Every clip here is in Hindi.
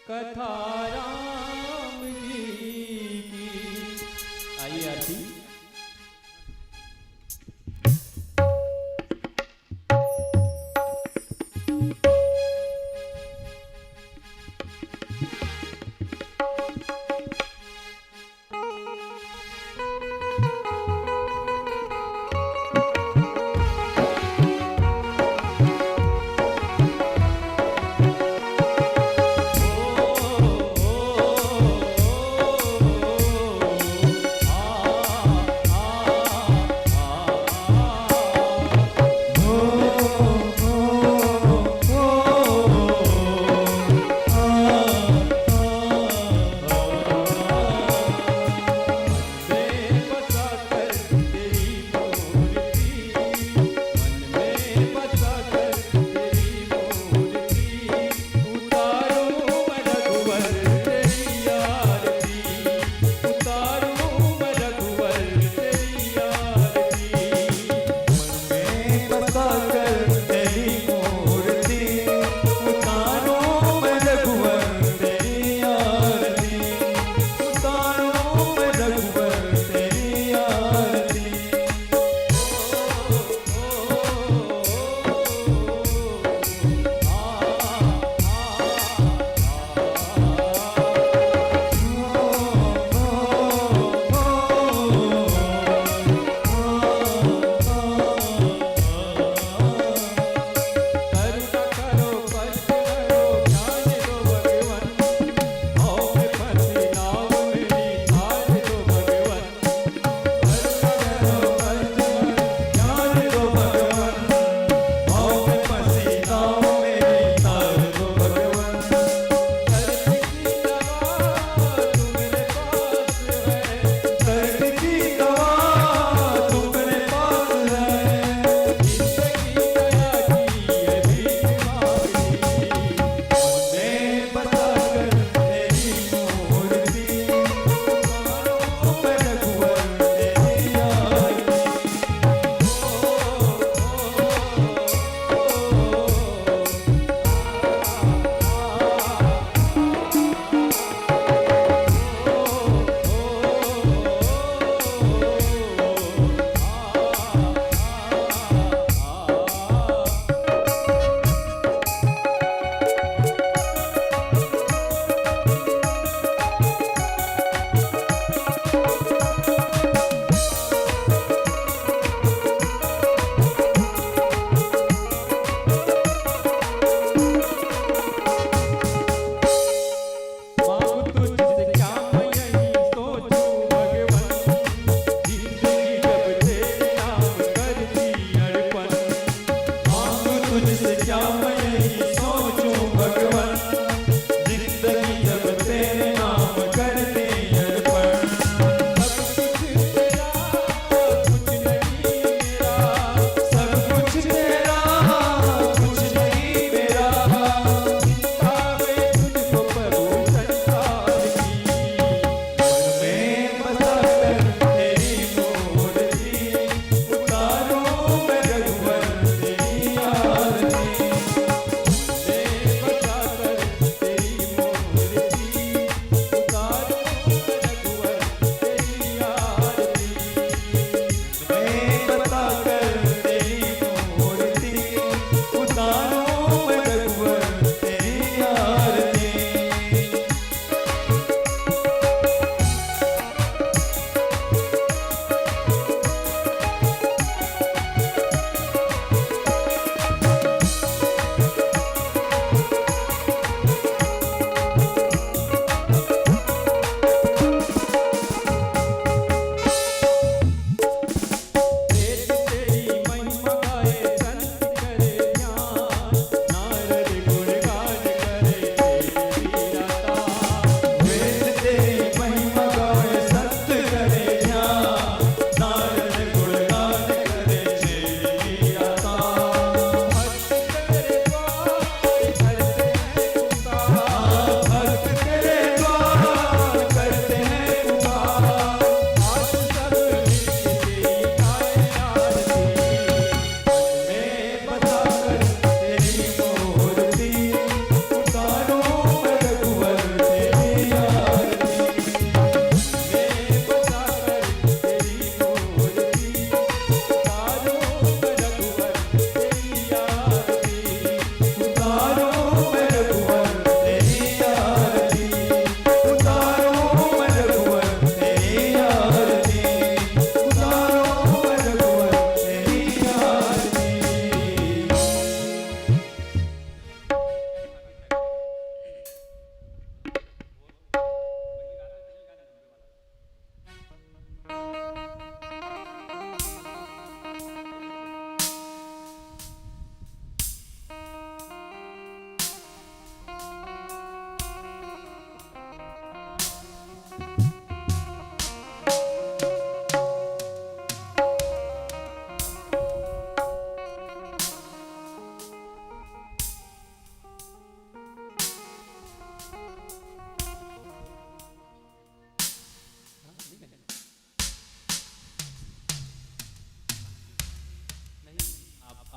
कथा राम जी की। आइए आरती।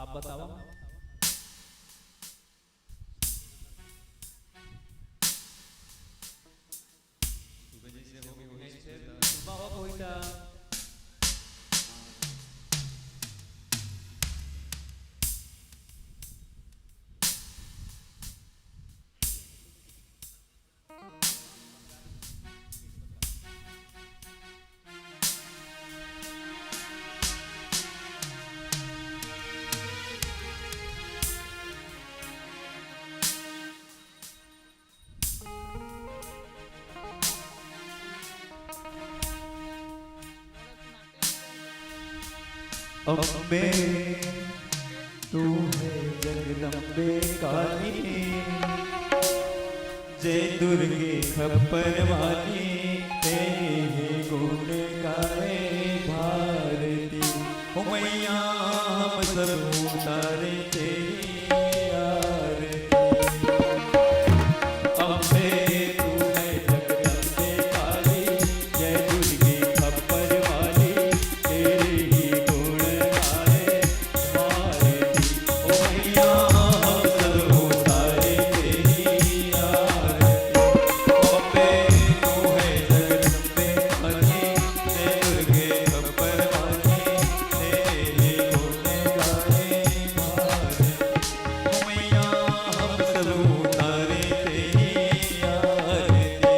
आप बताओ। सुबह कोई था अम्बे तू है जगदम्बे काली, जय दुर्गे खप्पर वाली, तेरे गुण गाए भारती। ओ मैया हम सब उतारे तेरी आरती। अम्बे तू है जगदम्बे काली, जय दुर्गे खप्पर वाली, तेरे ही गुण गाए भारती। ओ मैया हम सब उतारे तेरी आरती। अम्बे तू है जगदम्बे काली, जय दुर्गे खप्पर वाली, तेरे ही गुण गाए भारती। ओ मैया हम सब उतारे तेरी आरती। अम्बे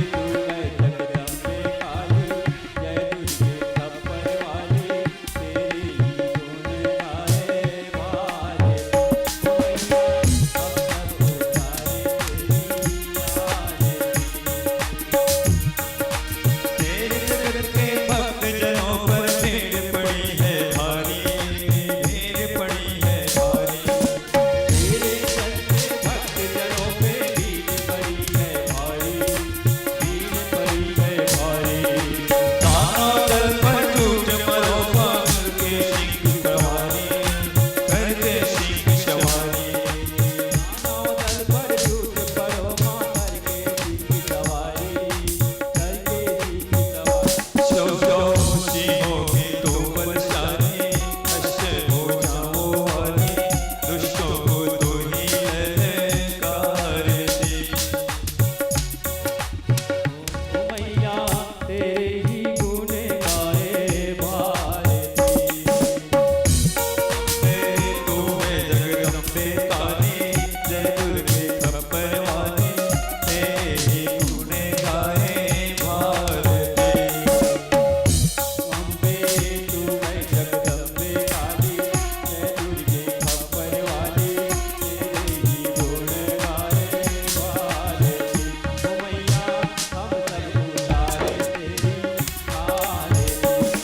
तू है जगदम्बे काली, जय दुर्गे खप्पर वाली, तेरी ही गुण गाए भारती। ओ मैया हम सब उतारे तेरी आरती। तेरे जगत के भक्त जनों पर भीड़ पड़ी है भारी, भीड़ पड़ी है भारी। तेरे सच्चे भक्त जनों पे भीड़ पड़ी है भारी, भीड़ पड़ी है भारी। दानों दल पर टूट मरो पागल के सिंह सवारी, करते सिंह सवारी। दानों दल पर टूट पड़ो मां करके सिंह सवारी, करके सिंह सवारी। सौ सौ सिंहों की तो बलशाली, नष्ट हो जाओ वाली, दुष्टों को तो ही ललकारती। ओ मैया तेरे ही गुण गाए भारती। तू है जगदम्बे काली, जय दुर्गे खप्पर वाली, तेरे ही गुण गाए भारती। अम्बे तू है जगदम्बे काली, जय दुर्गे खप्पर वाली, तेरे ही गुण गाए भारती।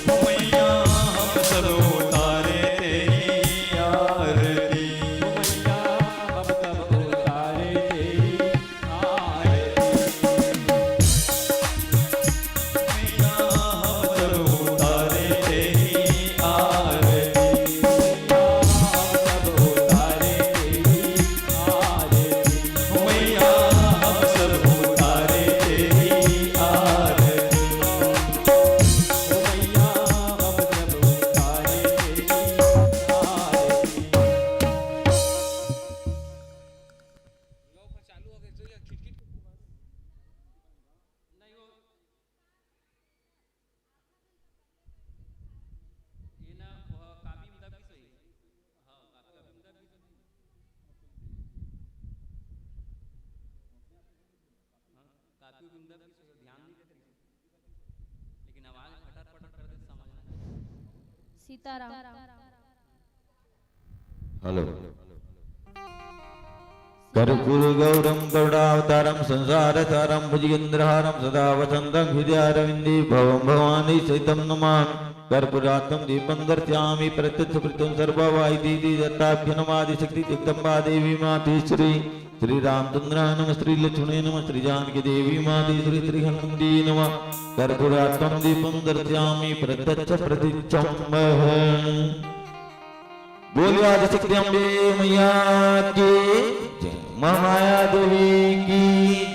ओ मैया हम सब उतारे तेरी आरती। ओ मैया हम सब उतारे तेरी आरती। ओ मैया हम सब उतारे तेरी आरती। मैया हम सब उतारे तेरी आरती। ओ मैया हम सब उतारे तेरी आरती। ये ना काफी मतलब भी सही। हाँ काफी मतलब भी हाँ काफी मतलब भी सही, ध्यान नहीं देते लेकिन आवाज फटर फटर कर देते समझना। सीताराम। हेलो कर्पूर गौरम करुणावतारम संसारसारम भुजगेन्द्रहारम सदा वसंतं हृदयारविन्दे भवं भवानी सहितं नमामि। कर्पूरात्मं दीपं दर्शयामि प्रत्यक्षप्रत्यं सर्ववाहितीति दत्ताभ्य नमादिशक्ति जगदम्बा देवी माते श्री श्री रामचंद्राय नमः श्री लक्ष्मणे नमः श्री जानकी देवी माते श्री त्रिहनुमते नमः। कर्पूरात्मं दीपं दर्शयामि प्रत्यक्षप्रत्यक्षं बोलिए आदिशक्ति अम्बे मैया की जय, महामाया देवी की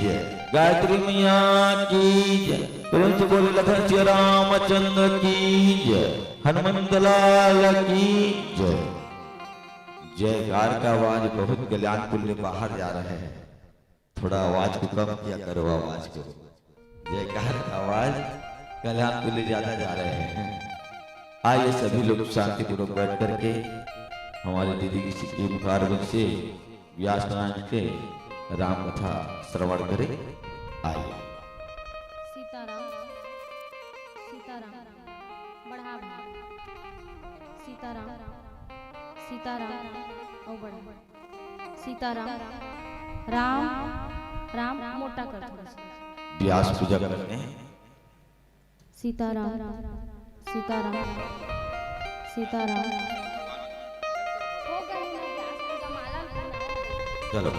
जय, गायत्री मैया की जय। प्रेम से बोले लखन श्री रामचंद्र की जय। हनुमंत लाल की जय। जयकार का आवाज बहुत कल्याणपुर में बाहर जा रहे हैं, थोड़ा आवाज को कम किया करो आवाज को। जयकार का आवाज कल्याणपुर में ज्यादा जा रहे हैं। आइए सभी लोग शांतिपूर्वक बैठ करके हमारी दीदी की मुखारबिंद से व्यास नारायण के राम कथा श्रवण करें। आइए। सीताराम सीताराम बढ़ा सीताराम सीताराम ओ बढ़ा सीताराम राम राम मोटा कर थोड़ा सा। व्यास पूजा करने सीताराम सीताराम सीताराम हो गई ना व्यास पूजा माला चलो।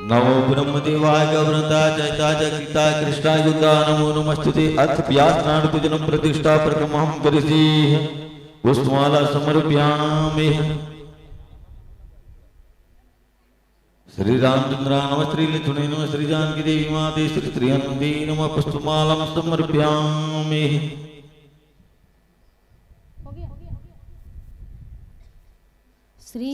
नमो ब्रह्मदेवाय गौरता जयता जगता कृष्णा युद्धा नमो नमस्तुते। अर्थ व्यास नारायण पूजनम प्रतिष्ठा प्रकमहं करिषि पुष्पमाला समर्पयामि। श्री रामचंद्र नमः श्री लक्ष्मणे नमः श्री जानकी देवी माते श्री त्रियंबके नमः पुष्पमालां समर्पयामि। हो गया श्री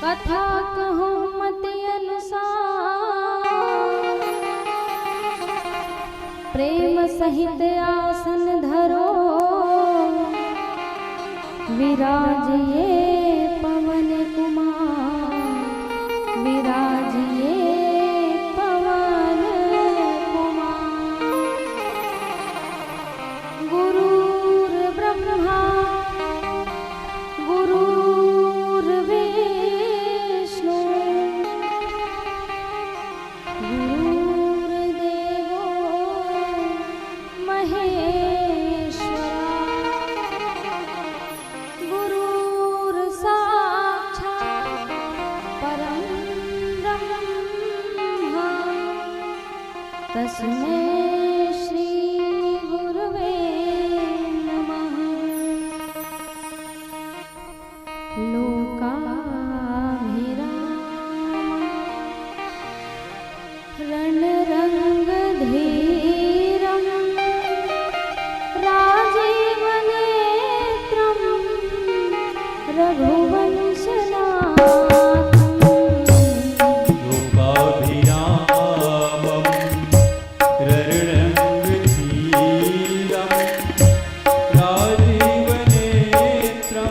कथा कहूँ मत अनुसार प्रेम सहित आसन धरो विराजिए पवन कुमार विराजिए पवन कुमार। गुरुर् ब्रह्मा गुरुर्विष्णु गुरुर्देवो महेश्वरा गुरुर्साक्षात् परं ब्रह्म तस्मै श्री गुरुवे नमः। लोकाभिरामं लोकाभिरामं रणरङ्गधीरं राजीवनेत्रं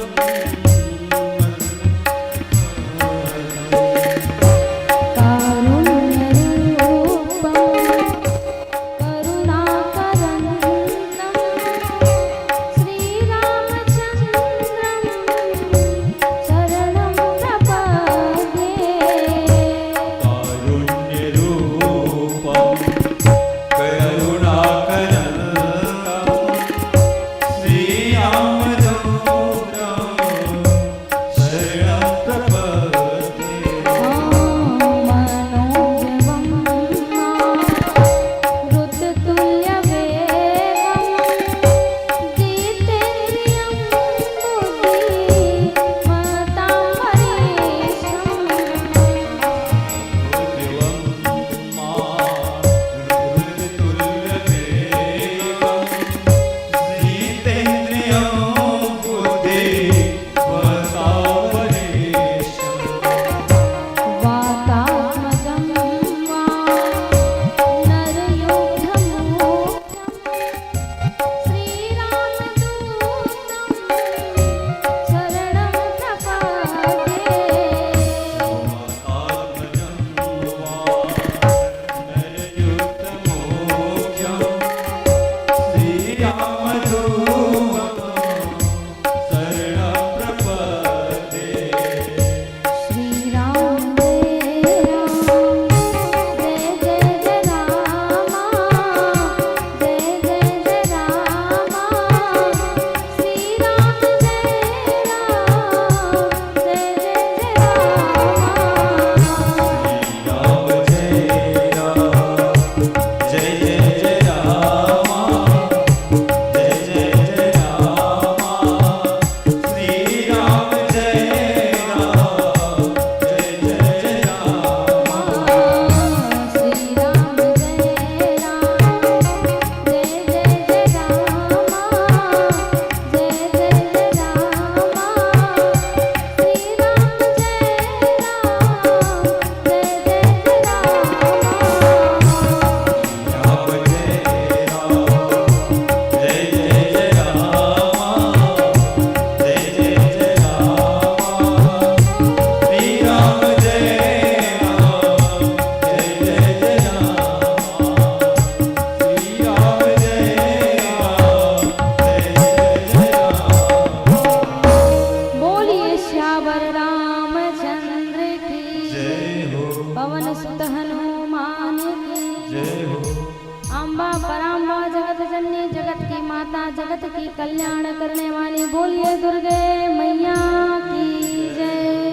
जगत की कल्याण करने वाली बोलिए दुर्गे मैया की जय।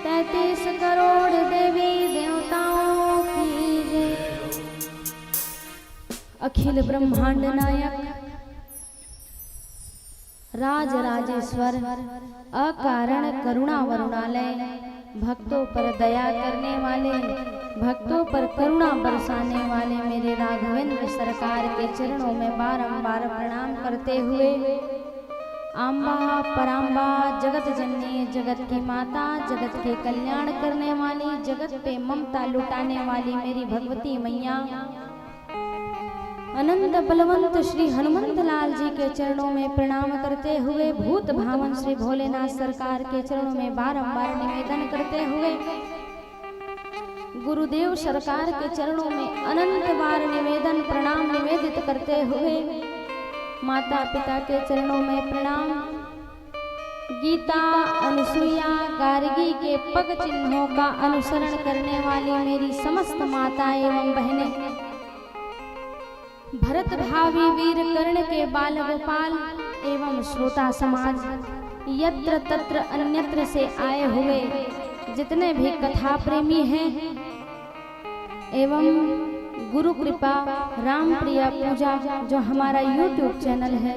33 करोड़ देवी देवताओं की जय। अखिल ब्रह्मांड नायक राज राजेश्वर अकारण करुणा वरुणालय, भक्तों पर दया करने वाले, भक्तों पर करुणा बरसाने वाले मेरे राघवेंद्र सरकार के चरणों में बारंबार प्रणाम करते हुए आम्बा पराम्बा जगत जननी, जगत की माता, जगत के कल्याण करने वाली, जगत पे ममता लुटाने वाली मेरी भगवती मैया अनंत बलवंत श्री हनुमंत लाल जी के चरणों में प्रणाम करते हुए, भूत भावन श्री भोलेनाथ सरकार के चरणों में बारंबार निवेदन करते हुए, गुरुदेव सरकार के चरणों में अनंत बार निवेदन प्रणाम निवेदित करते हुए, माता पिता के चरणों में प्रणाम, गीता अनुसुईया गार्गी के पग चिन्हों का अनुसरण करने वाली मेरी समस्त माता एवं बहनें, भरत भावी वीर कर्ण के बाल गोपाल एवं श्रोता समाज, यत्र तत्र अन्यत्र से आए हुए जितने भी कथा प्रेमी हैं एवं गुरु कृपा राम प्रिया पूजा जो हमारा YouTube चैनल है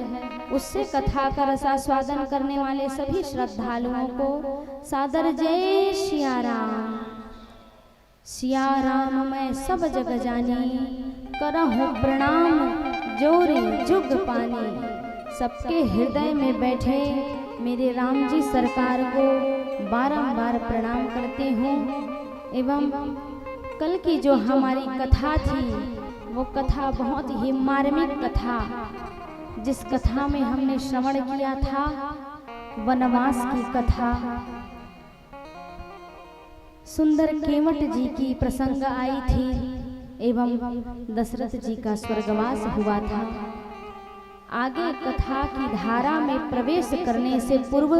उससे कथा का रसास्वादन करने वाले सभी श्रद्धालुओं को सादर जय सिया राम। सिया राम मैं सब जग जानी, करहूँ प्रणाम जोरी जुग पानी, सबके हृदय में बैठे मेरे राम जी सरकार को बारंबार प्रणाम करती हूँ। एवं कल की जो हमारी कथा थी वो कथा बहुत ही मार्मिक कथा, जिस कथा में हमने श्रवण किया था वनवास की कथा। सुंदर केवट जी की प्रसंग आई थी एवं दशरथ जी का स्वर्गवास हुआ था। आगे कथा की धारा में प्रवेश करने से पूर्व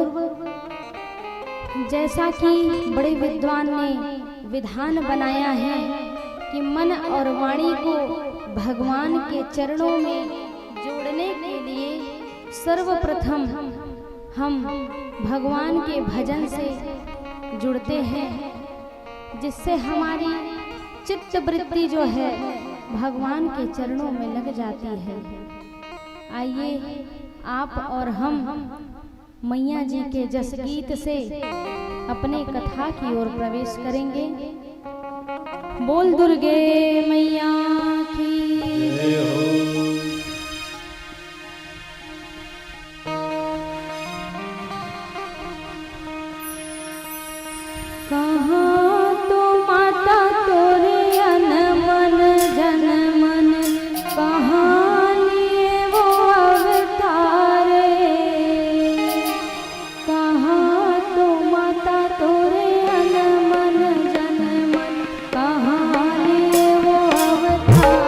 जैसा कि बड़े विद्वान ने विधान बनाया है कि मन और वाणी को भगवान के चरणों में जोड़ने के लिए सर्वप्रथम हम भगवान के भजन से जुड़ते हैं, जिससे हमारी चित्त वृत्ति जो है भगवान के चरणों में लग जाती है। आइए आप और हम मैया जी के जस गीत से अपने कथा की ओर प्रवेश करेंगे। बोल दुर्गे मैया की जय हो। कहाँ तो माता तोरे अनमन जनमन, कहाँ लिए वो अवतारे। कहाँ तो माता तोरे अनमन जनमन, कहाँ लिए वो अवतारे।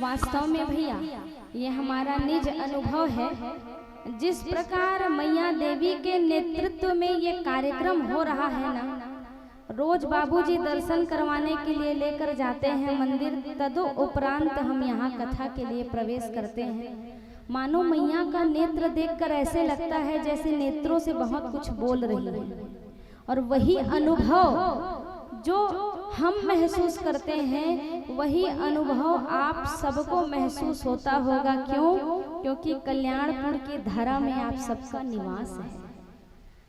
वास्तव में भैया ये हमारा निज अनुभव है। जिस प्रकार मैया देवी के नेतृत्व में ये कार्यक्रम हो रहा है ना, रोज बाबूजी दर्शन करवाने के लिए लेकर जाते हैं मंदिर, तदुपरांत हम यहाँ कथा के लिए प्रवेश करते हैं। मानो मैया का नेत्र देखकर ऐसे लगता है जैसे नेत्रों से बहुत कुछ बोल रही है। और वही अनुभव जो हम महसूस करते हैं वही अनुभव आप सबको महसूस होता होगा। क्यों? क्योंकि कल्याणपुर की धरा में आप सबका निवास है।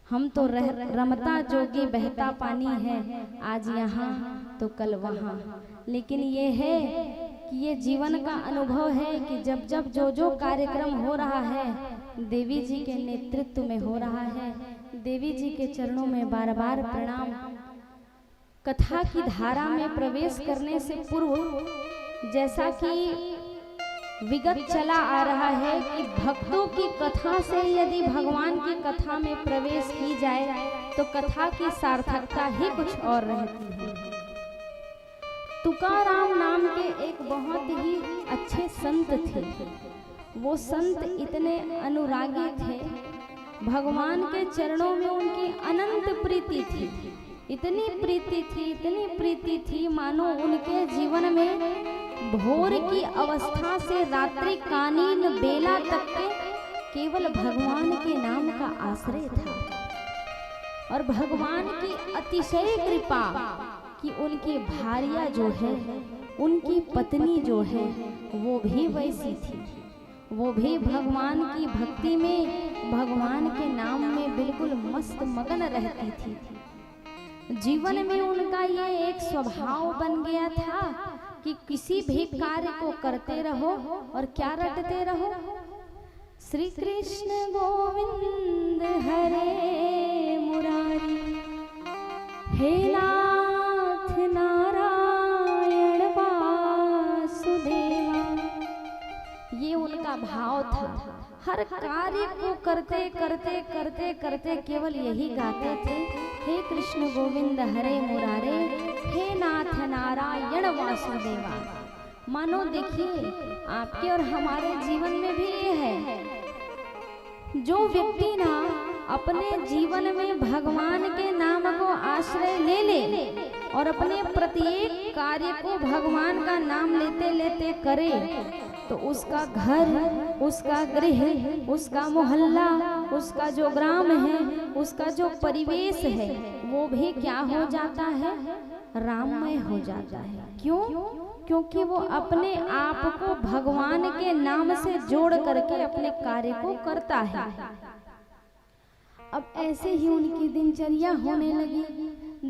हम तो रमता जोगी बहता पानी है, आज यहाँ तो कल वहाँ। लेकिन ये है कि ये जीवन का अनुभव है कि जब जब जो कार्यक्रम हो रहा है देवी जी के नेतृत्व में हो रहा है, देवी जी के चरणों में बार बार प्रणाम। कथा की धारा में प्रवेश करने से पूर्व जैसा कि विगत चला आ रहा है कि भक्तों की कथा से यदि भगवान की कथा में प्रवेश की जाए तो कथा की सार्थकता ही कुछ और रहती है। तुकाराम नाम के एक बहुत ही अच्छे संत थे। वो संत इतने अनुरागी थे, भगवान के चरणों में उनकी अनंत प्रीति थी, इतनी प्रीति थी मानो उनके जीवन में भोर की अवस्था से रात्रि कालीन बेला तक के केवल भगवान के नाम का आश्रय था। और भगवान की अतिशय कृपा कि उनकी भार्या जो है, उनकी पत्नी जो है वो भी वैसी थी। वो भी भगवान की भक्ति में, भगवान के नाम में बिल्कुल मस्त मगन रहती थी। जीवन में उनका ये एक स्वभाव बन गया था कि किसी भी कार्य को करते रहो और क्या रटते रहो, श्री कृष्ण गोविंद हरे मुरारी, हे नाथ नारायण वासुदेवा। ये उनका भाव था। हर कार्य को करते केवल यही गाते थे, हे कृष्ण गोविंद हरे मुरारे, हे नाथ नारायण वासुदेवा। मानो देखिए आपके और हमारे जीवन में भी ये है, जो व्यक्ति ना अपने जीवन में भगवान के नाम को आश्रय ले ले और अपने प्रत्येक कार्य को भगवान का नाम लेते लेते करे, तो उसका घर, उसका गृह, उसका मोहल्ला, उसका जो ग्राम है, उसका जो परिवेश है, वो भी क्या हो जाता है? राममय हो जाता है। क्यों? क्योंकि वो अपने आप को भगवान के नाम से जोड़ करके अपने कार्य को करता है। अब ऐसे ही उनकी दिनचर्या होने लगी।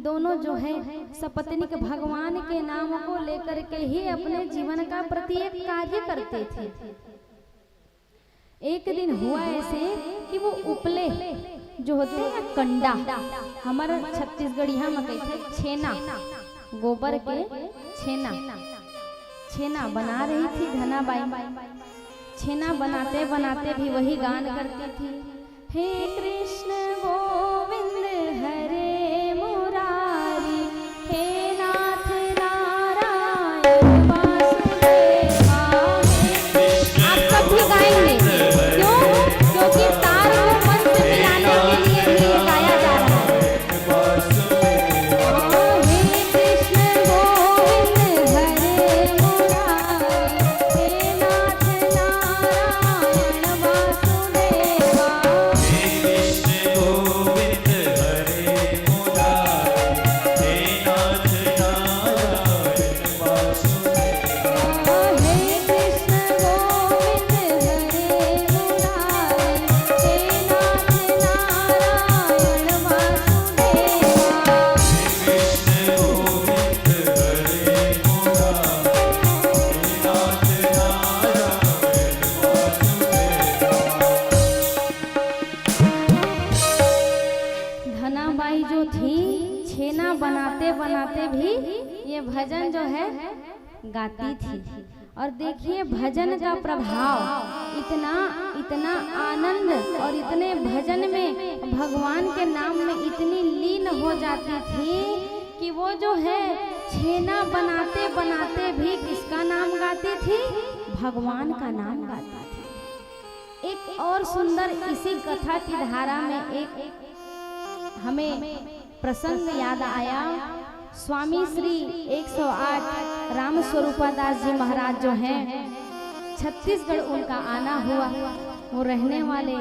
दोनों जो है सपत्नीक भगवान के नाम को लेकर के ही अपने जीवन का प्रत्येक कार्य करते थे। एक दिन हुआ ऐसे कि वो उपले जो होते हैं कंडा, हमारे छत्तीसगढ़िया में कहते हैं छेना, गोबर के छेना बना रही थी धनाबाई। छेना बनाते बनाते भी वही गान करती थी, हे कृष्ण गोविंद हरे मुरारी, हे नाथ नारायण वासुदेवा। आप सब भी गाएंगे। क्यों? क्योंकि तार को मन से मिलाने के लिए ही गाया जा रहा है। हे कृष्ण गोविंद हरे मुरारी, हे नाथ नारायण वासुदेवा। धनाबाई जो थी छेना बनाते बनाते भी ये भजन जो है गाती थी। और देखिए भजन का प्रभाव इतना आनंद और इतने भजन में भगवान के नाम में इतनी लीन हो जाती थी कि वो जो है छेना बनाते बनाते भी किसका नाम गाती थी? भगवान का नाम गाती थी। एक और सुंदर इसी कथा की धारा में एक हमें प्रसंग याद आया। स्वामी श्री 108 राम स्वरूपादास जी महाराज जो हैं, छत्तीसगढ़ उनका आना हुआ। वो रहने वाले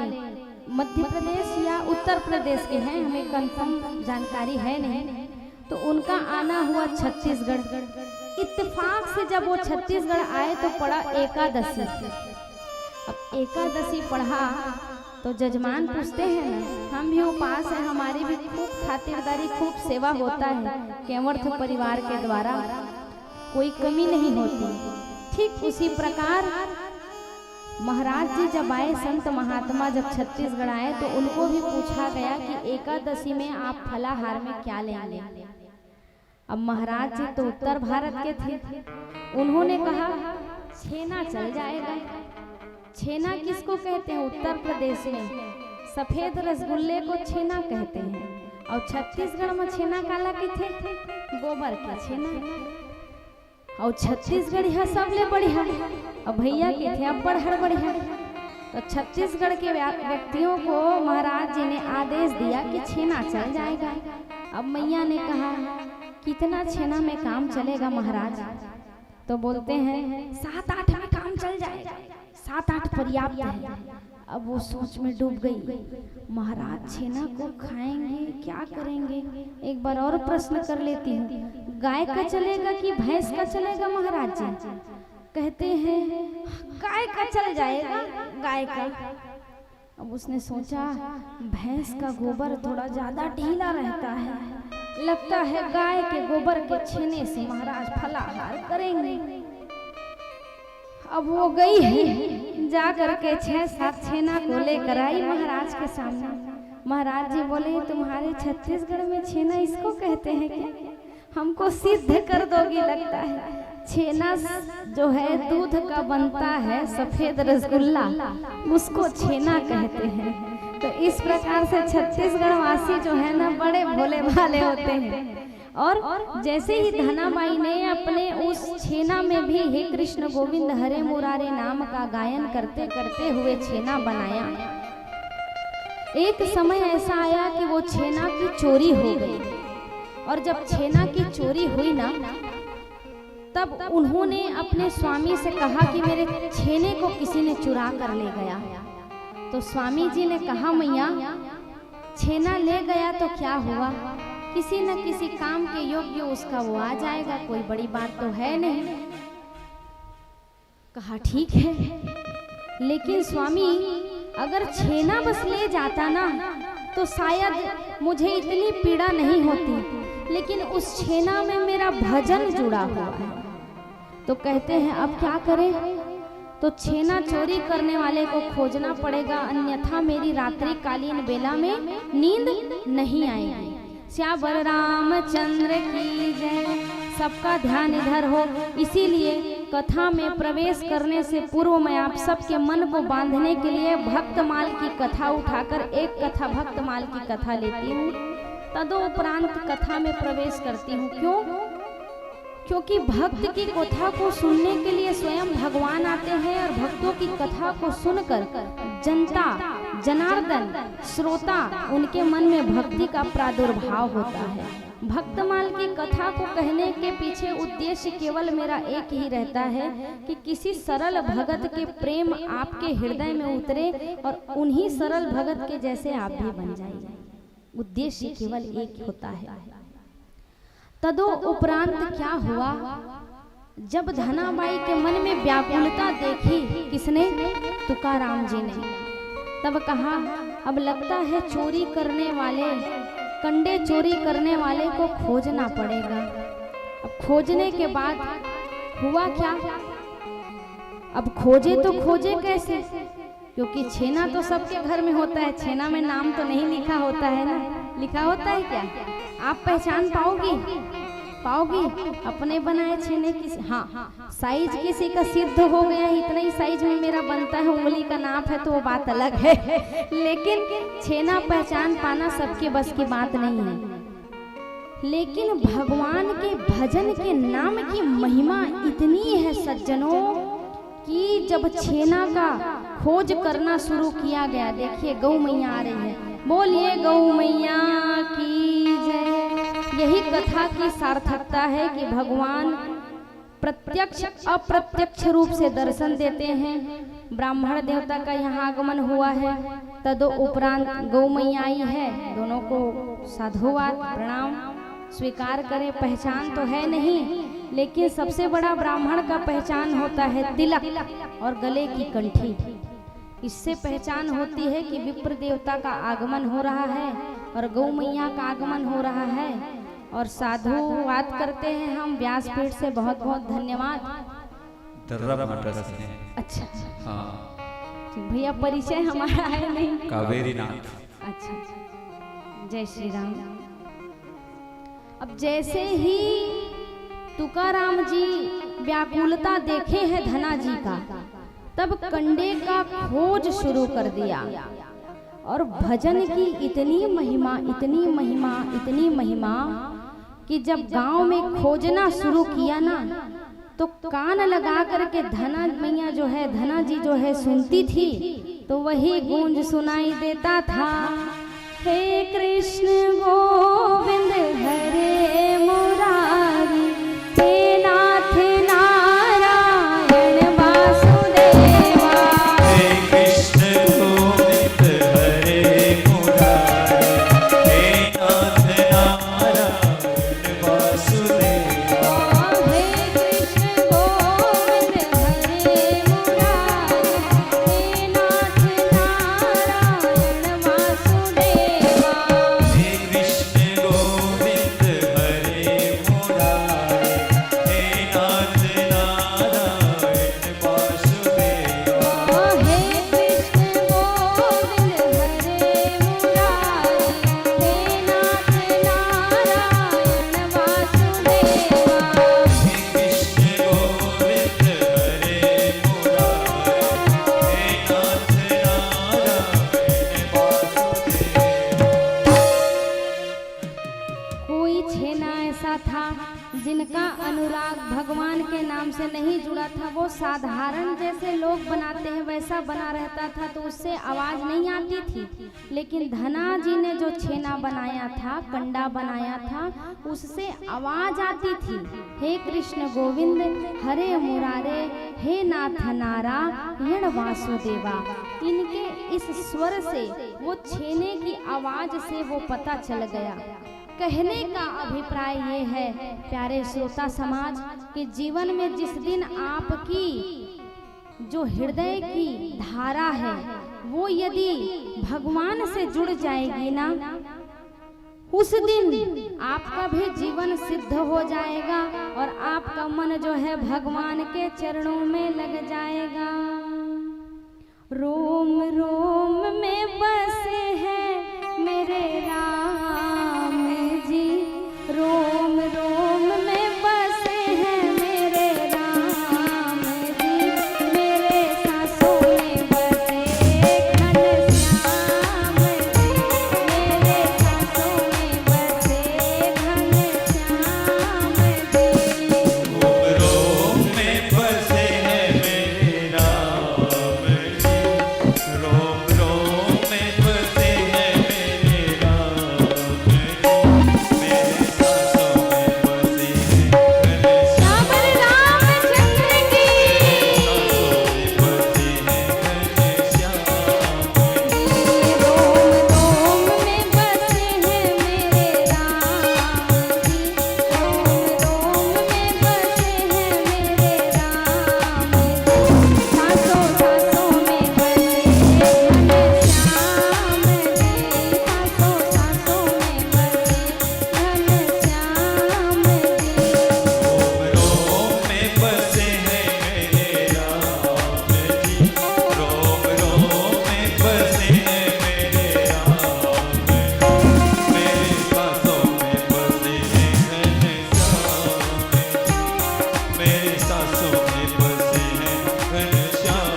मध्य प्रदेश या उत्तर प्रदेश के हैं, हमें कंफर्म जानकारी है नहीं। तो उनका आना हुआ छत्तीसगढ़। इत्तेफाक से जब वो छत्तीसगढ़ आए तो पड़ा एकादशी। अब एकादशी पढ़ा तो जजमान पूछते हैं ना, हम भी उपास हैं, हमारी भी खूब खातिरदारी, खूब सेवा होता है केवड़थ परिवार के द्वारा, कोई कमी नहीं होती। ठीक उसी प्रकार महाराज जी जब आए, संत महात्मा जब छत्तीसगढ़ आए तो उनको भी पूछा गया कि एकादशी में आप फलाहार में क्या लेंगे। अब महाराज जी तो उत्तर भारत के थे, उन्होंने कहा छेना चल जाएगा। छेना किसको कहते हैं? उत्तर प्रदेश में सफेद रसगुल्ले को छेना कहते हैं, और छत्तीसगढ़ में छेना काला की थे गोबर के छेना। और छत्तीसगढ़ यह सबले बढ़िया, और भैया के थे अब बढ़ बढ़िया। तो छत्तीसगढ़ के व्यक्तियों को महाराज जी ने आदेश दिया कि छेना चल जाएगा। अब मैया ने कहा कितना छेना में काम चलेगा महाराज? तो बोलते हैं 7-8 में काम चल जाएगा, 7-8 पर्याप्त है। अब वो सोच में डूब गई, महाराज छेना को खाएंगे क्या करेंगे? एक बार और प्रश्न कर लेती हूँ, गाय का चलेगा कि भैंस का चलेगा महाराज जी? कहते हैं गाय का चल जाएगा, गाय का। अब उसने सोचा भैंस का गोबर थोड़ा ज्यादा ढीला रहता है, लगता है गाय के गोबर के छेने से महाराज फलाहार करेंगे। अब वो गई है, जा करके 6-7 छेना को लेकर आई महाराज के सामने। महाराज जी बोले तुम्हारे छत्तीसगढ़ में छेना इसको कहते हैं क्या? हमको सिद्ध कर दोगी लगता है। छेना जो है दूध का बनता है, सफेद रसगुल्ला, उसको छेना कहते हैं। तो इस प्रकार से छत्तीसगढ़ वासी जो है ना बड़े भोले भाले होते हैं। और जैसे ही धनाबाई ने अपने उस छेना में भी हे कृष्ण गोविंद हरे मुरारे नाम का गायन करते करते हुए छेना बनाया, एक समय ऐसा आया कि वो छेना की चोरी हो गई। और जब छेना की चोरी हुई ना, तब उन्होंने अपने स्वामी से कहा कि मेरे छेने को किसी ने चुरा कर ले गया। तो स्वामी जी ने कहा मैया छेना ले गया तो क्या हुआ, किसी न किसी काम के योग्य उसका वो आ जाएगा, कोई बड़ी बात तो है नहीं। कहा ठीक है, लेकिन स्वामी अगर छेना बस ले जाता ना तो शायद मुझे इतनी पीड़ा नहीं होती, लेकिन उस छेना में मेरा भजन जुड़ा हुआ है। तो कहते हैं अब क्या करें? तो छेना चोरी करने वाले को खोजना पड़ेगा, अन्यथा मेरी रात्रिकालीन बेला में नींद नहीं आएगी। श्यावर रामचंद्र की जय। सबका ध्यान इधर हो, इसीलिए कथा में प्रवेश करने से पूर्व मैं आप सबके मन को बांधने के लिए भक्तमाल की कथा उठाकर एक कथा भक्तमाल की कथा लेती हूँ, तदोपरांत कथा में प्रवेश करती हूँ। क्यों? क्योंकि भक्त की कथा को सुनने के लिए स्वयं भगवान आते हैं, और भक्तों की कथा को सुनकर जनता, जनार्दन, श्रोता, उनके मन में भक्ति का प्रादुर्भाव होता है। भक्तमाल की कथा को कहने के पीछे उद्देश्य केवल मेरा एक ही रहता है कि किसी सरल भगत के प्रेम आपके हृदय में उतरे और उन्हीं सरल भगत के जैसे आप भी बन जाइए। उद्देश्य केवल एक होता है। तदो उपरांत क्या हुआ, जब धनाबाई के मन में व्याकुलता देखी किसने? तुकाराम जी ने। तब कहा अब लगता है चोरी करने वाले, कंडे चोरी करने वाले को खोजना पड़ेगा। अब खोजने के बाद हुआ क्या? अब खोजे तो खोजे कैसे? क्योंकि छेना तो सबके घर में होता है, छेना में नाम तो नहीं लिखा होता है ना। लिखा होता है क्या? आप पहचान पाओगी अपने बनाए छेने की? हाँ, साइज किसी का सिद्ध हो गया, इतना ही साइज में मेरा बनता है, उंगली का नाप है तो वो बात अलग है, लेकिन छेना पहचान पाना सबके बस की बात नहीं है। लेकिन भगवान के भजन के नाम की महिमा इतनी है सज्जनों कि जब छेना का खोज करना शुरू किया गया, देखिए गौ मैया आ रही है, बोलिए गौ मैया की जय। यही कथा की सार्थकता है कि भगवान प्रत्यक्ष अप्रत्यक्ष रूप से दर्शन देते हैं। ब्राह्मण देवता का यहाँ आगमन हुआ है, तदो उपरांत गौ मैया आई है। दोनों को साधुवाद प्रणाम स्वीकार करें। पहचान तो है नहीं, लेकिन सबसे बड़ा ब्राह्मण का पहचान होता है तिलक और गले की कंठी। इससे पहचान होती है कि विप्र देवता का आगमन हो रहा है और गौ मैया का आगमन हो रहा है। और साधुवाद करते हैं हम व्यासपीठ से। बहुत बहुत धन्यवाद। दर्रा माता से हैं। अच्छा हाँ, भैया, परिचय हमारा है नहीं। कावेरी नाथ। अच्छा, जय श्री राम। अब जैसे ही तुकाराम जी व्याकुलता देखे हैं धना जी का, तब कंडे का खोज शुरू कर दिया। और भजन की इतनी महिमा, इतनी महिमा, इतनी महिमा कि जब गांव में खोजना शुरू किया ना, तो कान लगा करके धना मैया जो है, धना जी जो है सुनती थी, तो वही गूंज सुनाई देता था, हे कृष्ण गोविंद हरे मुरारी, हे नाथ नारायण वासुदेवा। हे कृष्ण गोविंद हरे मुरारी, हे नाथ नारायण वासुदेवा। हे कृष्ण गोविंद हरे मुरारी, हे नाथ नारायण वासुदेवा। हे कृष्ण गोविंद हरे मुरारी, हे नाथ नारायण वासुदेवा। हे कृष्ण गोविंद हरे मुरारी, हे नाथ नारायण वासुदेवा। हे कृष्ण गोविंद हरे मुरारी, हे नाथ नारायण वासुदेवा। कोई छेना ऐसा था जिनका अनुराग भगवान के नाम से नहीं जुड़ा था। वो साधारण जैसे लोग बनाते हैं वैसा बना रहता था, तो उससे आवाज नहीं आती थी। लेकिन धना जी ने जो छेना बनाया था, कंडा बनाया था, उससे आवाज आती थी, हे कृष्ण गोविंद हरे मुरारे, हे नाथ नारायण वासुदेवा। इनके इस स्वर से, वो छेने की आवाज से वो पता चल गया। कहने का अभिप्राय ये है प्यारे श्रोता समाज, कि जीवन में जिस दिन आपकी जो हृदय की धारा है वो यदि भगवान से जुड़ जाएगी ना, उस दिन आपका भी जीवन सिद्ध हो जाएगा और आपका मन जो है भगवान के चरणों में लग जाएगा। रोम रोम में बसे हैं मेरे राम जी, रोम रोम में बसे हैं मेरे राम जी, मेरे सांसों में बसे घनश्याम जी, मेरे सांसों में बसे घनश्याम जी। रोम रोम में बसे हैं मेरे राम जी, रोम रोम में बसे हैं मेरे राम जी, मेरे सांसों में बसे हैं श्याम रामचंद्र की, रोम रोम में बसे हैं मेरे राम जी, रोम रोम में बसे हैं मेरे राम जी, सांसों सांसों में बसे घनश्याम जी, सांसों सांसों में बसे घनश्याम जी। रोम में बसे हैं मेरे राम जी, रोम रोम में बसे हैं मेरे राम जी, मेरे सांसों में बसे हैं घनश्याम जी, मेरे सांसों में बसे हैं घनश्याम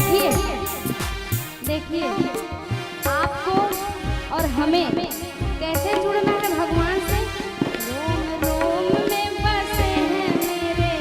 जी। देखिए आपको और हमें कैसे जुड़ना है भगवान से। रोम रोम में बसे हैं मेरे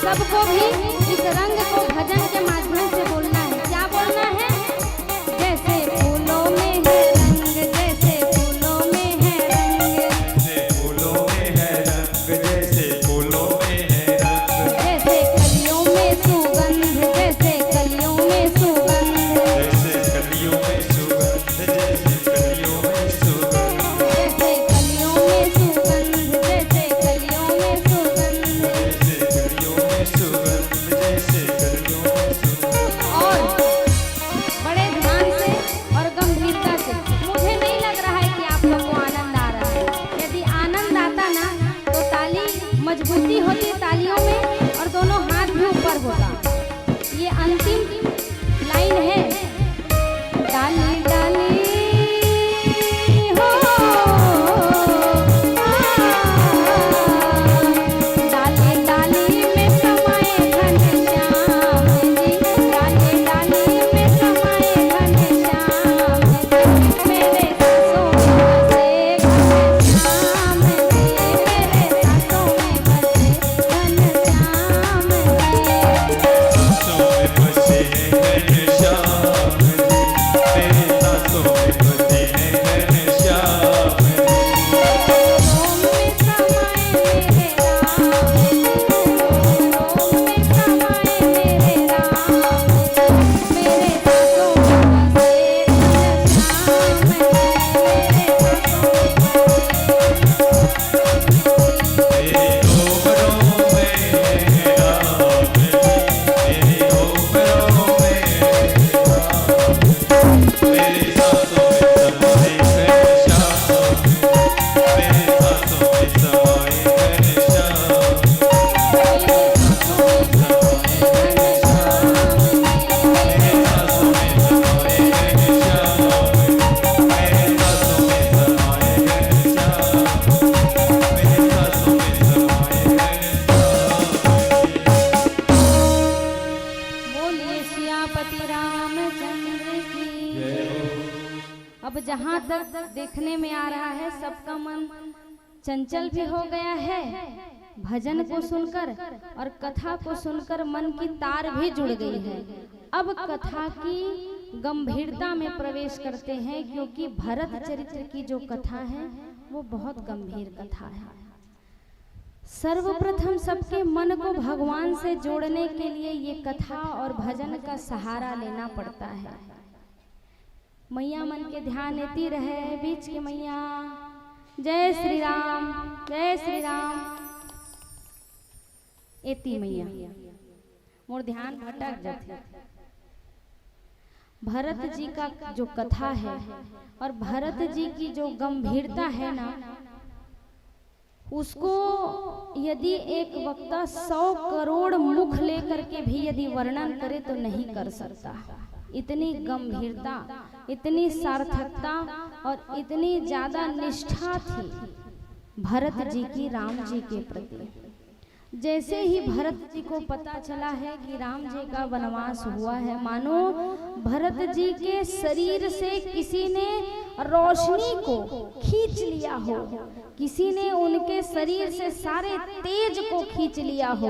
सबको भी इस रंग को भजन के माध्यम से बोलना है। क्या बोलना है? जैसे फूलों में है रंग, जैसे फूलों में है रंग, जैसे फूलों में है रंग, जैसे फूलों में है रंग, जैसे कलियों में सुगंध, जैसे कलियों में सुगंध, जैसे कलियों में सुगंध, जैसे कलियों में सुगंध, जैसे कलियों में सुगंध, जैसे कलियों में सुगंध। जैसे कलियों में सुगंध, जैसे कलियों में सुगंध। और बड़े ध्यान से और गंभीरता से, मुझे नहीं लग रहा है कि आप लोग को आनंद आ रहा है। यदि आनंद आता ना तो ताली मजबूती होती तालियों में और दोनों हाथ भी ऊपर होता। ये अंतिम लाइन है। डाली डाली हो, डाली डाली में समाए घनश्याम जी, डाली डाली में समाए घनश्याम जी, मेरे सांसों में बसे घनश्याम जी, मेरे सांसों में बसे घनश्याम जी। सांसों में बसे हैं घनश्याम जी, मेरे सांसों में बसे हैं घनश्याम जी। रोम में समाए मेरे राम जी, रोम में समाए मेरे राम जी, मेरे सांसों में बसे घनश्याम जी, मेरे सांसों में मेरे रोम में है राम जी, मेरे रोम में है राम जी, मेरे सांसों में समाए घनश्याम जी, मेरे सांसों में समाए घनश्याम जी, मेरे सांसों में बसे घनश्याम जी, मेरे सांसों में समाए घनश्याम जी, मेरे सांसों में समाए घनश्याम जी, मेरे सांसों में समाए घनश्याम जी। बोलिए सियापति रामचंद्र की। अब जहाँ तक देखने में आ रहा है सबका मन चंचल भी हो गया है भजन को सुनकर, और कथा को सुनकर मन की तार भी जुड़ गई है। अब कथा की गंभीरता में प्रवेश करते हैं, क्योंकि भरत चरित्र की जो कथा है वो बहुत गंभीर कथा है। सर्वप्रथम सबके मन को भगवान से जोड़ने के लिए ये कथा और भजन का सहारा लेना पड़ता है। मैया मन के ध्यान देती रहे बीच के मैया। जय श्री राम, जय श्री राम। एती मैया मोर ध्यान भटक जाते। भरत जी का जो कथा है और भरत जी की जो गंभीरता है ना, उसको यदि एक वक्ता 100 करोड़ मुख लेकर के भी यदि वर्णन करे तो नहीं कर सकता। इतनी गंभीरता, इतनी सार्थकता और इतनी ज्यादा निष्ठा थी भरत जी की राम जी के प्रति। जैसे ही भरत जी को पता चला है कि राम जी का वनवास हुआ है, मानो भरत जी के शरीर से किसी ने रोशनी को खींच लिया हो, किसी ने उनके शरीर से सारे तेज को खींच लिया हो।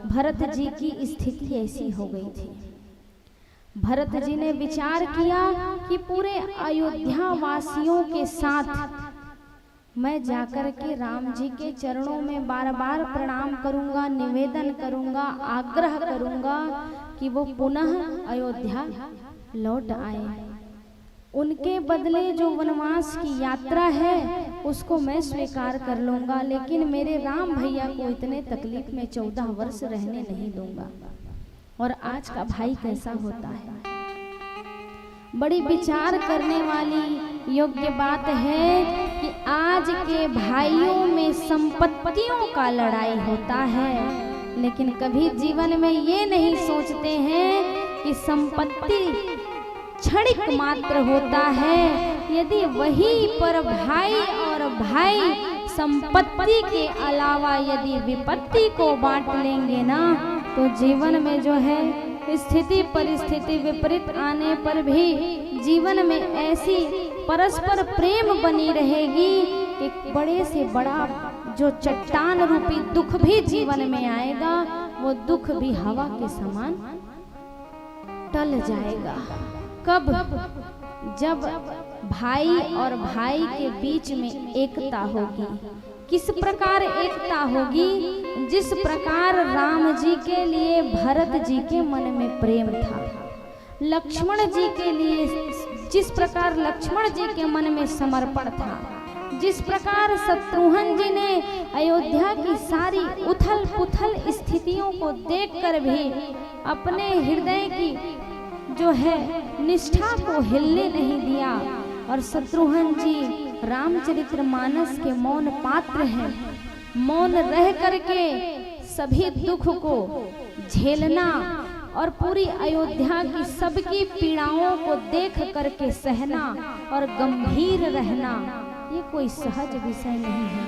भरत जी की स्थिति ऐसी हो गई थी। भरत जी ने विचार किया कि पूरे अयोध्या वासियों के साथ मैं जाकर के राम जी के चरणों में बार बार प्रणाम करूंगा, निवेदन करूंगा, आग्रह करूंगा कि वो पुनः अयोध्या लौट आए। उनके बदले जो वनवास की यात्रा है उसको मैं स्वीकार कर लूंगा, लेकिन मेरे राम भैया को इतने तकलीफ में 14 वर्ष रहने नहीं दूंगा। और आज का भाई कैसा होता है, बड़ी विचार करने वाली योग्य बात है कि आज के भाइयों में संपत्तियों का लड़ाई होता है, लेकिन कभी जीवन में ये नहीं सोचते हैं कि संपत्ति क्षणिक मात्र होता है। यदि वही पर भाई और भाई संपत्ति के अलावा यदि विपत्ति को बांट लेंगे ना, तो जीवन में जो है स्थिति परिस्थिति विपरीत आने पर भी जीवन में ऐसी परस्पर प्रेम बनी रहेगी कि बड़े से बड़ा जो चट्टान रूपी दुख भी जीवन में आएगा वो दुख भी हवा के समान टल जाएगा। कब? जब भाई और भाई के बीच में एकता होगी। किस प्रकार एकता होगी? जिस प्रकार राम जी के लिए भरत जी के मन में प्रेम था, लक्ष्मण जी के लिए जिस प्रकार लक्ष्मण जी के मन में समर्पण था, जिस प्रकार शत्रुघ्न जी ने अयोध्या की सारी उथल पुथल स्थितियों को देखकर भी अपने हृदय की जो है निष्ठा को हिलने नहीं दिया, और शत्रुघ्न जी रामचरितमानस के मौन पात्र हैं। मौन रह करके सभी दुख को झेलना और पूरी अयोध्या की सबकी पीड़ाओं को देख करके सहना और गंभीर रहना, ये कोई सहज विषय नहीं है।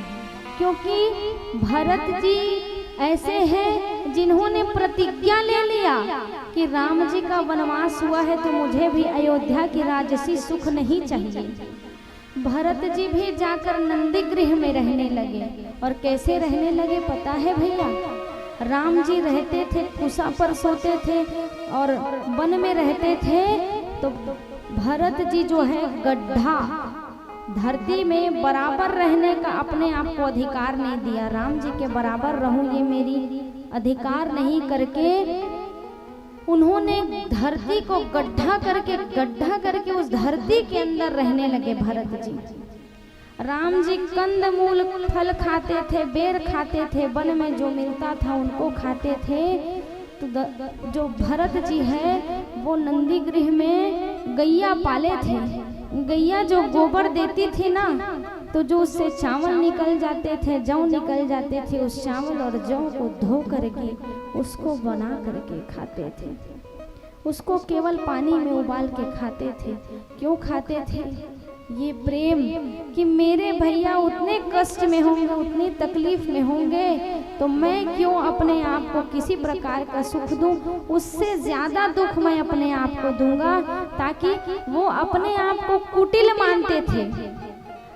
क्योंकि भरत जी ऐसे हैं जिन्होंने प्रतिज्ञा ले लिया कि राम जी का वनवास हुआ है तो मुझे भी अयोध्या की राजसी सुख नहीं चाहिए। भरत जी भी जाकर नंदी गृह में रहने लगे। और कैसे रहने लगे पता है भैया? राम जी रहते थे कुसा पर सोते थे और वन में रहते थे, तो भरत जी जो है गड्ढा धरती में बराबर रहने का अपने आप को अधिकार नहीं दिया। राम जी के बराबर रहूं ये मेरी अधिकार नहीं करके उन्होंने धरती को गड्ढा करके उस धरती के अंदर रहने लगे भरत जी। राम जी कंदमूल फल खाते थे, बेर खाते थे, वन में जो मिलता था उनको खाते थे। तो जो भरत जी है वो नंदी गृह में गैया पाले थे। गैया जो गोबर देती थी ना, तो जो उससे चावल निकल जाते थे, जौ निकल जाते थे, उस चावल और जौ को धो करके उसको बना करके खाते थे। उसको केवल पानी में उबाल के खाते थे। क्यों खाते थे? ये प्रेम कि मेरे भैया उतने कष्ट में होंगे, उतनी तकलीफ में होंगे, तो मैं क्यों अपने आप को किसी प्रकार का सुख दूं? उससे ज्यादा दुख मैं अपने आप को दूंगा, ताकि वो अपने आप को कुटिल मानते थे।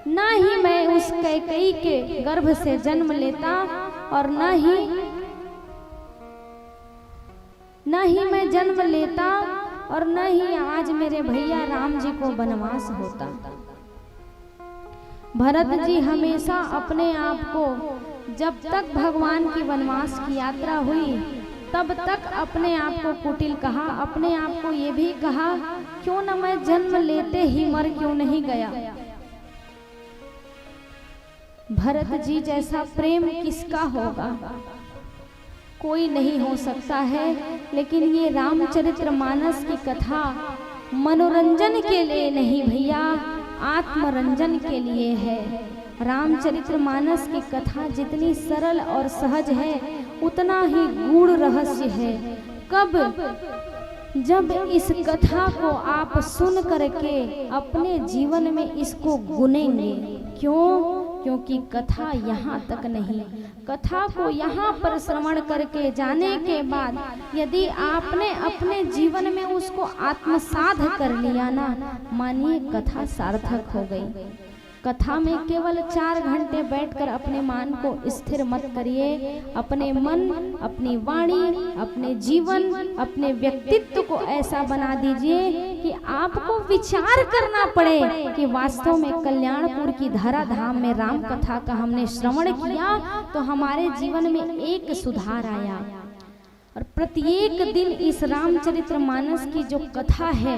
ना ही मैं उस कैकेयी के गर्भ से जन्म लेता और ना ही मैं जन्म लेता और न ही आज मेरे भैया राम जी को वनवास होता। भरत जी हमेशा अपने आप को, जब तक भगवान की वनवास की यात्रा हुई तब तक अपने आप को कुटिल कहा। अपने आप को ये भी कहा, क्यों न मैं जन्म लेते ही मर क्यों नहीं गया। भरत जी जैसा प्रेम किसका होगा? कोई नहीं हो सकता है। लेकिन ये रामचरितमानस की कथा मनोरंजन के लिए नहीं भैया, आत्मरंजन के लिए है। रामचरितमानस की कथा जितनी सरल और सहज है उतना ही गूढ़ रहस्य है। कब? जब इस कथा को आप सुन करके अपने जीवन में इसको गुनेंगे। क्यों? क्योंकि कथा यहाँ तक नहीं, कथा को यहाँ पर श्रवण करके जाने के बाद यदि आपने अपने जीवन में उसको आत्मसात कर लिया ना, मानिए कथा सार्थक हो गई। कथा में केवल 4 घंटे बैठकर अपने मन को स्थिर मत करिए। अपने मन, अपनी वाणी, अपने जीवन, अपने व्यक्तित्व को ऐसा बना दीजिए कि आपको विचार करना पड़े कि वास्तव में कल्याणपुर की धराधाम में राम कथा का हमने श्रवण किया तो हमारे जीवन में एक सुधार आया। और प्रत्येक दिन इस रामचरितमानस की जो कथा है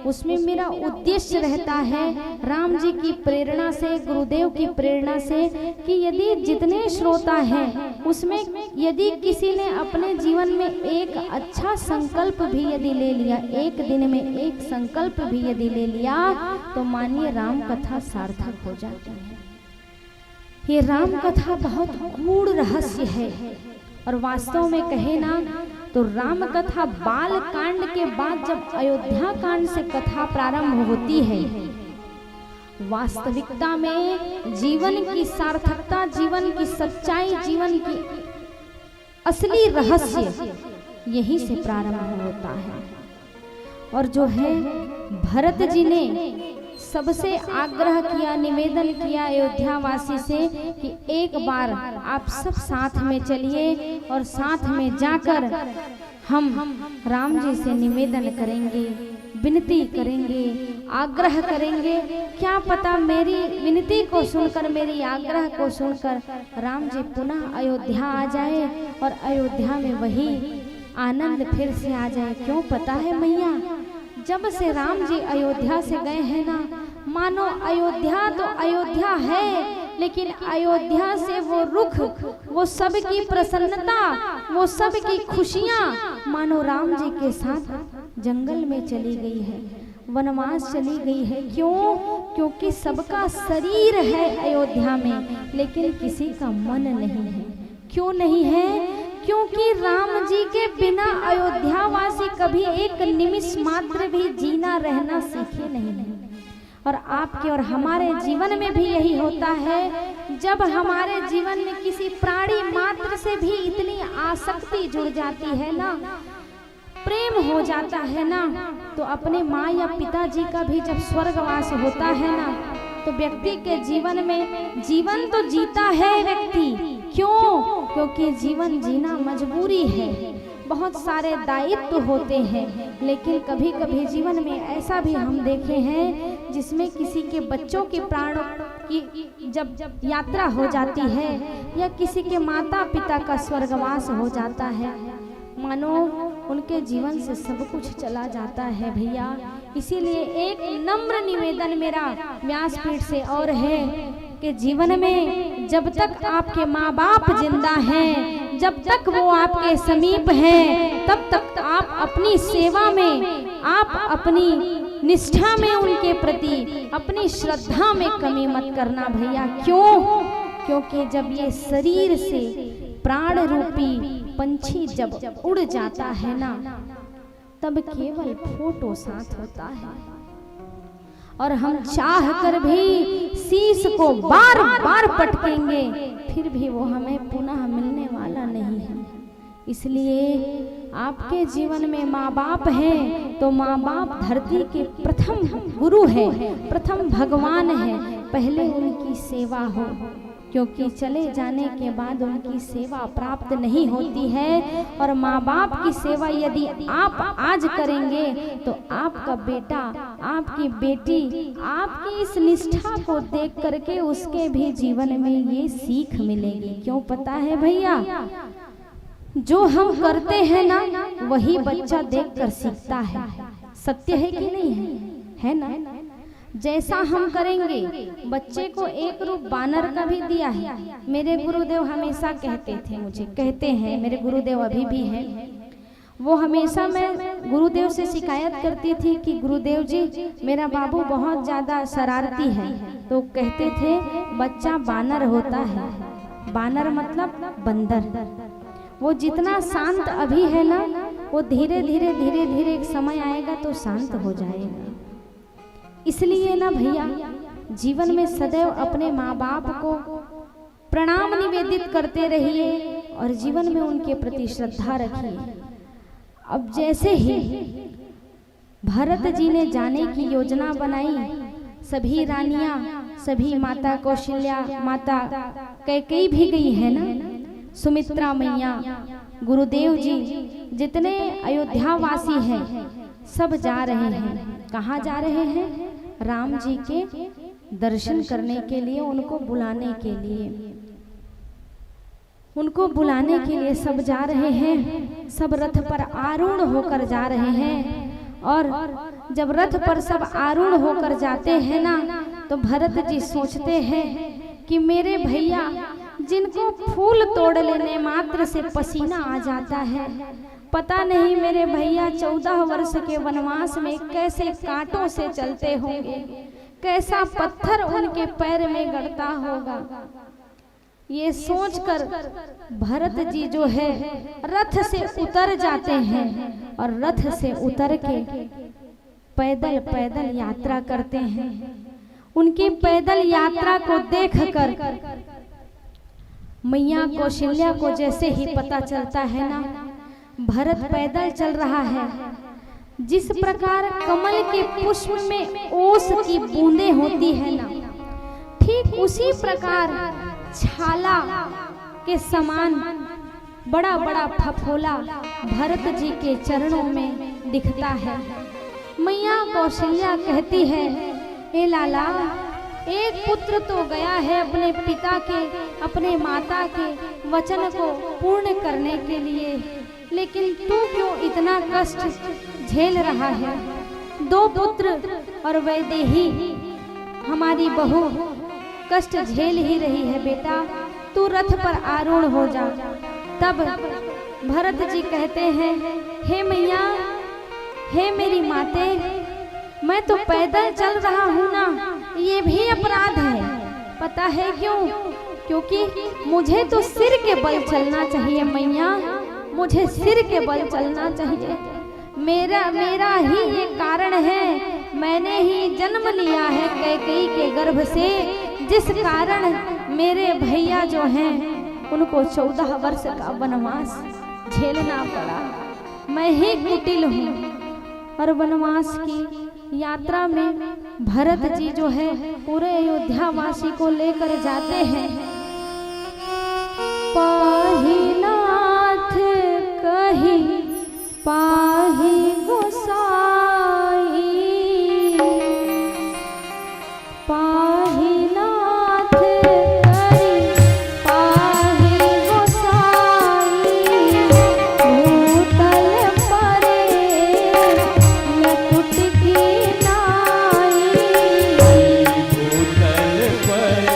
उसमें मेरा उद्देश्य रहता है राम जी की प्रेरणा से, गुरुदेव की प्रेरणा से, कि यदि जितने श्रोता हैं उसमें यदि किसी ने अपने जीवन में एक अच्छा संकल्प भी यदि ले लिया, एक दिन में एक संकल्प भी यदि ले लिया, तो मानिए राम कथा सार्थक हो जाती है। ये राम कथा बहुत गूढ़ रहस्य है। और वास्तव में कहे ना तो राम कथा बाल कांड के बाद जब अयोध्या कांड से कथा प्रारंभ होती है, वास्तविकता में जीवन की सार्थकता, जीवन की सच्चाई, जीवन की असली रहस्य यहीं से प्रारंभ होता है। और जो है भरत जी ने सबसे आग्रह किया, निवेदन किया अयोध्या वासी से कि एक बार आप सब साथ में चलिए और साथ में जाकर हम राम जी से निवेदन करेंगे, विनती करेंगे, आग्रह करेंगे। क्या पता मेरी विनती को सुनकर, मेरी आग्रह को सुनकर राम जी पुनः अयोध्या आ जाए और अयोध्या में वही आनंद फिर से आ जाए। क्यों पता है मैया, जब से राम जी अयोध्या से गए हैं ना, मानो अयोध्या तो अयोध्या है, लेकिन अयोध्या से वो रुख, वो सबकी प्रसन्नता, वो सबकी खुशियाँ मानो राम जी के साथ जंगल में चली गई है, वनवास चली गई है। क्यों? क्योंकि सबका शरीर है अयोध्या में, लेकिन किसी का मन नहीं है। क्यों नहीं है? क्योंकि राम जी के बिना अयोध्यावासी कभी एक निमिष मात्र भी जीना रहना सीखे नहीं। और आपके और हमारे जीवन में भी यही होता है, जब हमारे जीवन में किसी प्राणी मात्र से भी इतनी आसक्ति जुड़ जाती है ना, प्रेम हो जाता है ना, तो अपने माँ या पिताजी का भी जब स्वर्गवास होता है ना, तो व्यक्ति के जीवन में जीवन तो जीता है व्यक्ति। क्यों? क्योंकि जीवन जीना मजबूरी है, बहुत सारे दायित्व होते हैं, लेकिन कभी कभी जीवन में ऐसा भी हम देखे हैं जिसमें किसी के बच्चों के प्राणों की जब यात्रा हो जाती है या किसी के माता पिता का स्वर्गवास हो जाता है, मानो उनके जीवन से सब कुछ चला जाता है भैया। इसीलिए एक नम्र निवेदन मेरा व्यासपीठ से और है कि जीवन में जब तक आपके माँ बाप जिंदा हैं, जब तक वो आपके समीप हैं, तब तक आप अपनी सेवा में, आप अपनी निष्ठा में उनके प्रति, अपनी श्रद्धा में कमी मत करना भैया। क्यों? क्योंकि जब ये शरीर से प्राण रूपी पंछी जब उड़ जाता है ना, तब केवल फोटो साथ होता है, और हम चाह कर भी शीश को बार बार पटकेंगे, फिर भी वो हमें पुनः मिलने वाला नहीं है। इसलिए आपके जीवन में माँ बाप हैं तो माँ बाप धरती के प्रथम गुरु है, प्रथम भगवान है, पहले उनकी सेवा हो, क्योंकि चले जाने के बाद उनकी सेवा प्राप्त नहीं होती है। और माँ बाप की सेवा यदि आप आज करेंगे तो आपका बेटा, आपकी बेटी, आपकी इस निष्ठा को देख करके उसके भी जीवन में ये सीख मिलेगी। क्यों पता है भैया, जो हम करते हैं ना वही बच्चा देखकर सीखता है। सत्य है कि नहीं है? है ना? जैसा हम करेंगे, बच्चे को एक रूप बानर का भी दिया है। मेरे गुरुदेव हमेशा कहते थे, मुझे कहते हैं, मेरे गुरुदेव अभी भी हैं, वो हमेशा, मैं गुरुदेव से शिकायत करती थी कि गुरुदेव जी मेरा बाबू बहुत ज़्यादा शरारती है, तो कहते थे बच्चा बानर होता है। बानर मतलब बंदर। वो जितना शांत अभी है ना, वो धीरे धीरे धीरे धीरे एक समय आएगा तो शांत हो जाएगा। इसलिए ना भैया, जीवन में सदैव अपने माँ बाप को प्रणाम निवेदित करते रहिए और जीवन में उनके प्रति श्रद्धा रखिए। अब जैसे ही भरत जी ने जाने की योजना बनाई, सभी रानियां, सभी माता कौशल्या, माता कैकेयी भी गई है ना, सुमित्रा मैया, गुरुदेव जी, जितने अयोध्या वासी हैं सब जा रहे हैं। कहाँ जा रहे हैं? राम जी के दर्शन करने के लिए, उनको बुलाने के लिए, उनको बुलाने के लिए सब जा रहे हैं। सब रथ पर आरूढ़ होकर जा रहे हैं। और जब रथ पर सब आरूढ़ होकर जाते हैं ना, तो भरत जी सोचते हैं कि मेरे भैया जिनको फूल तोड़ लेने मात्र से पसीना आ जाता है, पता नहीं मेरे भैया 14 वर्ष के वनवास में कैसे कांटों से चलते होंगे, कैसा पत्थर उनके पैर में गड़ता होगा। ये सोचकर भरत जी जो है रथ से उतर जाते हैं और रथ से उतर के पैदल पैदल यात्रा करते हैं। उनकी पैदल यात्रा को देखकर मैया कौशल्या को जैसे ही पता चलता है ना भरत पैदल चल रहा है, जिस प्रकार कमल के पुष्प में ओस की बूंदें होती है ना, ठीक उसी प्रकार छाला के समान बड़ा बड़ा फफोला भरत जी के चरणों में दिखता है। मैया कौशल्या कहती है, ए लाला, एक पुत्र तो गया है अपने पिता के, अपने माता के वचन को पूर्ण करने के लिए, लेकिन तू क्यों इतना कष्ट झेल रहा है? 2 पुत्र और वैदेही हमारी बहू कष्ट झेल ही रही है बेटा, तू रथ पर आरूढ़ हो जा। तब भरत जी कहते हैं, हे मैया, हे मेरी माते, मैं तो पैदल चल रहा हूँ ना, ये भी अपराध है। पता है क्यों? क्योंकि मुझे तो सिर के बल चलना चाहिए मैया, मुझे सिर के बल चलना चाहिए। मेरा ही ये कारण है, मैंने ही जन्म लिया है कैकेयी के गर्भ से, जिस कारण मेरे भैया जो हैं उनको 14 वर्ष का वनवास झेलना पड़ा। मैं ही कुटिल हूँ। और वनवास की यात्रा में भरत जी जो है पूरे अयोध्या वासी को लेकर जाते हैं। पाहि नाथ कही पाहि गोसाई, पाहि नाथ कही पाहि गोसाई, भूतल परे लकुट की नाई, भूतल पर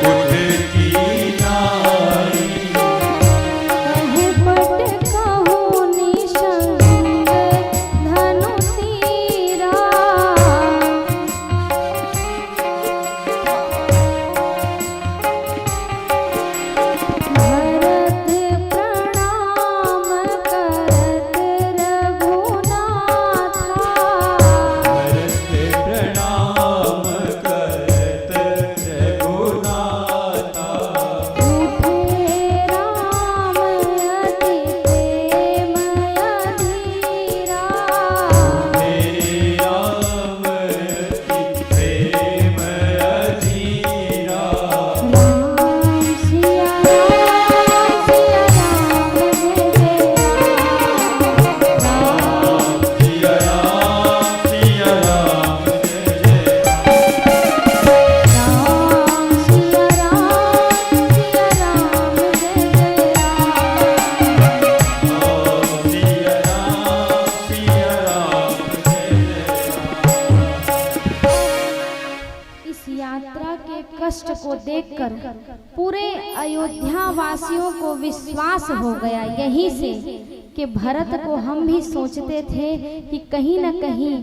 उलट की नाई, कहु पट कहु निशंग धनु तीरा, भरत प्रणाम करत रघुनाथा, भरत प्रणाम करत रघुनाथा, उठे राम अति प्रेम अधीरा, मेरे राम अति प्रेम अधीरा, राम सिया राम जय जय राम, सिया राम जय जय राम सिया राम जय जय राम, सिया राम इस यात्रा के कष्ट को देखकर पूरे अयोध्या वासियों को विश्वास हो गया यहीं से कि भरत को हम भी सोचते थे कि कहीं न कहीं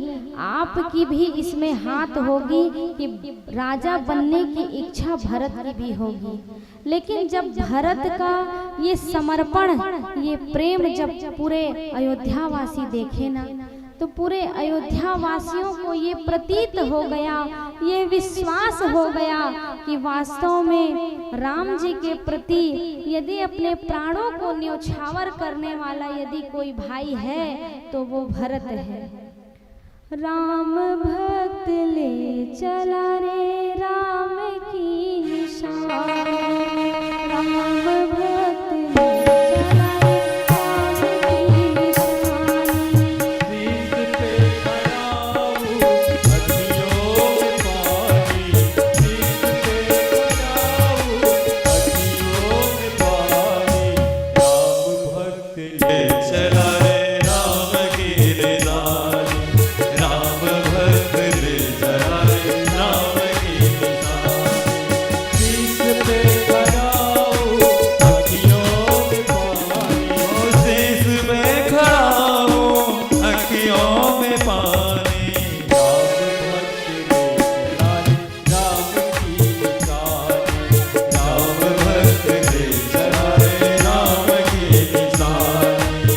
आपकी भी इसमें हाथ होगी कि राजा बनने की इच्छा भरत की भी होगी। लेकिन जब भरत का ये समर्पण, ये प्रेम जब पूरे अयोध्या वासी देखे ना, तो पूरे अयोध्या वासियों को ये प्रतीत हो गया, ये विश्वास हो गया कि वास्तव में राम जी के प्रति यदि अपने प्राणों को न्योछावर करने वाला यदि कोई भाई है तो वो भरत है। राम भक्त ले चला रे राम की निशान, राम भक्त ले चला रे राम की निशान, शीश पे खड़ाऊं अखियों में पानी, शीश पे खड़ाऊं अखियों में पानी, राम भक्त ले चला रे राम की निशानी, राम भक्त ले चला रे राम की निशानी, शीश पे खड़ाऊं अखियों में पानी, शीश में खड़ा हूँ अखियों में पानी, राम भक्त ले चला रे राम की निशानी, राम भक्त ले चला रे राम की निशानी,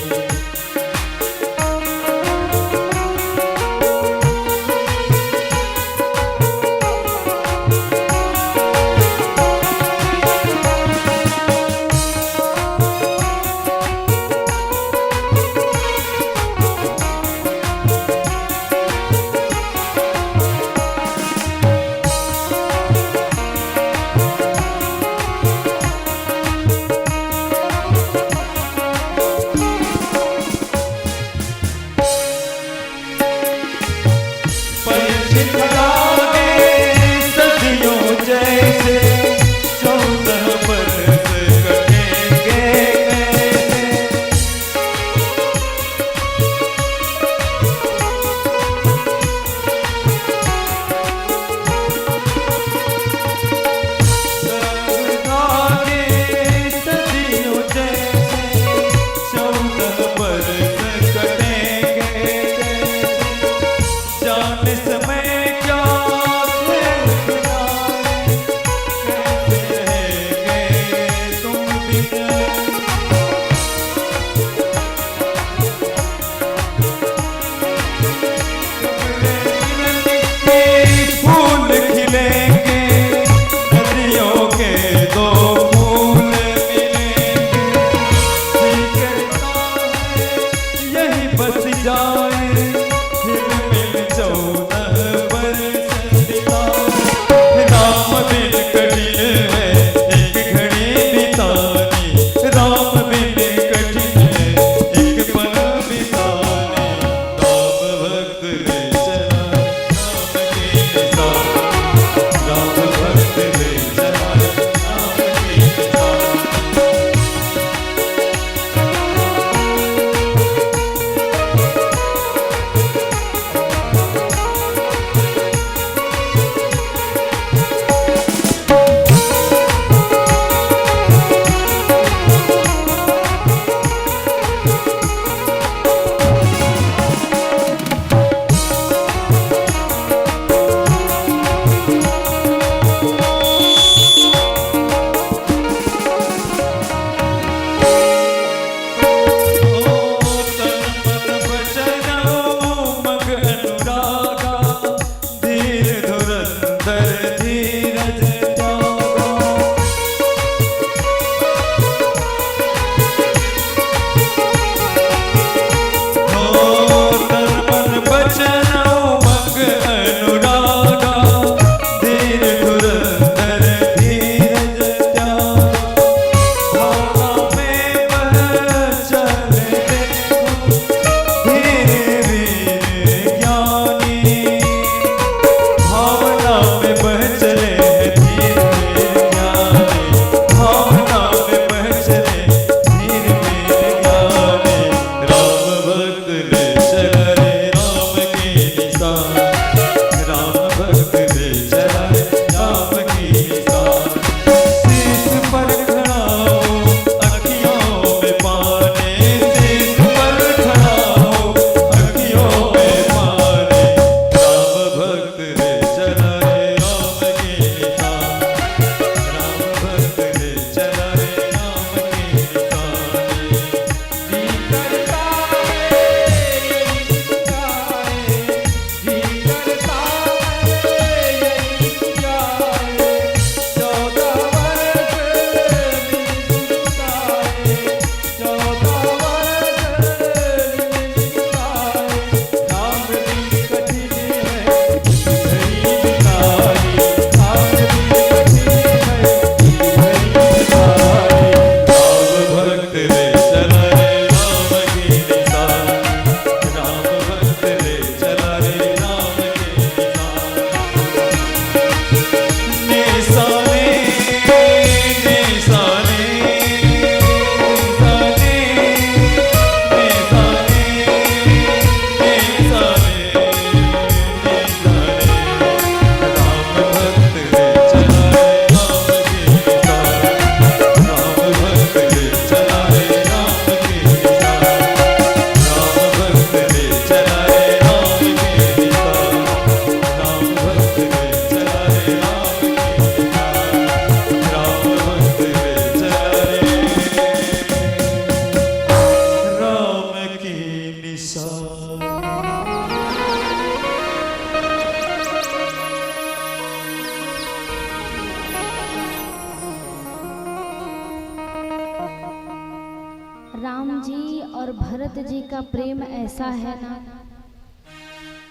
का प्रेम ऐसा है ना,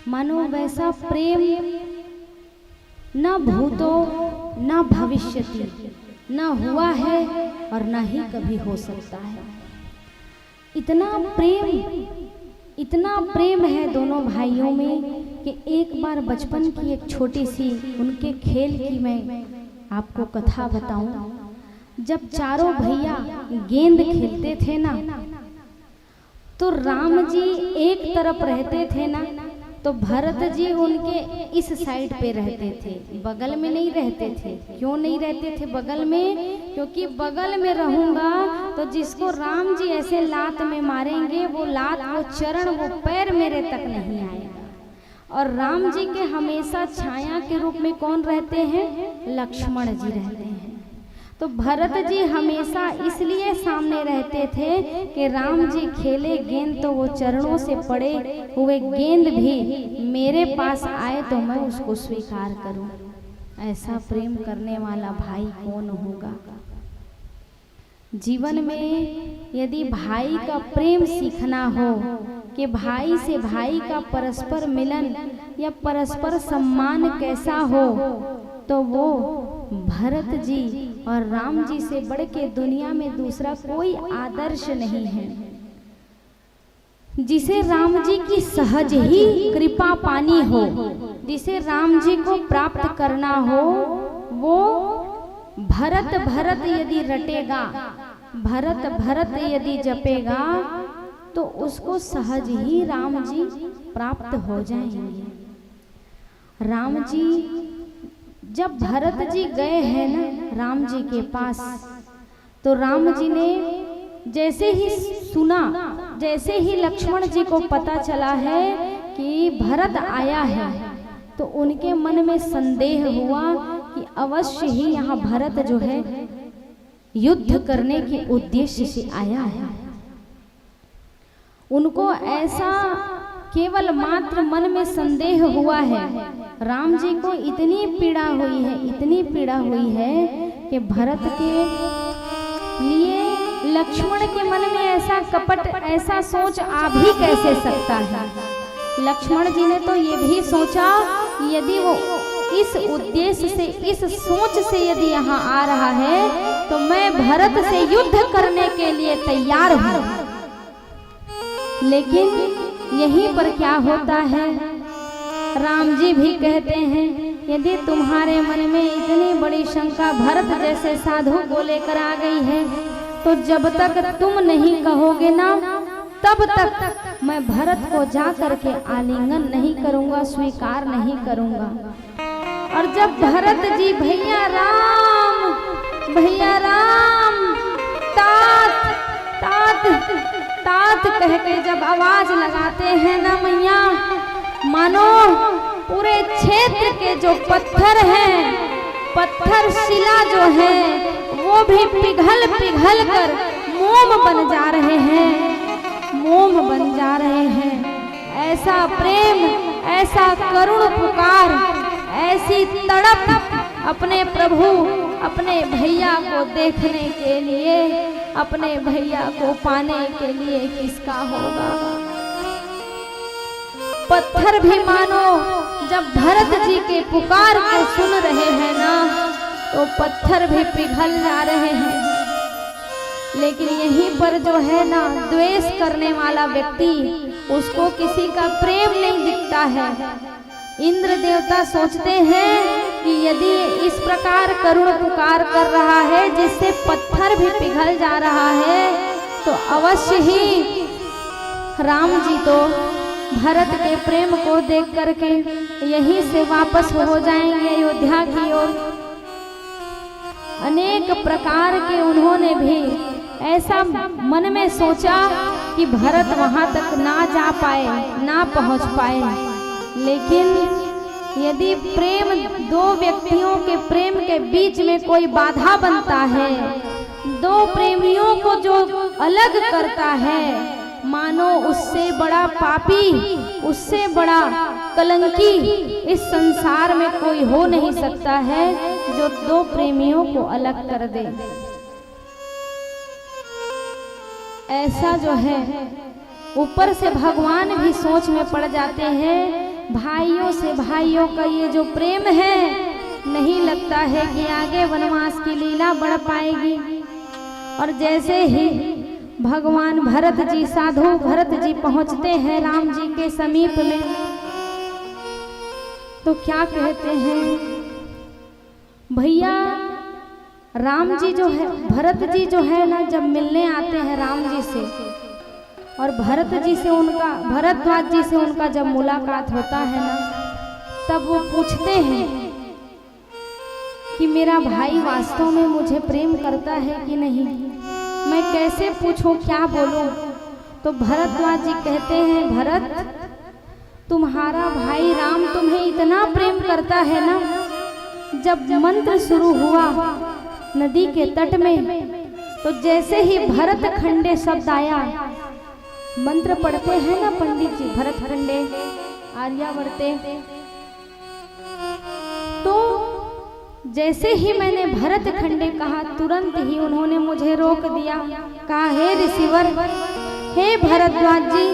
मानो वैसा प्रेम न भूतो न भविष्यति, न हुआ है और न ही कभी हो सकता है। इतना प्रेम है दोनों भाइयों में कि एक बार बचपन की एक छोटी सी उनके खेल की मैं आपको कथा बताऊं। जब चारों भैया गेंद खेलते थे ना, तो राम जी एक तरफ रहते थे ना, तो भरत जी उनके इस साइड पे रहते थे, बगल में नहीं रहते थे। क्यों नहीं रहते थे बगल में? क्योंकि बगल में रहूंगा तो जिसको राम जी ऐसे लात में मारेंगे, वो लात, वो चरण, वो पैर मेरे तक नहीं आएगा। और राम जी के हमेशा छाया के रूप में कौन रहते हैं? लक्ष्मण जी रहते हैं। तो भरत जी हमेशा इसलिए सामने रहते थे कि राम जी खेले गेंद तो वो चरणों से पड़े हुए गेंद भी मेरे पास आए तो मैं उसको स्वीकार करूं। ऐसा प्रेम करने वाला भाई कौन होगा? जीवन में यदि भाई का प्रेम सीखना हो कि भाई से भाई का परस्पर मिलन या परस्पर सम्मान कैसा हो, तो वो भरत जी और राम जी से बढ़ के दुनिया में दूसरा कोई आदर्श नहीं है। जिसे राम जी की सहज ही कृपा पानी हो, जिसे राम जी को प्राप्त करना हो, वो भरत भरत यदि रटेगा, भरत भरत यदि जपेगा, तो उसको सहज ही राम जी प्राप्त हो जाएंगे। राम जी जब भरत जी गए हैं ना राम जी के पास, तो राम जी ने जैसे ही सुना, जैसे ही लक्ष्मण जी को पता चला है कि भरत आया है, तो उनके मन में संदेह हुआ कि अवश्य ही यहाँ भरत जो है युद्ध करने के उद्देश्य से आया है। उनको ऐसा केवल मात्र मन में संदेह हुआ है। राम जी को इतनी पीड़ा हुई है, इतनी पीड़ा हुई है कि भरत के लिए लक्ष्मण के मन में ऐसा कपट, ऐसा सोच आ भी कैसे सकता है। लक्ष्मण जी ने तो ये भी सोचा कि यदि वो इस उद्देश्य से, इस सोच से यदि यहाँ आ रहा है, तो मैं भरत से युद्ध करने के लिए तैयार हूँ। लेकिन यहीं पर क्या होता है, राम जी भी कहते हैं, यदि तुम्हारे मन में इतनी बड़ी शंका भरत जैसे साधु को लेकर आ गई है, तो जब तक तुम नहीं कहोगे ना, तब तक मैं भरत को जा करके आलिंगन नहीं करूंगा, स्वीकार नहीं करूंगा। और जब भरत जी भैया राम, भैया राम, तात तात तात कह के जब आवाज लगाते हैं ना मैया, मानो पूरे क्षेत्र के जो पत्थर हैं, पत्थर शिला जो है, वो भी पिघल पिघल कर मोम बन जा रहे हैं, मोम बन जा रहे हैं। ऐसा प्रेम, ऐसा करुण पुकार, ऐसी तड़प अपने प्रभु, अपने भैया को देखने के लिए, अपने भैया को पाने के लिए किसका होगा? पत्थर भी मानो जब भरत जी के पुकार को सुन रहे हैं ना, तो पत्थर भी पिघल जा रहे हैं। लेकिन यहीं पर जो है ना, द्वेष करने वाला व्यक्ति, उसको किसी का प्रेम नहीं दिखता है। इंद्र देवता सोचते हैं कि यदि इस प्रकार करुण पुकार कर रहा है, जिससे पत्थर भी पिघल जा रहा है, तो अवश्य ही राम जी तो भरत के प्रेम को देख करके यहीं से वापस हो जाएंगे अयोध्या की ओर। अनेक प्रकार के उन्होंने भी ऐसा मन में सोचा कि भरत वहां तक ना जा पाए, ना पहुंच पाए। लेकिन यदि प्रेम, दो व्यक्तियों के प्रेम के बीच में कोई बाधा बनता है, दो प्रेमियों को जो अलग करता है, मानो उससे बड़ा पापी, उससे बड़ा कलंकी इस संसार में कोई हो नहीं सकता है, जो दो प्रेमियों को अलग कर दे। ऐसा जो है ऊपर से भगवान भी सोच में पड़ जाते हैं, भाइयों से भाइयों का ये जो प्रेम है, नहीं लगता है कि आगे वनवास की लीला बढ़ पाएगी। और जैसे ही भगवान भरत जी, साधु भरत जी पहुंचते हैं राम जी के समीप में, तो क्या कहते हैं, भैया राम जी जो है, भरत जी जो है ना, जब मिलने आते हैं राम जी से, और भरत जी से उनका, भरद्वाज जी से उनका जब मुलाकात होता है ना, तब वो पूछते हैं कि मेरा भाई वास्तव में मुझे प्रेम करता है कि नहीं, मैं कैसे पूछूं, क्या बोलूं। तो भरद्वाज जी कहते हैं, भरत तुम्हारा भाई राम तुम्हें इतना प्रेम करता है ना, जब मंत्र शुरू हुआ नदी के तट में, तो जैसे ही भरत खंडे शब्द आया, मंत्र पढ़ते हैं ना पंडित जी, भरत खंडे आर्यावर्ते, तो जैसे ही मैंने भरत खंडे कहा, तुरंत ही उन्होंने मुझे रोक दिया, कहा हे ऋषिवर, हे भरद्वाज जी,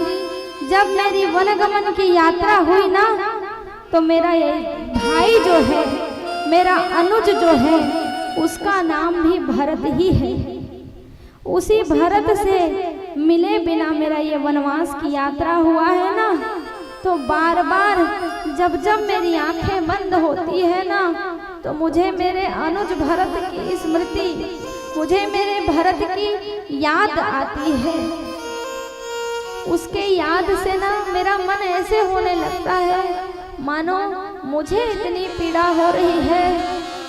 जब मेरी वनगमन की यात्रा हुई ना, तो मेरा ये भाई जो है, मेरा अनुज जो है, उसका नाम भी भरत ही है। उसी भरत से मिले बिना मेरा ये वनवास की यात्रा हुआ है ना, तो बार बार जब जब मेरी आंखें बंद होती है ना, तो मुझे मेरे अनुज भरत की स्मृति, मुझे मेरे भरत की याद आती है। उसके याद से ना मेरा मन ऐसे होने लगता है मानो मुझे इतनी पीड़ा हो रही है,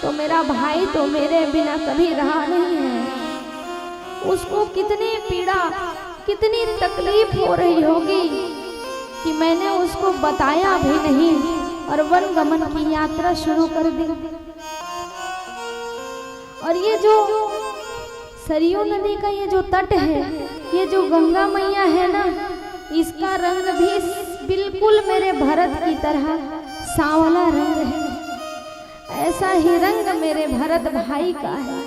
तो मेरा भाई तो मेरे बिना कभी रहा नहीं है। उसको कितनी पीड़ा, कितनी तकलीफ हो रही होगी कि मैंने उसको बताया भी नहीं और वनगमन की यात्रा शुरू कर दी। और ये जो सरयू नदी का ये जो तट है, ये जो गंगा मैया है ना, इसका रंग भी बिल्कुल मेरे भरत की तरह सांवला रंग है। ऐसा ही रंग मेरे भरत भाई का है।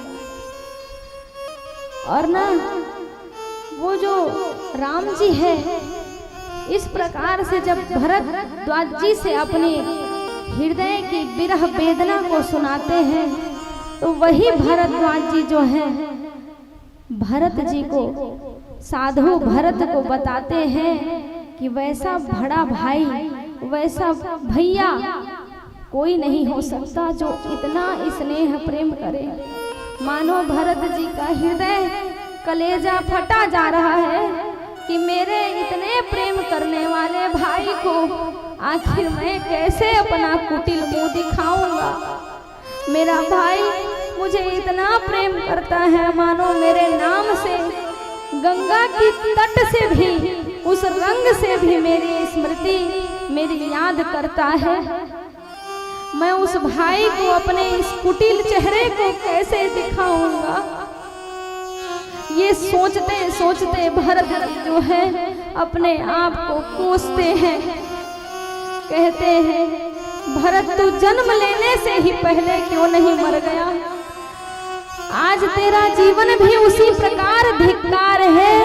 और ना वो जो राम जी है, इस प्रकार से जब भरद्वाज जी से अपने हृदय की विरह वेदना को सुनाते हैं, तो वही भरद्वाज जी जो है भरत जी को, साधु भरत को बताते हैं कि वैसा बड़ा भाई, वैसा भैया कोई नहीं हो सकता जो इतना स्नेह प्रेम करे। मानो भरत जी का हृदय, कलेजा फटा जा रहा है कि मेरे इतने प्रेम करने वाले भाई को आखिर मैं कैसे अपना कुटिल मुंह दिखाऊंगा। मेरा भाई मुझे इतना प्रेम करता है, मानो मेरे नाम से गंगा की तट से भी, उस रंग से भी मेरी स्मृति, मेरी याद करता है। मैं उस भाई को अपने इस कुटिल चेहरे को कैसे दिखाऊंगा। ये सोचते सोचते भरत जो है अपने आप को कोसते हैं। कहते हैं, भरत तू जन्म लेने से ही पहले क्यों नहीं मर गया। आज तेरा जीवन भी उसी प्रकार धिक्कार है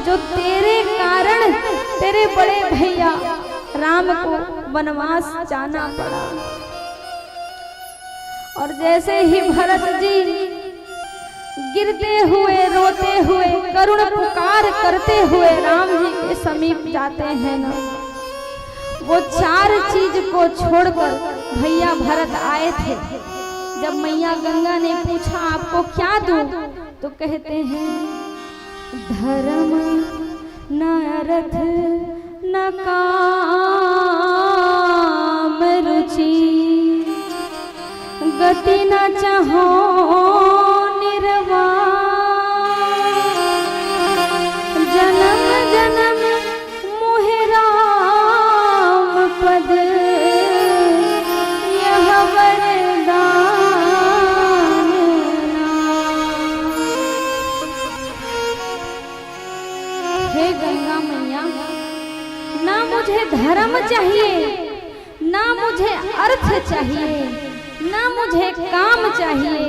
जो तेरे कारण तेरे बड़े भैया राम को वनवास जाना पड़ा। और जैसे ही भरत जी गिरते हुए, रोते हुए, करुण पुकार करते हुए राम जी के समीप जाते हैं ना, वो चार चीज को छोड़कर भैया भरत आए थे। जब मैया गंगा ने पूछा आपको क्या दूं, तो कहते हैं धर्म न अर्थ न काम रुचि, गति न चाहो निर्वाण, जन्म जन्म मोहे राम पद यह वरदान। हे गंगा मैया, ना मुझे धर्म चाहिए, ना मुझे अर्थ चाहिए, ना मुझे काम चाहिए,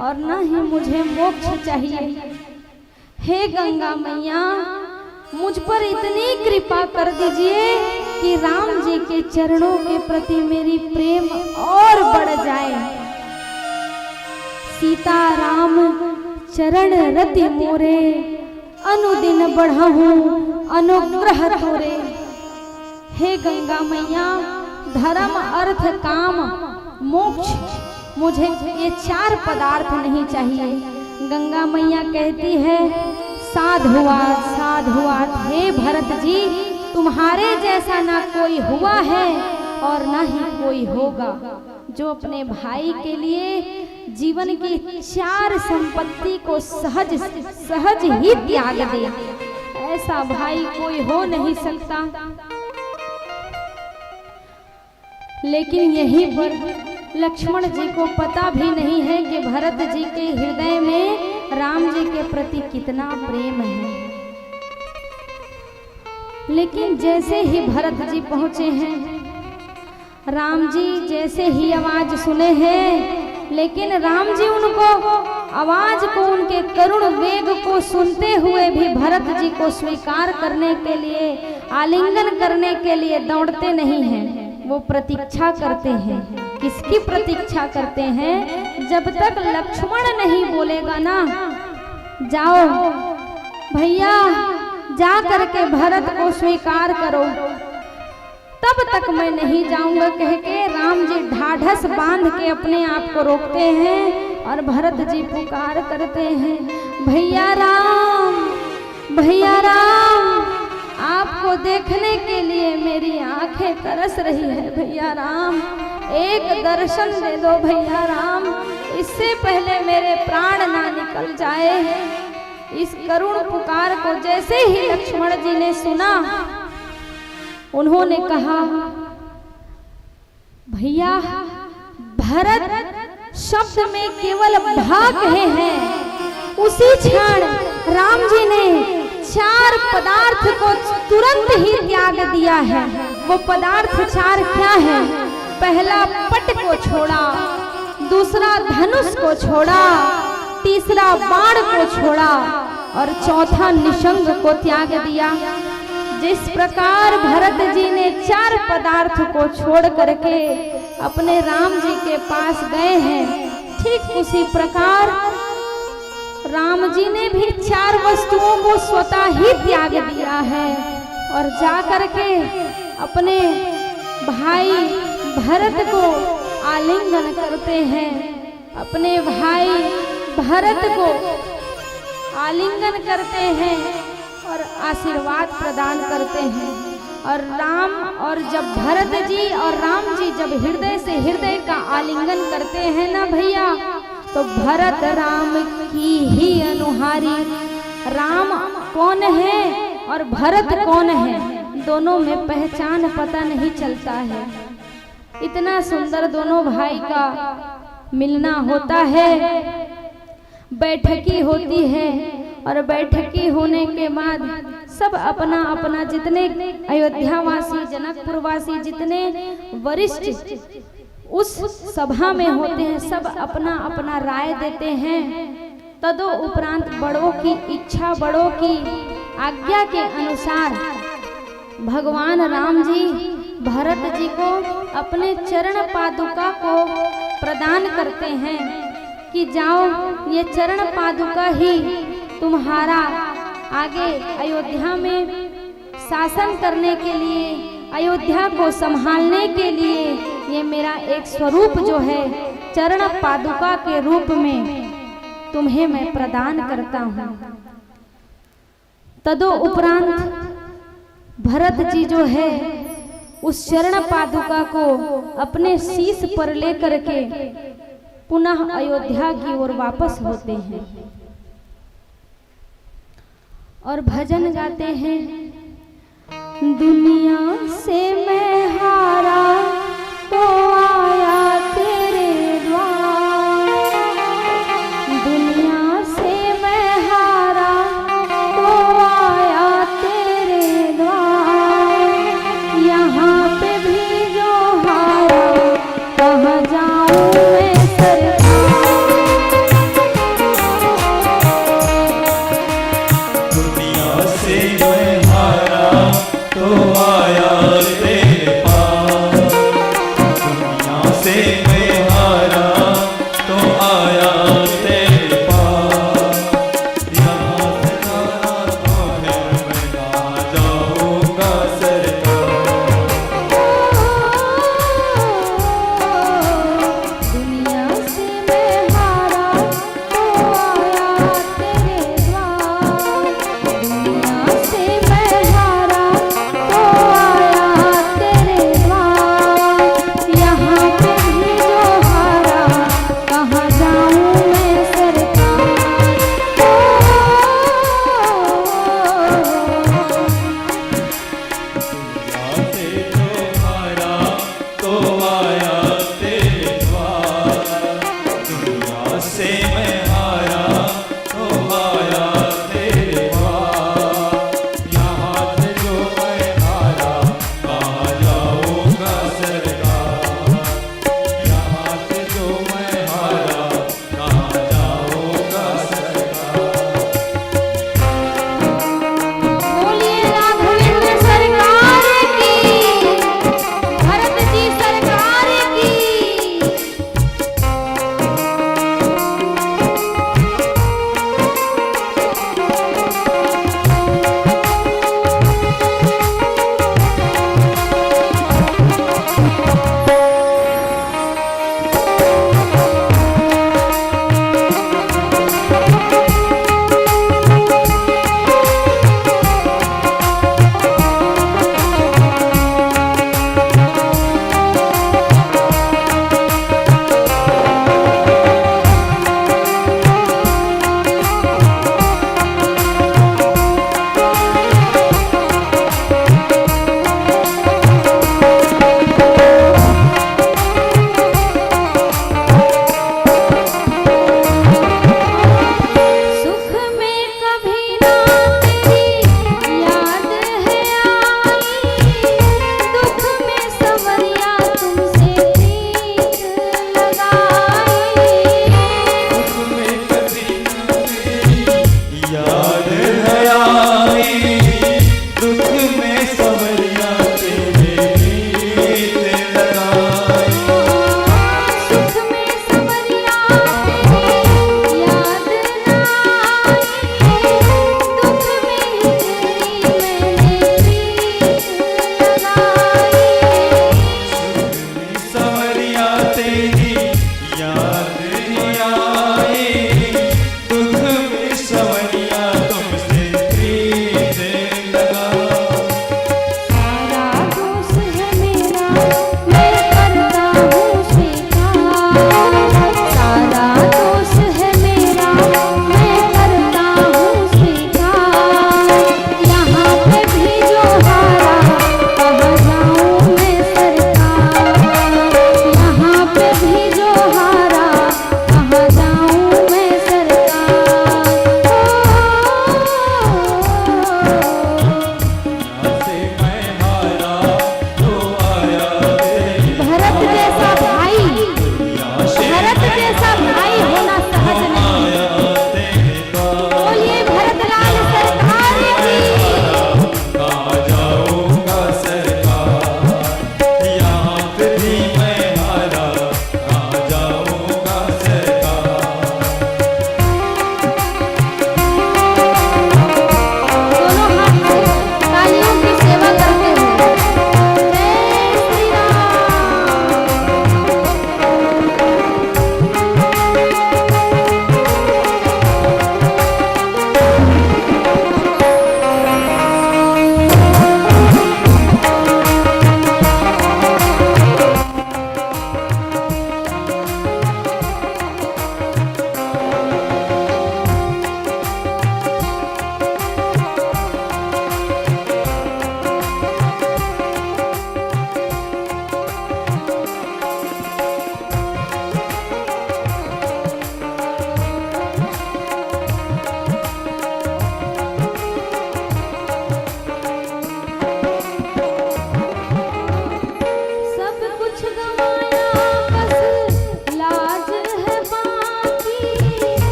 और ना ही मुझे मोक्ष चाहिए। हे गंगा मैया, मुझ पर इतनी कृपा कर दीजिए कि राम जी के चरणों के प्रति मेरी प्रेम और बढ़ जाए। सीता राम चरण रति मोरे, अनुदिन बढ़हूं अनुग्रह तोरे। हे गंगा मैया, धर्म अर्थ काम मोक्ष, मुझे ये 4 पदार्थ नहीं चाहिए। गंगा मैया कहती है, साधुवाद साधुवाद, हे भरत जी, तुम्हारे जैसा ना कोई हुआ है और ना ही कोई होगा, जो अपने भाई के लिए जीवन की 4 संपत्ति को सहज सहज ही त्याग दे। ऐसा भाई कोई हो नहीं सकता। लेकिन यही पर लक्ष्मण जी को पता भी नहीं है कि भरत जी के हृदय में राम जी के प्रति कितना प्रेम है। लेकिन जैसे ही भरत जी पहुंचे हैं, राम जी जैसे ही आवाज सुने हैं, लेकिन राम जी उनको आवाज को, उनके करुण वेग को सुनते हुए भी भरत जी को स्वीकार करने के लिए, आलिंगन करने के लिए दौड़ते नहीं हैं। वो प्रतीक्षा करते हैं। किसकी प्रतीक्षा करते हैं? जब तक लक्ष्मण नहीं बोलेगा ना, जाओ भैया जा करके भरत को स्वीकार करो, तब तक मैं नहीं जाऊंगा कह के राम जी ढाढ़स बांध के अपने आप को रोकते हैं और भरत जी पुकार करते हैं, भैया राम, भैया राम, आपको देखने के लिए मेरी आंखें तरस रही है। भैया राम, एक दर्शन दे दो भैया राम, इससे पहले मेरे प्राण ना निकल जाए। इस करुण पुकार को जैसे ही लक्ष्मण जी ने सुना, उन्होंने कहा, भैया भरत शब्द में केवल भा कहे हैं। उसी क्षण राम जी ने 4 पदार्थ को तुरंत ही त्याग दिया है। वो पदार्थ 4 क्या है? पहला पट को छोड़ा, दूसरा धनुष को छोड़ा, तीसरा बाण को छोड़ा और चौथा निशंग को त्याग दिया। जिस प्रकार भरत जी ने 4 पदार्थ को छोड़ करके अपने राम जी के पास गए हैं, ठीक उसी प्रकार राम जी ने भी 4 वस्तुओं को स्वतः ही त्याग दिया है और जा करके अपने भाई भरत को आलिंगन करते हैं। अपने भाई भरत को आलिंगन करते हैं और आशीर्वाद प्रदान करते हैं। और जब भरत जी और राम जी जब हृदय से हृदय का आलिंगन करते हैं ना भैया, तो भरत राम की ही अनुहारी। राम कौन है और भरत कौन है, दोनों में पहचान पता नहीं चलता है। इतना सुंदर दोनों भाई का मिलना होता है, बैठकी होती है और बैठकी होने के बाद सब अपना अपना, जितने अयोध्यावासी जनकपुरवासी जितने वरिष्ठ उस सभा में होते हैं, सब अपना अपना राय देते हैं। तदो उपरांत बड़ों की इच्छा, बड़ों की आज्ञा के अनुसार भगवान राम जी भरत जी को अपने चरण पादुका को प्रदान करते हैं कि जाओ, ये चरण पादुका ही तुम्हारा आगे अयोध्या में शासन करने के लिए, अयोध्या को संभालने के लिए ये मेरा एक स्वरूप जो है चरण पादुका के रूप में तुम्हें मैं प्रदान करता हूँ। तदो उपरांत भरत जी जो है उस चरण पादुका को अपने शीश पर लेकर के पुनः अयोध्या की ओर वापस होते हैं और भजन गाते हैं। दुनिया से मैं हारा तो आया तेरे द्वार, दुनिया से मैं हारा तो आया तेरे द्वार। यहाँ पे भी जो हारा कहाँ जाऊँ मैं सरकार। दुनिया से मैं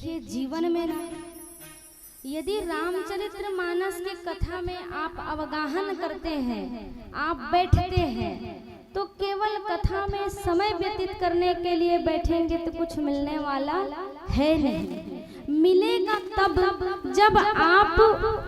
देखिए जीवन में ना, यदि रामचरितमानस की कथा में आप अवगाहन करते हैं, आप बैठते हैं, तो केवल कथा में समय व्यतीत करने के लिए बैठेंगे तो कुछ मिलने वाला है नहीं। मिलेगा तब जब आप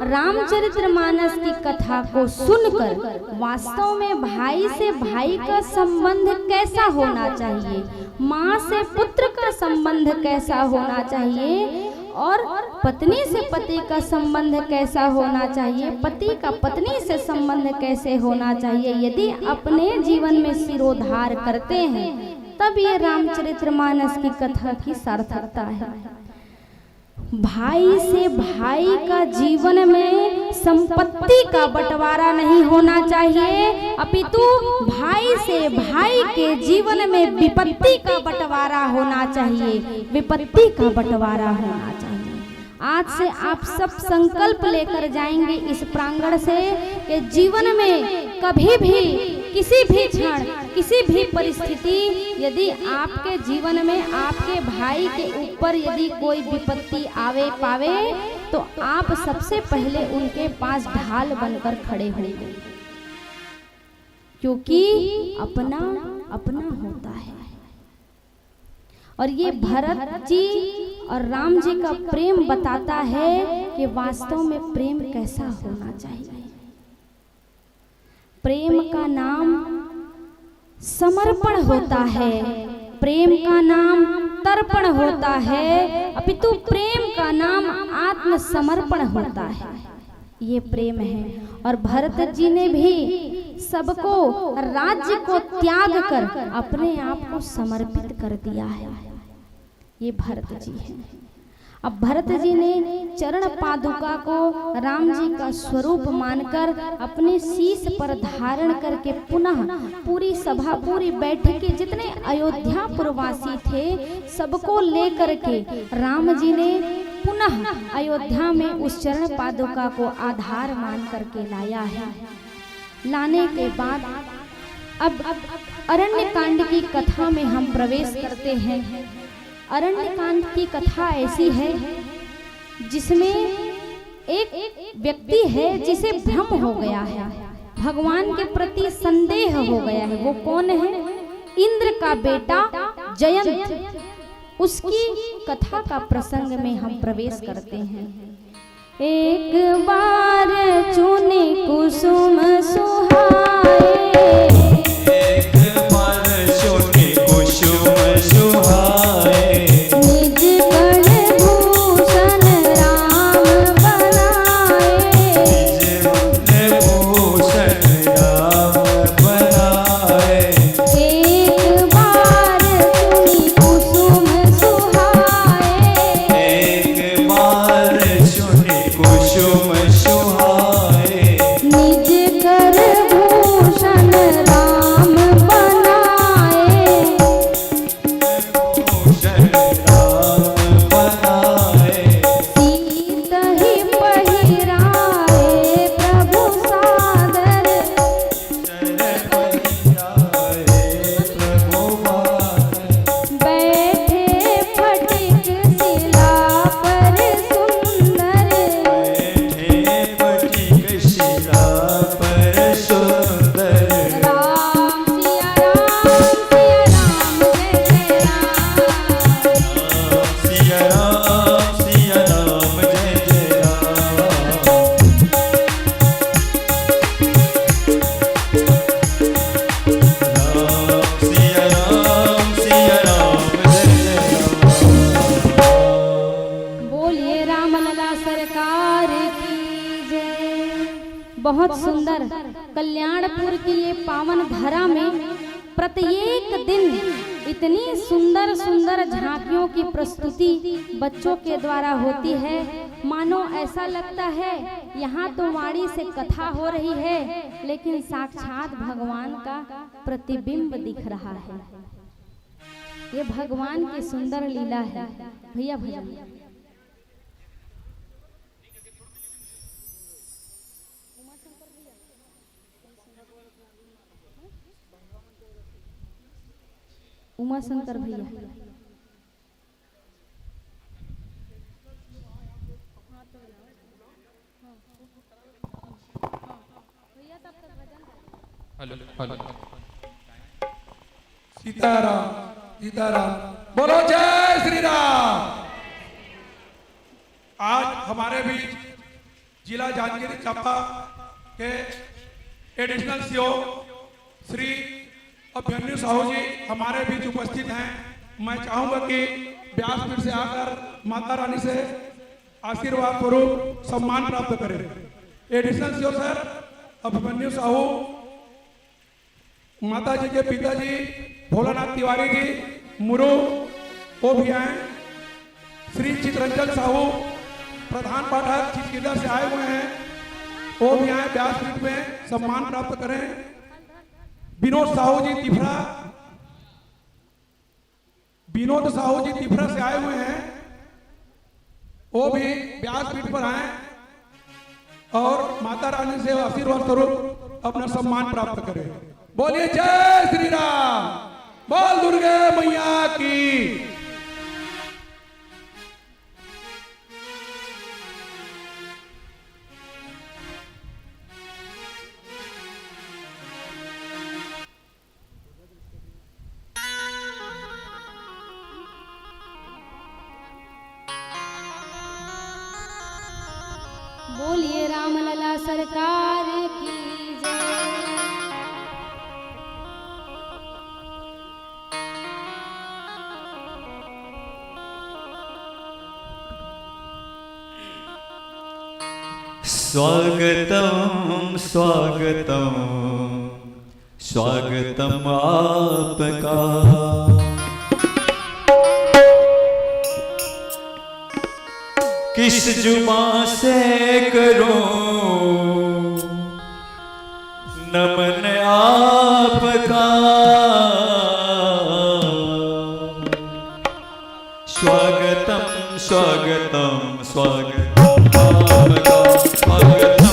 रामचरितमानस की कथा को सुनकर वास्तव में भाई से भाई का संबंध कैसा होना चाहिए, माँ से पुत्र का संबंध कैसा होना चाहिए, और पत्नी से पति का संबंध कैसा होना चाहिए, पति का पत्नी से संबंध कैसे होना चाहिए, यदि अपने जीवन में सिरोधार करते हैं तब ये रामचरितमानस की कथा की सार्थकता है। भाई से भाई का जीवन में संपत्ति का बंटवारा नहीं होना चाहिए, अपितु भाई से भाई के जीवन में विपत्ति का बंटवारा होना चाहिए, विपत्ति का बंटवारा होना चाहिए। आज से आप सब संकल्प लेकर जाएंगे इस प्रांगण से कि जीवन में कभी भी, किसी भी क्षण, किसी भी परिस्थिति, यदि आपके जीवन में आपके भाई के ऊपर यदि कोई विपत्ति आवे पावे तो आप सबसे पहले उनके पास ढाल बनकर खड़े होंगे, क्योंकि अपना अपना होता है। और ये भरत जी और राम जी का प्रेम बताता है कि वास्तव में प्रेम कैसा होना चाहिए। प्रेम का नाम समर्पण होता है, प्रेम का नाम तर्पण होता है, अपितु प्रेम का नाम आत्मसमर्पण होता है। ये प्रेम है। और भरत जी ने भी सबको, राज्य को त्याग कर अपने आप को समर्पित कर दिया है। ये भरत जी हैं। अब भरत जी ने चरण पादुका को राम जी का स्वरूप मानकर अपने शीश पर धारण करके पुनः पूरी सभा, पूरी बैठक, जितने अयोध्या पुरवासी थे सबको लेकर के राम जी ने पुनः अयोध्या में उस चरण पादुका को आधार मान करके लाया है। लाने के बाद अब अरण्य कांड की कथा में हम प्रवेश करते हैं। अरण्य कांड की कथा ऐसी है जिसमें एक व्यक्ति है जिसे भ्रम हो गया है, भगवान के प्रति संदेह हो गया है। वो कौन है? इंद्र का बेटा जयंत। उसकी कथा का प्रसंग में हम प्रवेश करते हैं। एक बार चुने कुसुम सुहाए, एक बार चुने कुसुम सुहाए, निज कण भूषण राम बनाए, निज भूषण राम बनाए। एक बार चुनी कुसुम सुहाए, एक बार चुने कुसुम सुहाए, निज कर भूषण राम बनाए, भूषण राम बनाए। सीत ही पहिराए प्रभु सादर, चरण पहिराए प्रभु बार, बैठे फटिक शिला पर सुंदर, बैठे फटिक शिला पर सुंदर। राम सिया राम, जय जय राम। सिया राम जय जय राम। सिया राम जय जय राम। बोलिए रामलला सरकार की जय। बहुत सुंदर कल्याणपुर की ये पावन धरा में प्रत्येक दिन इतनी सुंदर सुंदर झांकियों की प्रस्तुति बच्चों के द्वारा होती है, मानो ऐसा लगता है यहाँ तो वाणी से कथा हो रही है लेकिन साक्षात भगवान का प्रतिबिंब दिख रहा है। ये भगवान की सुंदर लीला है। भैया भजन उमा शंकर भैया हेलो हेलो सीताराम सीताराम बोलो जय श्री राम। आज हमारे बीच जिला जांजगीर चांपा के एडिशनल सीओ श्री अभिमन्यु साहू जी हमारे बीच उपस्थित हैं। मैं चाहूंगा कि व्यासपीठ से आकर माता रानी से आशीर्वाद स्वरूप सम्मान प्राप्त करें। Additional CO sir Abhimanyu Sahu, माता जी के पिताजी भोलानाथ तिवारी जी मुरु वो भी आए। श्री चितरंजन साहू प्रधान पाठक चितकीदर से आए हुए हैं, वो भी आए व्यासपीठ में सम्मान प्राप्त करें। विनोद साहू जी तिफरा, विनोद साहू जी तिफरा से आए हुए हैं, वो भी व्यासपीठ पर आए और माता रानी से आशीर्वाद स्वरूप अपना सम्मान प्राप्त करें। बोलिए जय श्री राम, बोल दुर्गे मैया की। बोलिए रामलला सरकार की जय। स्वागतम स्वागतम स्वागतम आपका। किस जुबां से करूं नमन आपका। स्वागतम स्वागतम स्वागतम आपका। स्वागतम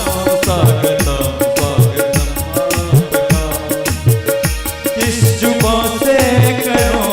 स्वागतम स्वागतम आपका। किस जुबां से करूं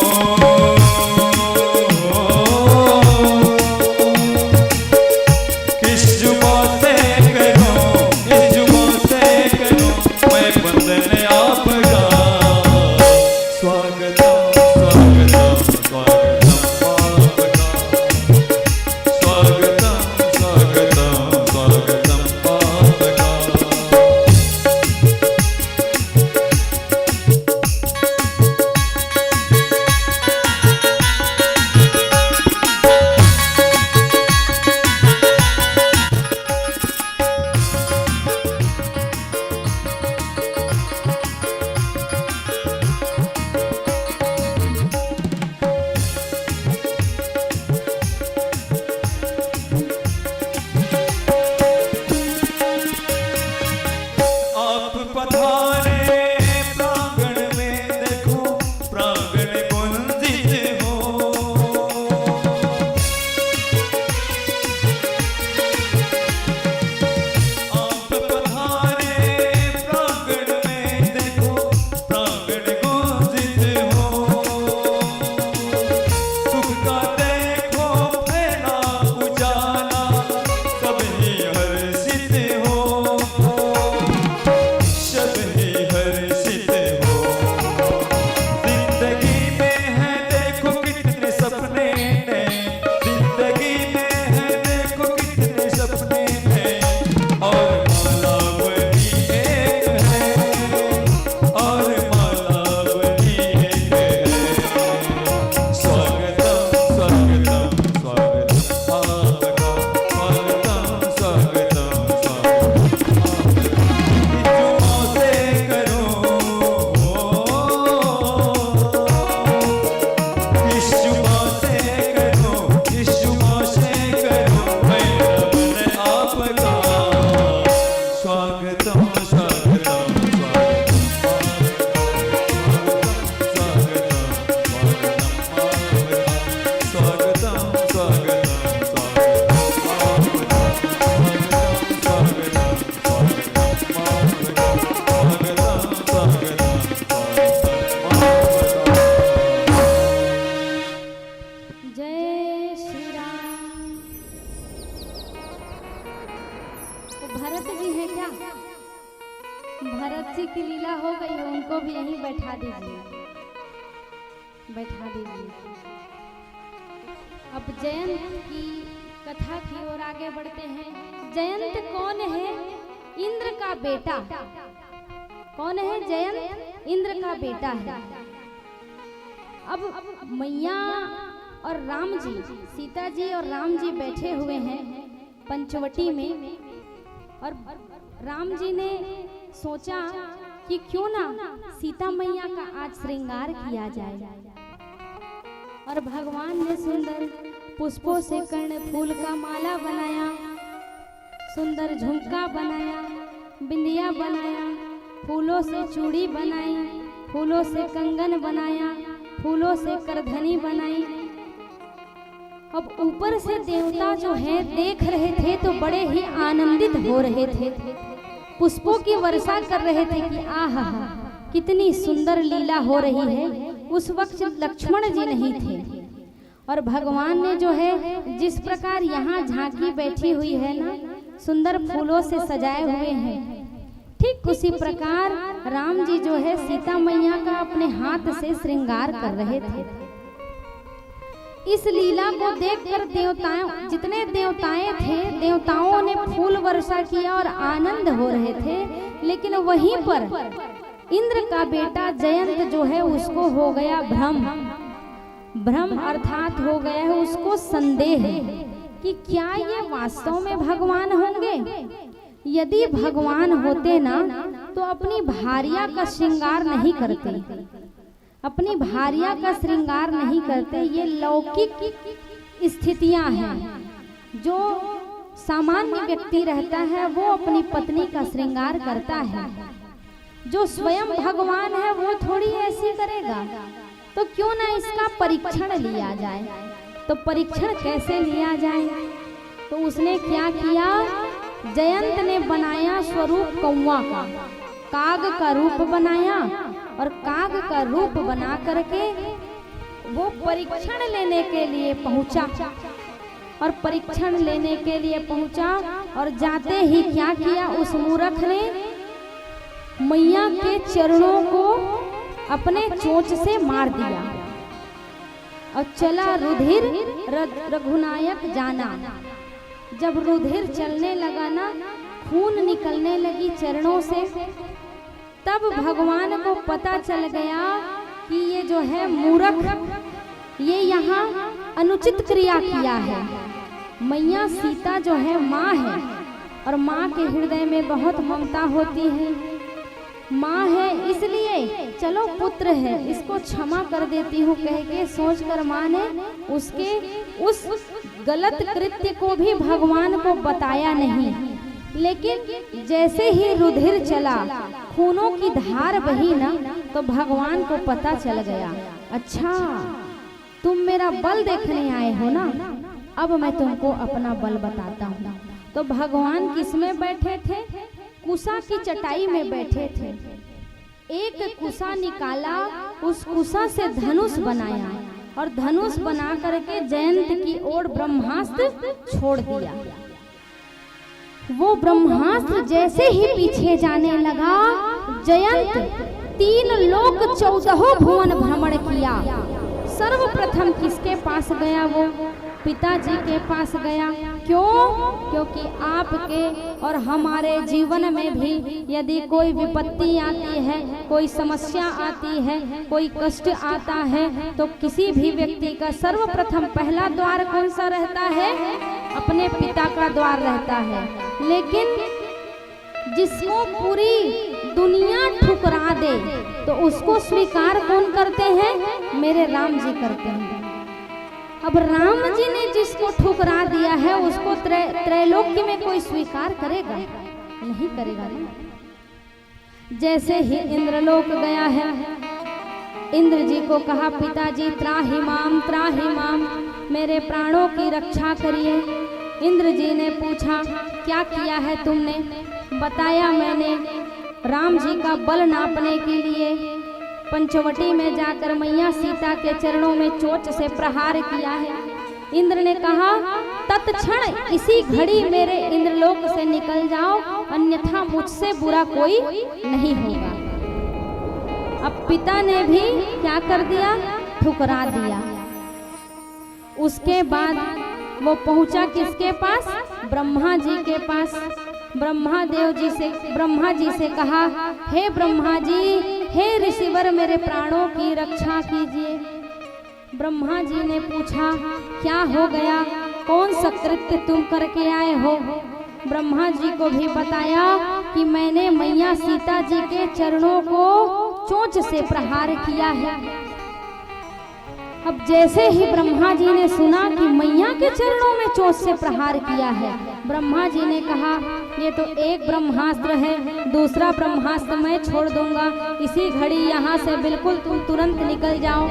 भरत जी की लीला हो गई है, उनको भी यहीं बैठा दीजिए, बैठा दीजिए। अब जयंत की कथा की ओर आगे बढ़ते हैं। जयंत कौन है? इंद्र का बेटा। कौन है जयंत? इंद्र का बेटा है। अब मैया और राम जी, सीता जी और राम जी बैठे हुए हैं पंचवटी में, और राम जी ने सोचा कि क्यों ना सीता मैया का आज श्रृंगार किया जाए, और भगवान ने सुंदर पुष्पों से कर्ण फूल का माला बनाया, सुंदर झुमका बनाया, बिंदिया बनाया, फूलों से चूड़ी बनाई, फूलों से कंगन बनाया, फूलों से करधनी बनाई। अब ऊपर से देवता जो है देख रहे थे तो बड़े ही आनंदित हो रहे थे, पुष्पों की वर्षा कर रहे थे कि आहा कितनी सुंदर लीला हो रही है। उस वक्त लक्ष्मण जी नहीं थे, और भगवान ने जो है जिस प्रकार यहाँ झांकी बैठी हुई है ना, सुंदर फूलों से सजाए हुए हैं, ठीक उसी प्रकार राम जी जो है सीता मैया का अपने हाथ से श्रृंगार कर रहे थे। इस लीला को देखकर देवताओं, जितने देवताएं थे, देवताओं ने फूल वर्षा किया और आनंद हो रहे थे। लेकिन वहीं पर इंद्र का बेटा जयंत जो है उसको हो गया भ्रम। भ्रम अर्थात हो गया है उसको संदेह कि क्या ये वास्तव में भगवान होंगे। यदि भगवान होते ना तो अपनी भार्या का श्रृंगार नहीं करते, अपनी भार्या का श्रृंगार नहीं करते। ये लौकिक स्थितियां हैं। जो सामान्य व्यक्ति रहता है वो अपनी पत्नी का श्रृंगार करता है, जो स्वयं भगवान है वो थोड़ी ऐसी करेगा। तो क्यों ना इसका परीक्षण लिया जाए। तो परीक्षण कैसे लिया जाए? तो उसने क्या किया, जयंत ने बनाया स्वरूप कौवा का, काग का रूप बनाया, और काग का रूप बना करके वो परीक्षण लेने के लिए पहुंचा, और परीक्षण लेने के लिए पहुंचा, और जाते ही क्या किया, उस मूर्ख ने मैया के चरणों को अपने चोंच से मार दिया, और चला रुधिर रघुनायक जाना। जब रुधिर चलने लगा ना, खून निकलने लगी चरणों से, तब भगवान को पता चल गया कि ये जो है मूर्ख, ये यहाँ अनुचित क्रिया किया है। मैया सीता जो है माँ है, और माँ के हृदय में बहुत ममता होती है। माँ है इसलिए चलो पुत्र है इसको क्षमा कर देती हूँ कह के सोचकर माँ ने उसके उस गलत कृत्य को भी भगवान को बताया नहीं। लेकिन जैसे ही रुधिर चला, खूनों की धार बही ना, तो भगवान को पता चल गया, अच्छा तुम मेरा बल देखने आए हो ना, अब मैं तुमको अपना बल बताता हूँ। तो भगवान किसमें बैठे थे? कुशा की चटाई में बैठे थे। एक कुशा निकाला, उस कुशा से धनुष बनाया, और धनुष बना करके जयंत की ओर ब्रह्मास्त्र छोड़ दिया। वो ब्रह्मास्त्र जैसे ही पीछे जाने लगा, जयंत 3 लोक 14 भुवन भ्रमण किया। सर्वप्रथम किसके पास गया? वो पिताजी के पास गया। क्यों? क्योंकि आपके और हमारे जीवन में भी यदि कोई विपत्ति आती है, कोई समस्या आती है, कोई कष्ट आता है, तो किसी भी व्यक्ति का सर्वप्रथम पहला द्वार कौन सा रहता है? अपने पिता का द्वार रहता है। लेकिन जिसको पूरी दुनिया ठुकरा दे तो उसको स्वीकार कौन करते हैं? मेरे राम जी करते हैं। अब राम जी ने जिसको ठुकरा दिया है उसको त्रैलोक्य में कोई स्वीकार करेगा? नहीं करेगा ना। जैसे ही इंद्रलोक गया है, इंद्र जी को कहा पिताजी त्राहि माम, मेरे प्राणों की रक्षा करिए। इंद्र जी ने पूछा क्या किया है तुमने? बताया मैंने राम जी का बल नापने के लिए पंचवटी में जाकर मैया सीता के चरणों में चोट से प्रहार किया है। इंद्र ने कहा तत्क्षण इसी घड़ी मेरे इंद्रलोक से निकल जाओ, अन्यथा मुझसे बुरा कोई नहीं होगा। अब पिता ने भी क्या कर दिया, ठुकरा दिया। उसके बाद वो पहुंचा किसके पास, ब्रह्मा जी के पास। ब्रह्मा जी से कहा, हे ब्रह्मा जी, हे ऋषिवर, मेरे प्राणों की रक्षा कीजिए। ब्रह्मा जी ने पूछा, क्या हो गया, कौन सा कृत्य तुम करके आए हो। ब्रह्मा जी को भी बताया कि मैंने मैया सीता जी के चरणों को चोंच से प्रहार किया है। अब जैसे ही ब्रह्मा जी ने सुना कि मैया के चरणों में चोंच से प्रहार किया है, ब्रह्मा जी ने कहा, ये तो एक ब्रह्मास्त्र है, दूसरा ब्रह्मास्त्र मैं छोड़ दूंगा, इसी घड़ी यहाँ से बिल्कुल तुम तुरंत निकल जाओ।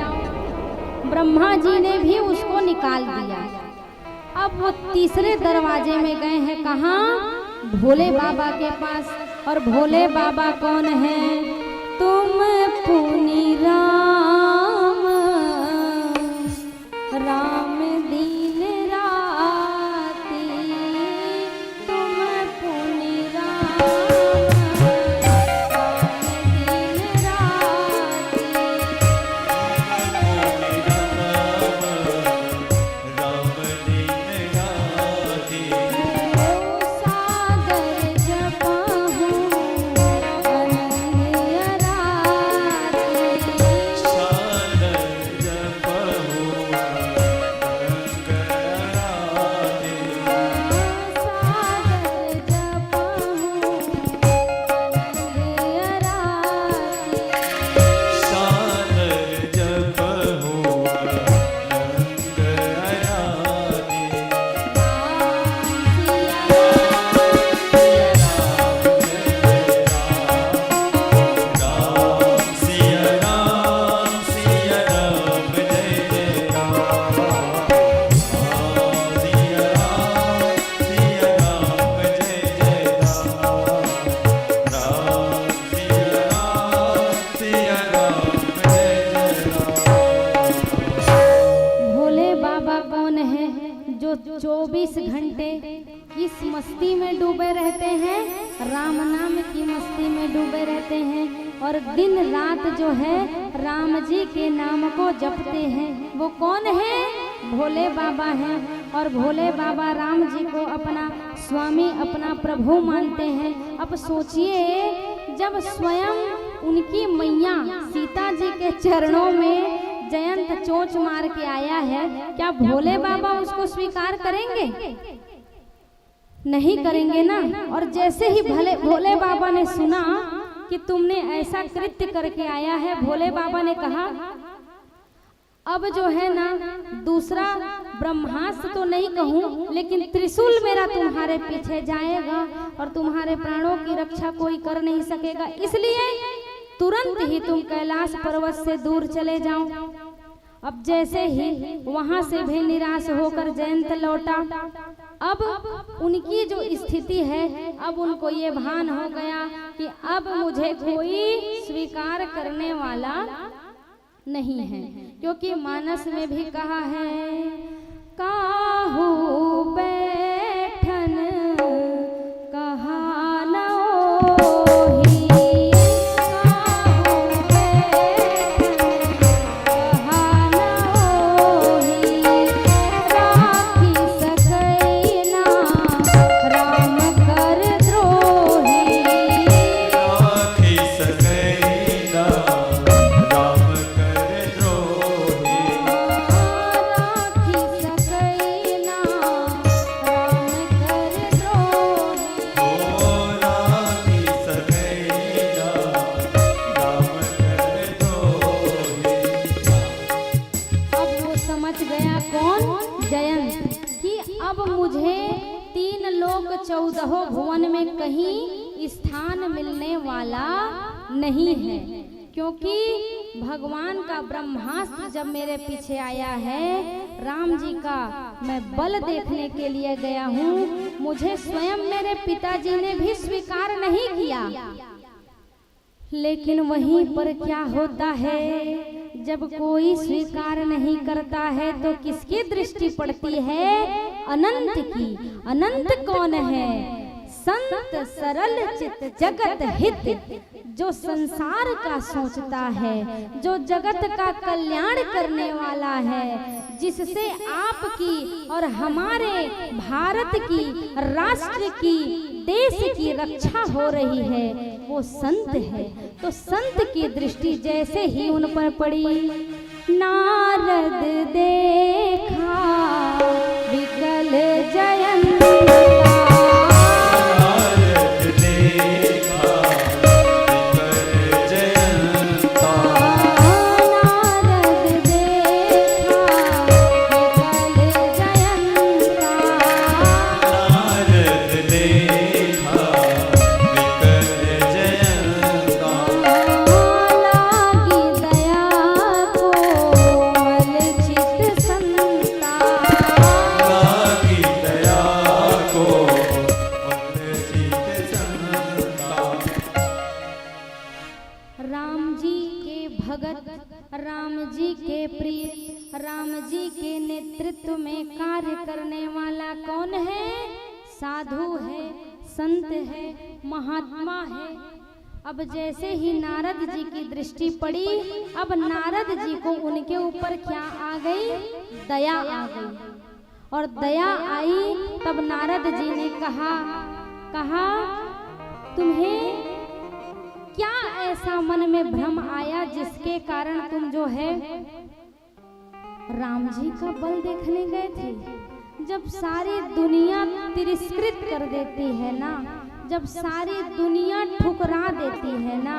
ब्रह्मा जी ने भी उसको निकाल दिया। अब वो तीसरे दरवाजे में गए हैं, कहाँ, भोले बाबा के पास। और भोले बाबा कौन है, तुम पुनि राम, राम दीन राती, तुम पुनि राम, राम दीन राती। सागर जपहु अनन्य राती, सागर जपहु अनन्य राती। भोले बाबा कौन है, जो 24 घंटे किस मस्ती में डूबे रहते हैं, राम नाम की मस्ती में डूबे रहते हैं, और दिन रात जो है राम जी के नाम को जपते हैं। वो कौन है, भोले बाबा हैं। और भोले बाबा राम जी को अपना स्वामी, अपना प्रभु मानते हैं। अब सोचिए, जब स्वयं उनकी मैया सीता जी के चरणों में जयंत चोंच मार के आया है, क्या भोले बाबा उसको स्वीकार करेंगे, नहीं करेंगे ना। और जैसे ही भोले बाबा ने सुना कि तुमने ऐसा कृत्य करके आया है, भोले बाबा ने कहा, अब जो है ना, दूसरा ब्रह्मास्त्र तो नहीं कहूँ, लेकिन त्रिशूल मेरा तुम्हारे पीछे जाएगा और तुम्हारे प्राणों की रक्षा कोई कर नहीं सकेगा, इसलिए तुरंत ही तुम कैलाश पर्वत से दूर चले जाओ। अब जैसे ही वहां से भी निराश होकर जयंत लौटा। अब उनकी जो स्थिति है, अब उनको ये भान हो गया कि अब मुझे कोई स्वीकार करने वाला नहीं है, क्योंकि मानस में भी कहा है, काहू बैठन कहा न ओही, काहू बैठन कहा न ओही, राखी सकई ना राम कर द्रोही, राखी सकई ना राम कर द्रोही, राखी सकई ना राम कर द्रोही। ओ राखी सकई ना राम कर द्रोही। अब वो समझ गया, कौन, जयंत, कि अब मुझे 3 लोक 14 भुवन में कहीं स्थान मिलने वाला नहीं है, क्योंकि भगवान का ब्रह्मास्त्र जब मेरे पीछे आया है, राम जी का मैं बल देखने के लिए गया हूँ, मुझे स्वयं मेरे पिताजी ने भी स्वीकार नहीं किया। लेकिन वहीं पर क्या होता है, जब कोई स्वीकार नहीं करता है तो किसकी दृष्टि पड़ती है? अनंत की। अनंत कौन है? संत सरल चित जगत हित, जो संसार का सोचता है, जो जगत का कल्याण करने वाला है, जिससे आपकी और हमारे भारत की, राष्ट्र की, देश की रक्षा हो रही है, वो संत है। तो संत की दृष्टि जैसे ही उन पर पड़ी, नारद देखा विकल जयंत साधु है, संत है, महात्मा है। अब जैसे ही नारद जी की दृष्टि पड़ी, अब नारद जी को उनके ऊपर क्या आ गई? दया आ गई। और दया आई तब नारद जी ने कहा तुम्हें क्या ऐसा मन में भ्रम आया जिसके कारण तुम जो है राम जी का बल देखने गए थे? जब सारी दुनिया तिरस्कृत कर देती है ना, जब सारी दुनिया ठुकरा देती है ना,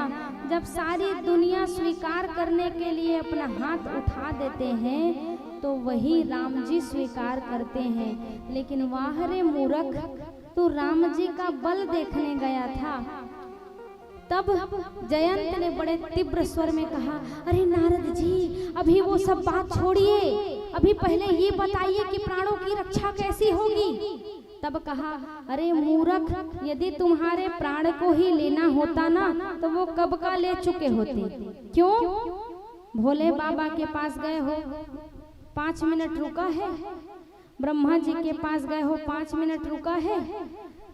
जब सारी दुनिया स्वीकार करने के लिए अपना हाथ उठा देते हैं, तो वही राम जी स्वीकार करते हैं। लेकिन वाह रे मूर्ख, तू राम जी का बल देखने गया था। तब जयंत ने बड़े तीव्र स्वर में कहा, अरे नारद जी, अभी वो सब बात छोड़िए, अभी पहले ये बताइए कि प्राणों की रक्षा कैसी होगी। तब कहा, अरे मूर्ख, यदि तुम्हारे प्राण को ही लेना होता ना तो वो कब का ले चुके होते। क्यों? भोले बाबा के पास गए हो, 5 मिनट रुका है। ब्रह्मा जी के पास गए हो, 5 मिनट रुका है।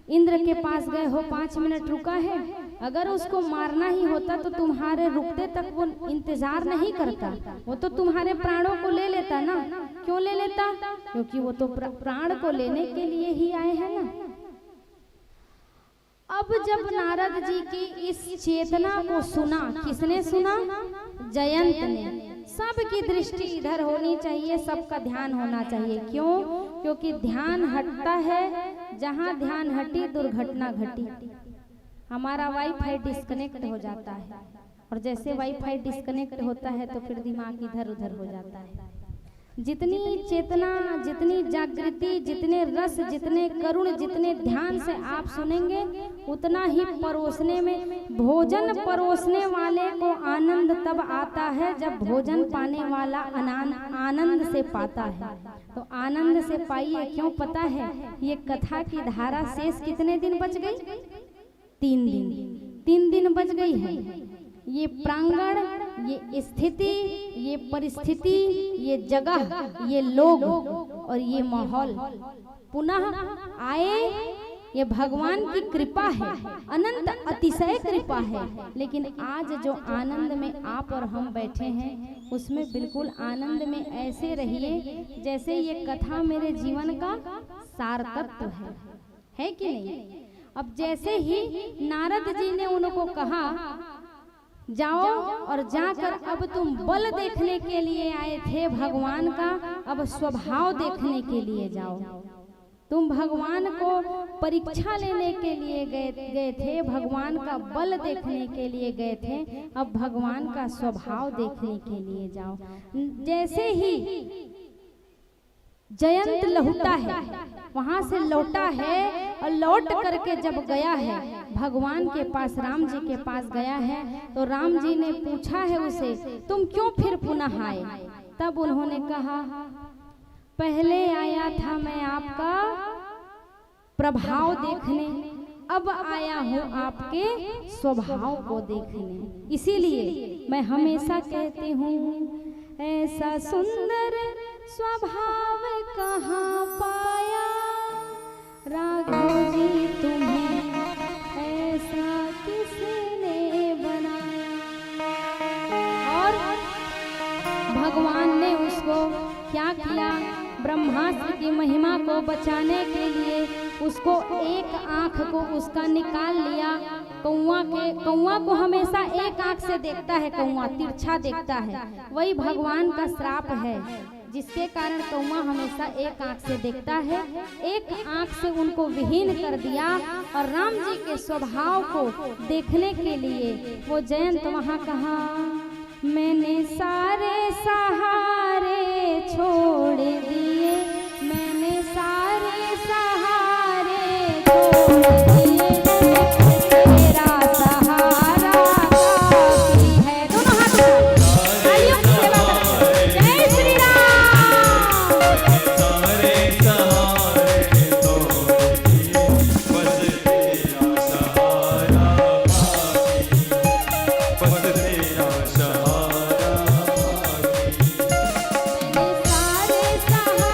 इंद्र के पास गए हो, 5 मिनट रुका है। अगर उसको मारना ही होता तो तुम्हारे रुकते तक वो इंतजार नहीं करता, वो तो तुम्हारे प्राणों को ले लेता ना। क्यों ले लेता? क्योंकि वो तो प्राण को लेने के लिए ही आए हैं ना। अब जब नारद जी की इस चेतना को सुना, किसने सुना? जयंत ने। सबकी दृष्टि इधर होनी चाहिए, सबका ध्यान होना चाहिए। क्यों? क्योंकि ध्यान हटता है, जहाँ ध्यान हटी दुर्घटना घटी। हमारा वाईफाई डिस्कनेक्ट हो जाता है, और जैसे वाईफाई डिस्कनेक्ट होता है तो फिर दिमाग इधर उधर हो जाता है। जितनी चेतना, जितनी जागृति, जितने रस, जितने करुण, जितने ध्यान से आप सुनेंगे, उतना ही परोसने में, भोजन परोसने वाले को आनंद तब आता है जब भोजन पाने वाला आनंद से पाता है। तो आनंद से पाइए। क्यों पता है? ये कथा की धारा शेष कितने दिन बच गई? 3 दिन। 3 दिन बच गई है। ये प्रांगण, ये स्थिति, ये परिस्थिति, ये जगह, ये लोग और ये माहौल पुनः आए, ये भगवान की कृपा है, अनंत अतिशय कृपा है। लेकिन आज जो आनंद में आप और हम बैठे हैं, उसमें बिल्कुल आनंद में ऐसे रहिए जैसे ये कथा मेरे जीवन का सार तत्व है कि नहीं? अब जैसे ही नारद जी ने उनको कहा, जाओ और जाकर अब तुम बल देखने के लिए आए थे भगवान का, अब स्वभाव देखने के लिए जाओ। तुम भगवान को परीक्षा लेने के लिए गए थे, भगवान का बल देखने के लिए गए थे, अब भगवान का स्वभाव देखने के लिए जाओ। जैसे ही जयंत लौटा है, वहां से लौटा है, और लौट करके जब गया है भगवान के पास, राम जी के पास गया है, तो राम जी ने पूछा है उसे, तुम क्यों फिर पुनः आए? तब उन्होंने कहा, पहले आया था मैं आपका प्रभाव देखने, अब आया हूँ आपके स्वभाव को देखने। इसीलिए मैं हमेशा कहती हूँ, ऐसा सुंदर स्वभाव कहाँ पाया राघव जी तुम्हें, ऐसा किसने बनाया। और भगवान ने उसको क्या किया, ब्रह्मास्त्र की महिमा को बचाने के लिए उसको एक आंख को उसका निकाल लिया। कौआ को हमेशा एक आंख से देखता है, कौआ तिरछा देखता है, वही भगवान का श्राप है, जिसके कारण कौआ हमेशा एक आंख से देखता है। एक आंख से उनको विहीन कर दिया और राम जी के स्वभाव को देखने के लिए वो जयंत वहाँ कहा, मैंने सारे सहारे छोड़ दिए, मैंने सारे सहारे छोड़ दिए, तेरा सहारा काफी है। दोनों हाथ तालियों की सेवा करें। जय श्री राम। सारे सहारे तोड़ दिए, बस तेरा सहारा बाकी, बस तेरा सहारा बाकी। सारे सहारे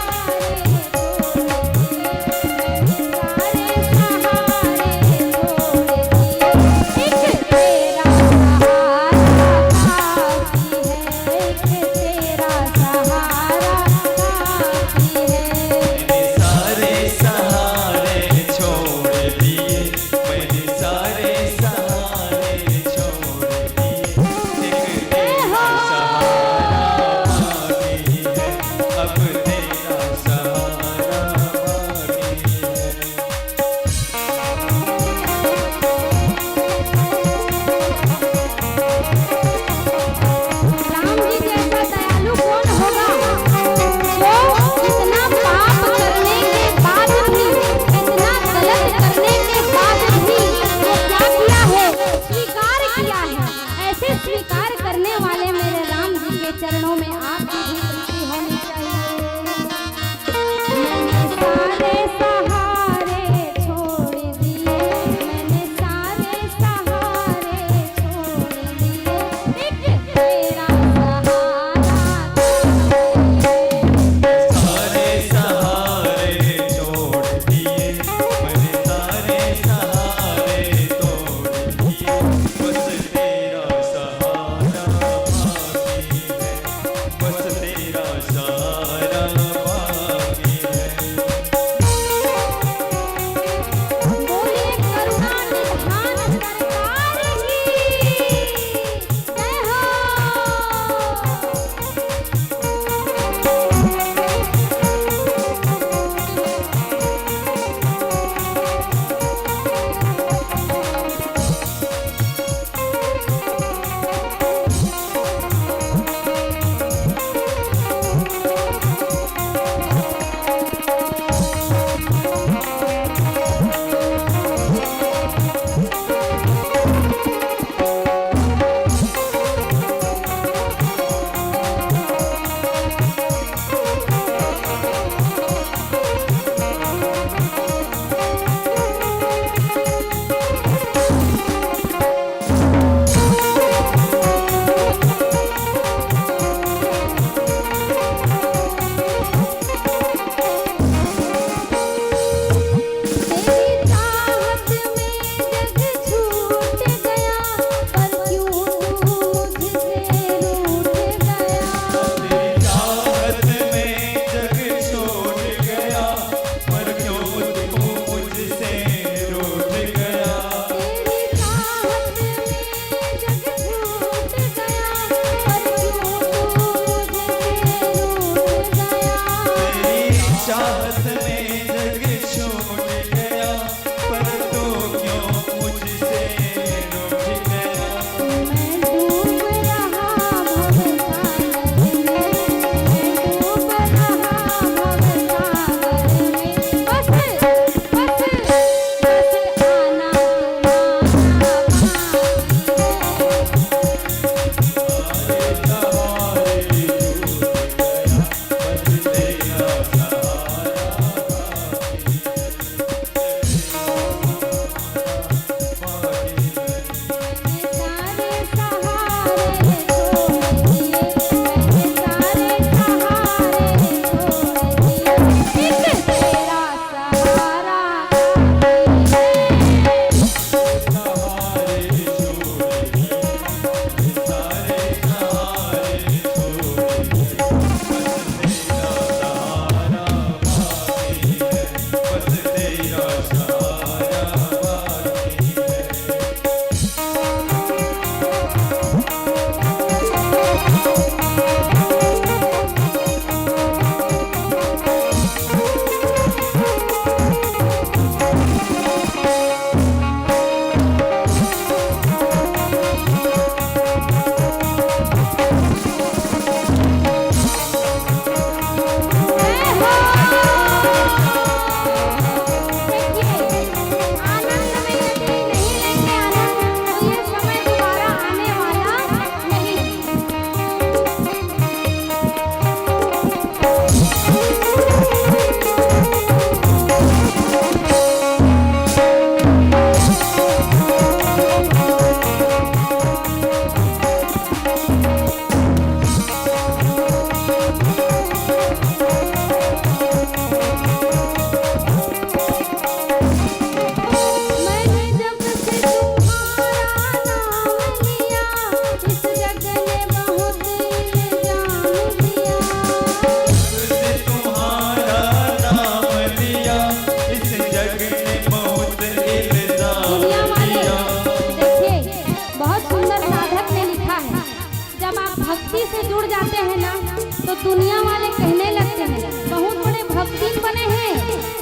दुनिया वाले कहने लगते हैं बहुत बड़े भक्तिन बने हैं,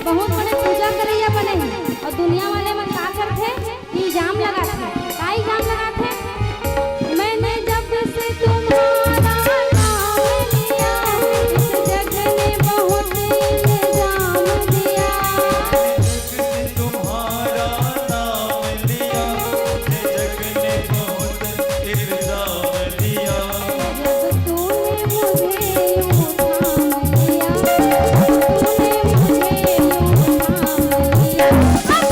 बहुत बड़े पूजा करैया बने हैं, और दुनिया वाले में का करते इल्जाम लगाते, का इल्जाम लगाते, मैंने जब से तुम्हारा नाम लिया इस जग ने बहुत इल्जाम दिया। तुम्हारा नाम लिया जग ने बहुत इल्जाम दिया। जब तूने मुझे यूं थाम लिया, तूने मुझे यूं थाम लिया, अब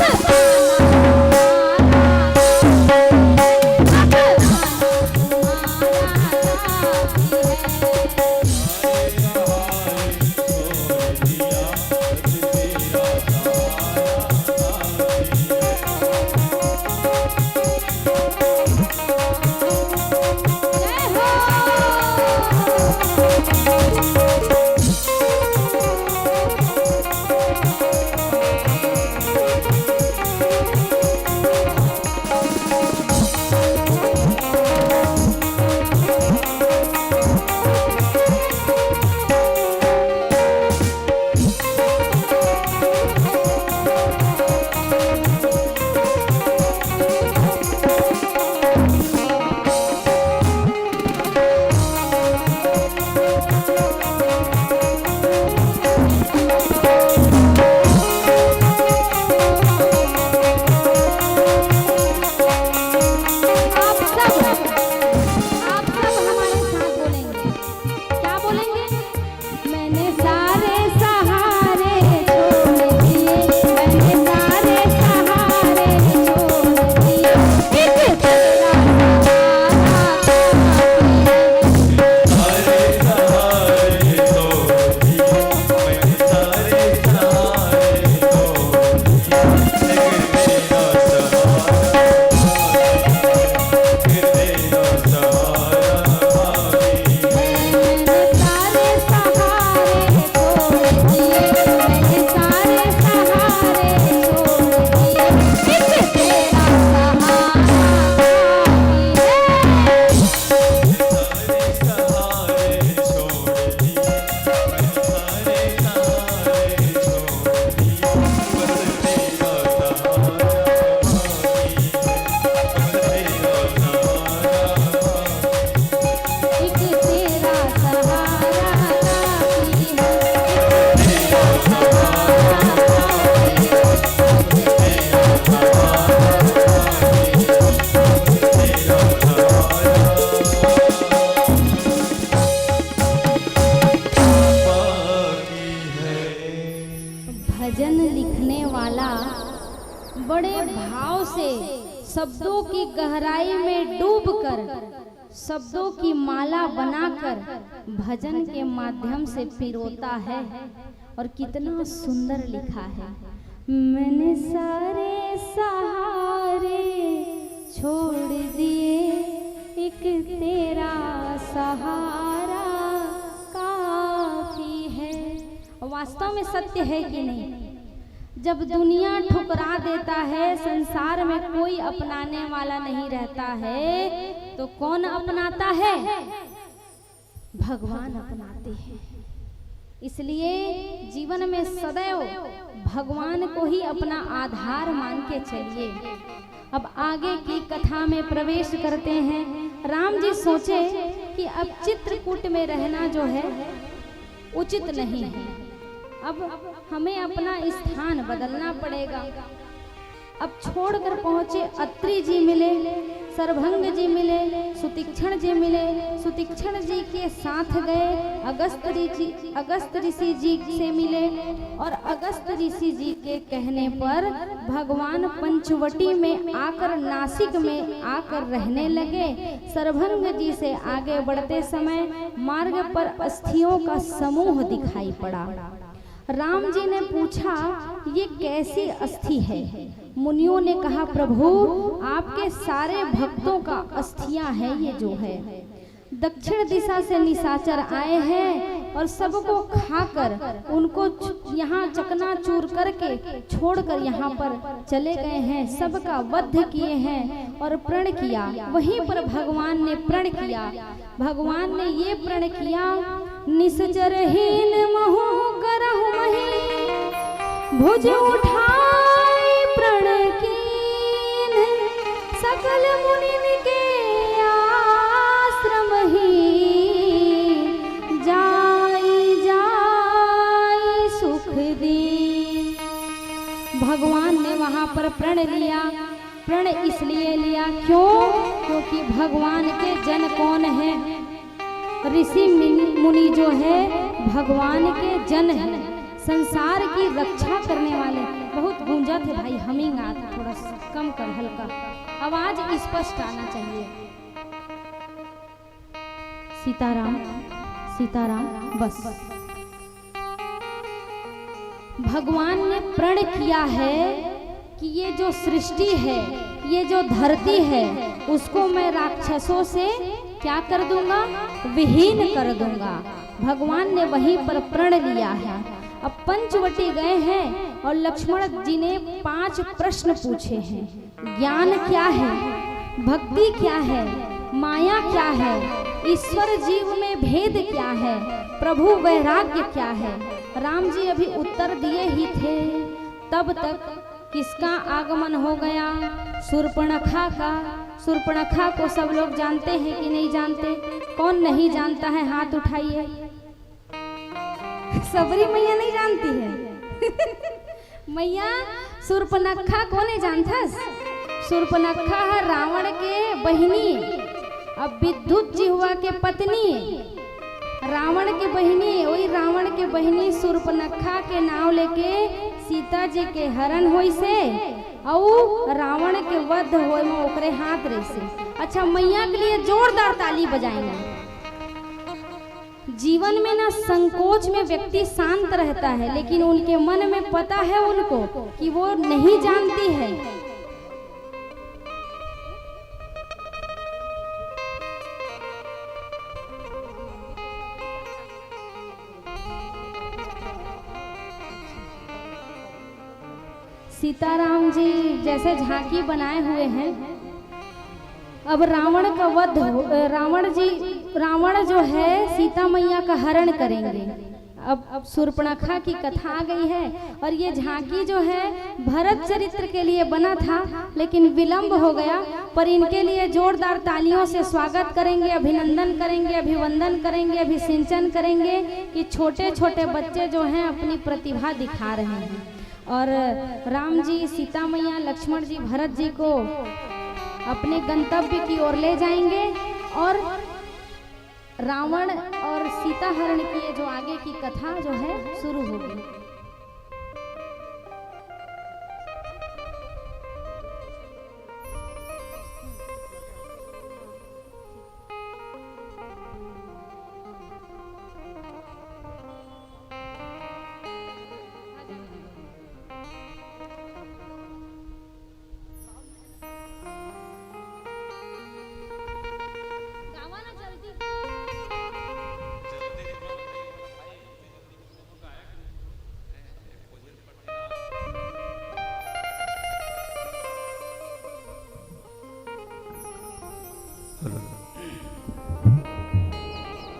भजन लिखने वाला बड़े भाव से शब्दों की गहराई में डूबकर शब्दों की माला बनाकर भजन के माध्यम से पिरोता है। और कितना सुंदर लिखा है, मैंने सारे सहारे छोड़ दिए, एक तेरा सहारा काफी है। वास्तव में सत्य है कि नहीं? जब दुनिया ठुकरा देता है, संसार में कोई अपनाने वाला नहीं रहता है, तो कौन अपनाता है? भगवान अपनाते हैं। इसलिए जीवन में सदैव भगवान को ही अपना आधार मान के चलिए। अब आगे की कथा में प्रवेश करते हैं। राम जी सोचे कि अब चित्रकूट में रहना जो है उचित नहीं है, अब हमें अपना स्थान बदलना पड़ेगा। अब छोड़कर पहुंचे, अत्रि जी मिले, सरभंग जी मिले, सुतीक्षण जी मिले। सुतीक्षण जी के साथ गए, अगस्त ऋषि जी से मिले, और अगस्त ऋषि जी के कहने पर भगवान पंचवटी में आकर, नासिक में आकर रहने लगे। सरभंग जी से आगे बढ़ते समय मार्ग पर अस्थियों का समूह दिखाई पड़ा। राम जी ने पूछा, ये कैसी अस्थि है? मुनियों ने कहा, प्रभु आपके सारे भक्तों का अस्थियां है ये जो है। दक्षिण दिशा से निशाचर आए हैं और सबको खाकर उनको यहाँ चकनाचूर करके छोड़कर यहाँ पर चले गए हैं, सबका वध किए हैं और प्रण किया। वहीं पर भगवान ने प्रण किया। भगवान ने ये प्रण किया निश्चरहीन महु करहु मही भुज उठाई प्रण कीन सकल मुनिन के आश्रम ही जाई जाई सुख दी। भगवान ने वहां पर प्रण लिया। प्रण इसलिए लिया क्योंकि भगवान के जन कौन है? ऋषि मुनि जो है भगवान के जन है, संसार की रक्षा करने वाले। बहुत गूंजा थे भाई, हमिंग आ था, थोड़ा कम कर, हल्का आवाज स्पष्ट आना चाहिए। सीताराम सीताराम बस। भगवान ने प्रण किया है कि ये जो सृष्टि है, ये जो धरती है, उसको मैं राक्षसों से क्या कर दूंगा? विहीन कर दूंगा। भगवान ने वहीं पर प्रण लिया है। अब पंचवटी गए हैं और लक्ष्मण जी ने 5 प्रश्न पूछे हैं। ज्ञान क्या है? भक्ति क्या है? माया क्या है? ईश्वर जीव में भेद क्या है? प्रभु वैराग्य क्या है? राम जी अभी उत्तर दिए ही थे, तब तक किसका आगमन हो गया? शूर्पणखा का। शूर्पणखा को सब लोग जानते हैं कि नहीं जानते? कौन नहीं जानता है? हाथ उठाइए। सबरी मैया नहीं जानती है। मैया शूर्पणखा को नहीं जानता? शूर्पणखा है रावण के बहिनी, अब विद्युत जिह्वा के पत्नी, रावण के बहिनी। वही रावण के बहिनी शूर्पणखा के नाम लेके सीता जी के हरण होई से और रावण के वध होए में ओकरे हाथ रही से। अच्छा, मैया के लिए जोरदार ताली बजाएंगे। जीवन में ना संकोच में व्यक्ति शांत रहता है, लेकिन उनके मन में पता है उनको कि वो नहीं जानती है। सीताराम जी जैसे झांकी बनाए हुए हैं। अब रावण का वध, रावण जो है सीता मैया का हरण करेंगे। अब शूर्पणखा की कथा आ गई है और ये झांकी जो है भरत चरित्र के लिए बना था, लेकिन विलंब हो गया। पर इनके लिए जोरदार तालियों से स्वागत करेंगे, अभिनंदन करेंगे, अभिवंदन करेंगे, अभिसिंचन करेंगे कि छोटे छोटे बच्चे जो हैं अपनी प्रतिभा दिखा रहे हैं। और राम जी, सीता मैया, लक्ष्मण जी, भरत जी को अपने गंतव्य की ओर ले जाएंगे और रावण और सीता हरण की जो आगे की कथा जो है शुरू होगी।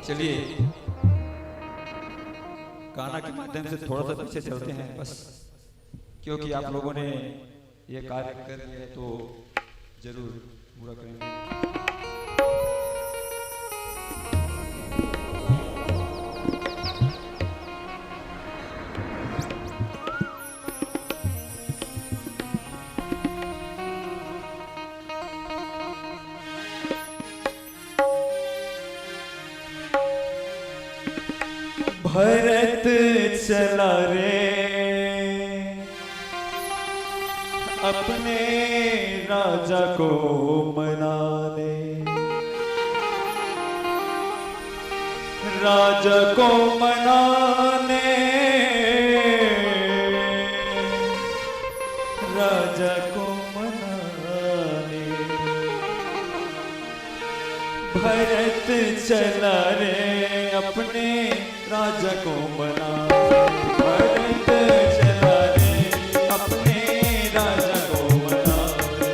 चलिए गाना के माध्यम से थोड़ा सा पीछे चलते हैं बस, क्योंकि आप लोगों ने ये कार्य कर लिया तो जरूर पूरा करेंगे। भरत चला रे अपने राजा को मनाने, राजा को मनाने, राजा को मनाने। भरत चला रे अपने राजा को मनाने, भरत चला रे अपने राजा को मनाने।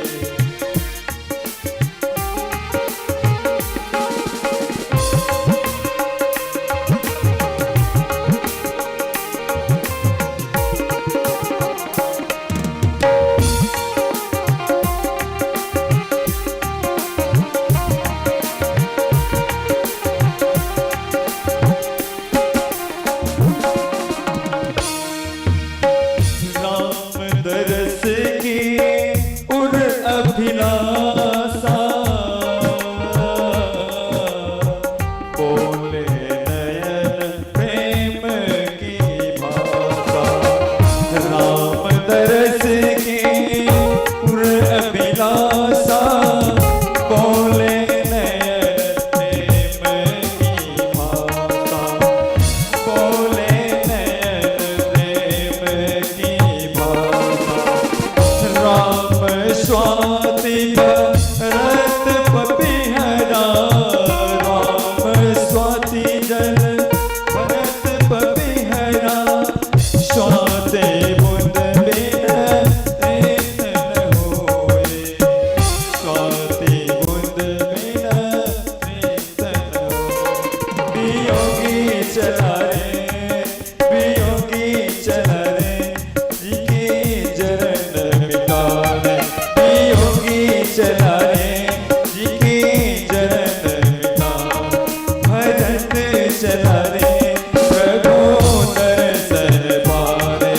अभिलाषा बोले नयन प्रेम की भाषा राम दरस की पुर अभिलाषा बोले नयन प्रेम की भाषा बोले नयन प्रेम की भाषा राम स्वाति भरत पपिहरा राम स्वाति जल भरत पपिहरा स्वाति बुंद बिन प्रीत न होए स्वाति बुंद बिन प्रीत न होए वियोगी चला रे वियोगी चला रे जी के जरन मिटाने वियोगी चला रे जी के जरन मिटाने भजन चला रे प्रभु दर्शन पारे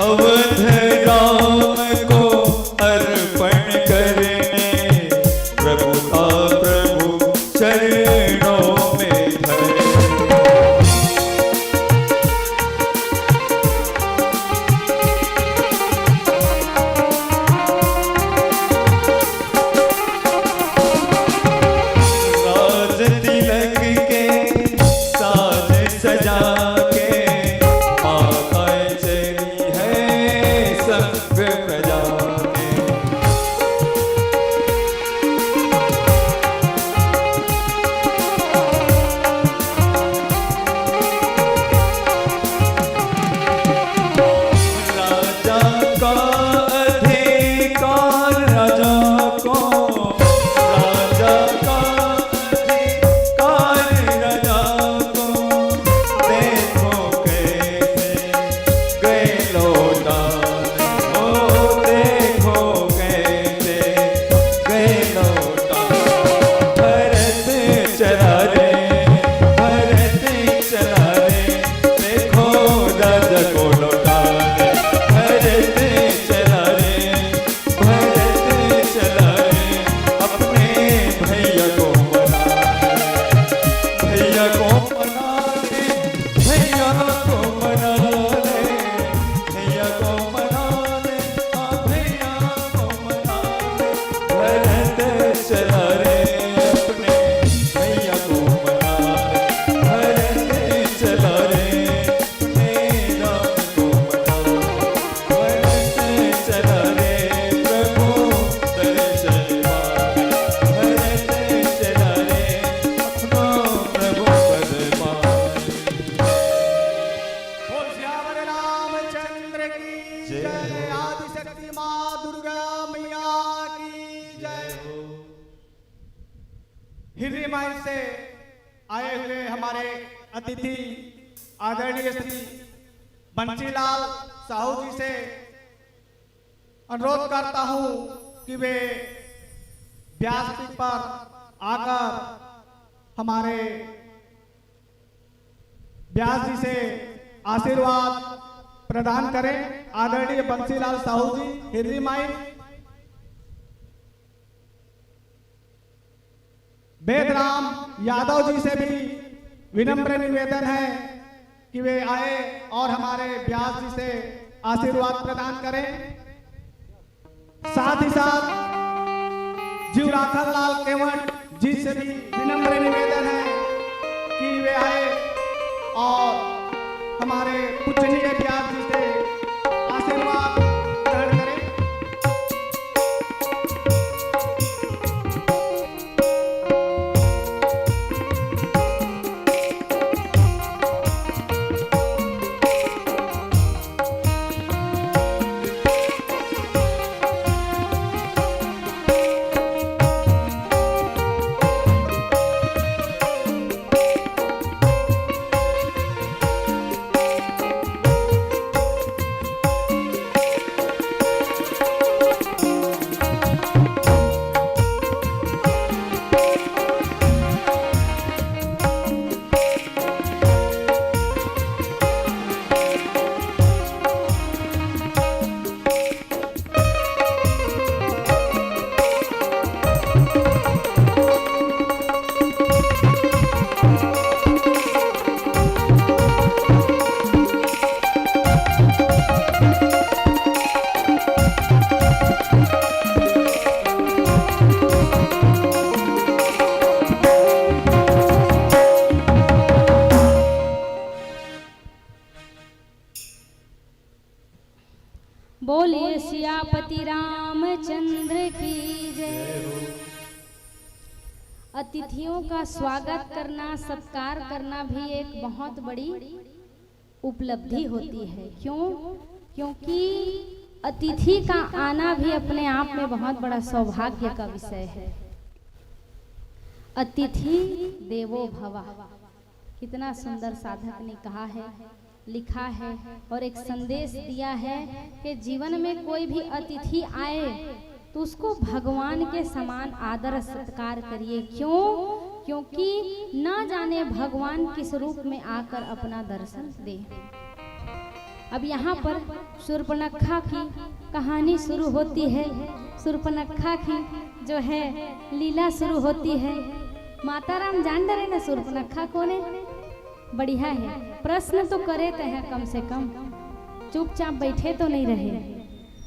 अवध राम को अर्पण करने प्रभु का प्रभु चरणों में धरे राज तिलक के साज सजा के माताएं चली है संग प्रजा के राजा का अधिकार राजा को राजा का अधिकार राजा को देखो कैसे गए लौटाने ओ देखो कैसे गए लौटाने भरत चला रे भरत चला रे देखो राजा को लौटाने भरत चला रे भरत चला रे अपने भैया को मनाने भैया को मनाने भैया को मनाने भैया को मनाने हाँ भैया को मनाने भरत चला रे अपने भैया को मनाने भरत चला रे अपने राम को मनाने भरत चला रे प्रभु दर्शन पाने भरत चला रे अपनो प्रभु पद पाने बोल श्यावर रामचंद्र की जय जय हो। आदिशक्ति माँ दुर्गा मैया की जय हिरनी माई से आए हुए हमारे अतिथि आदरणीय श्री बंसीलाल साहू जी से अनुरोध करता हूँ कि वे व्यासपीठ पर आकर हमारे व्यास जी से आशीर्वाद प्रदान करें। आदरणीय बंसीलाल साहू जी हिरनी माई वेदराम यादव जी से भी विनम्र निवेदन है कि वे आए और हमारे व्यास जी से आशीर्वाद प्रदान करें। साथ ही साथ जीवराखन लाल केवट जी से भी विनम्र निवेदन है कि वे आए और हमारे पूजनीय व्यास जी से आशीर्वाद ग्रहण करें। बोलिए सियापति रामचंद्र की जय। अतिथियों का स्वागत करना, सत्कार करना भी एक बहुत बड़ी उपलब्धि होती है। क्यों? क्योंकि अतिथि का आना भी अपने आप में बहुत बड़ा सौभाग्य का विषय है। अतिथि देवो भव, कितना सुंदर साधक ने कहा है, लिखा है और एक संदेश दिया है कि जीवन में कोई भी अतिथि आए तो उसको भगवान के समान आदर सत्कार करिए। क्यों? क्योंकि ना जाने भगवान किस रूप में आकर अपना दर्शन दे। अब यहाँ पर शूर्पणखा की कहानी शुरू होती है। शूर्पणखा की जो है लीला शुरू होती है। माता राम जान डरे ना शूर्पणखा कौन है? बढ़िया है, प्रश्न तो करे तो है, कम से कम चुपचाप बैठे तो नहीं रहे।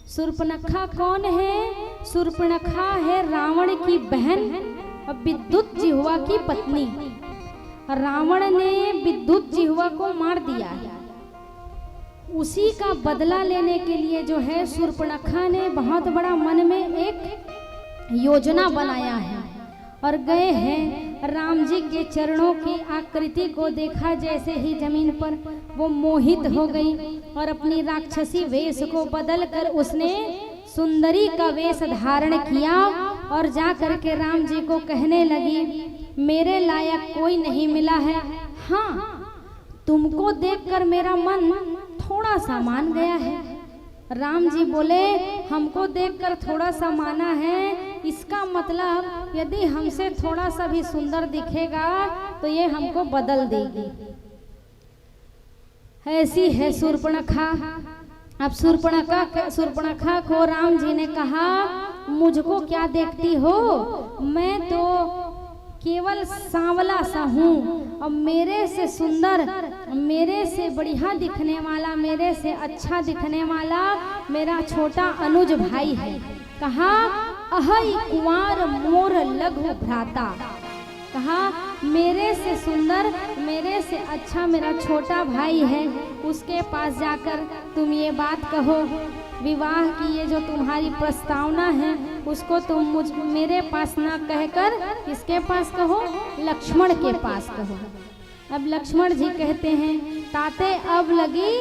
शूर्पणखा कौन है? शूर्पणखा है रावण की बहन और विद्युत जिह्वा की पत्नी। रावण ने विद्युत जिह्वा को मार दिया है। उसी का बदला लेने के लिए जो है शूर्पणखा ने बहुत बड़ा मन में एक योजना बनाया है और गए हैं। राम जी के चरणों की आकृति को देखा, जैसे ही जमीन पर वो मोहित हो गई और अपनी राक्षसी वेश को बदलकर उसने सुंदरी का वेश धारण किया और जा करके राम जी को कहने लगी, मेरे लायक कोई नहीं मिला है। हाँ, तुमको देखकर मेरा मन थोड़ा सा मान गया है। राम जी बोले, हमको देखकर थोड़ा सा माना है, इसका मतलब यदि हमसे थोड़ा सा भी सुंदर दिखेगा तो ये हमको बदल देगी। ऐसी है शूर्पणखा। अब शूर्पणखा को राम जी ने कहा, मुझको क्या देखती हो? मैं तो केवल सांवला सा हूँ और मेरे से सुंदर, मेरे से बढ़िया दिखने वाला, मेरे से अच्छा दिखने वाला मेरा छोटा अनुज भाई है। कहा, अहै कुंवर मोर लघु भ्राता। कहा, मेरे से सुंदर, मेरे से अच्छा मेरा छोटा भाई है, उसके पास जाकर तुम ये बात कहो। विवाह की ये जो तुम्हारी प्रस्तावना है उसको तुम मेरे पास ना कहकर किसके पास कहो? लक्ष्मण के पास कहो। अब लक्ष्मण जी कहते हैं, ताते अब लगी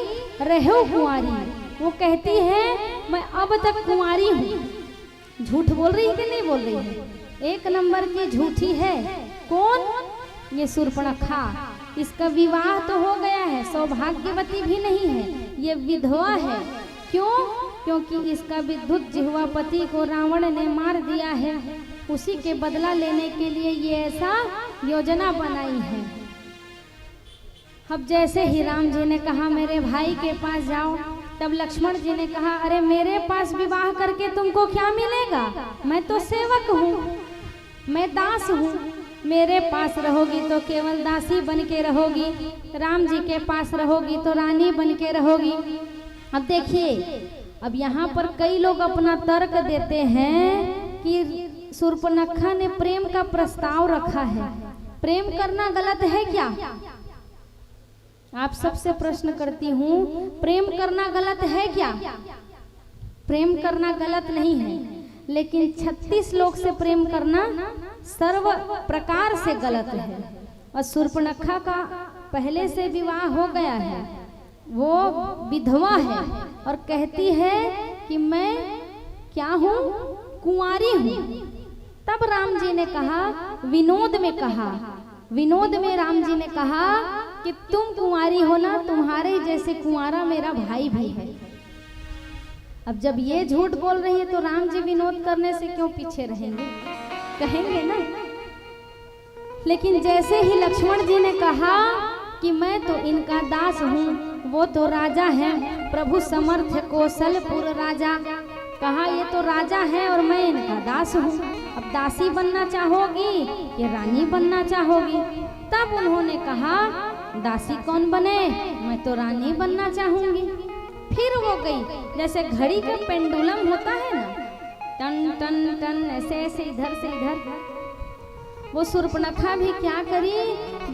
रहो कुंवारी। वो कहती है, मैं अब तक कुंवारी हूँ। झूठ बोल रही है कि नहीं बोल रही है? एक नंबर की झूठी है। कौन? ये शूर्पणखा। इसका विवाह तो हो गया है, सौभाग्यवती भी नहीं है, ये विधवा है। क्यों? क्योंकि इसका विद्युत जिह्वा पति को रावण ने मार दिया है। उसी के बदला लेने के लिए ये ऐसा योजना बनाई है। अब जैसे ही राम जी ने कहा मेरे भाई के पास जाओ, तब लक्ष्मण जी ने कहा, अरे मेरे पास विवाह करके तुमको क्या मिलेगा? मैं तो सेवक हूँ, मैं दास हूँ, मेरे पास रहोगी तो केवल दासी बन के रहोगी, राम जी के पास रहोगी तो रानी बन के रहोगी। अब देखिए, अब यहाँ पर कई लोग अपना तर्क देते हैं कि शूर्पणखा ने प्रेम का प्रस्ताव रखा है, प्रेम करना गलत है क्या? आप सबसे प्रश्न करती हूँ, प्रेम करना गलत है क्या? प्रेम करना गलत नहीं है, लेकिन 36 लोग से प्रेम करना सर्व प्रकार से गलत है। और शूर्पणखा का पहले से विवाह हो गया है, वो विधवा है और कहती है कि मैं क्या हूँ, कुंवारी हूँ। तब राम जी ने कहा, विनोद में राम जी ने कहा कि तुम कुंवारी हो ना, तुम्हारे जैसे कुंवारा मेरा भाई भी है। अब जब ये झूठ बोल रही है तो राम जी विनोद करने से क्यों पीछे रहेंगे, कहेंगे ना। लेकिन जैसे ही लक्ष्मण जी ने कहा कि मैं तो इनका दास हूँ, वो तो राजा हैं, प्रभु समर्थ कौशलपुर राजा, कहा ये तो राजा है और मैं इनका दास हूँ, अब दासी बनना चाहोगी कि रानी बनना चाहोगी? तब उन्होंने कहा दासी कौन बने, मैं तो रानी बनना चाहूंगी। फिर वो गई, जैसे घड़ी का पेंडुलम होता है ना, टन टन टन ऐसे ऐसे इधर से इधर। वो शूर्पणखा भी क्या करी,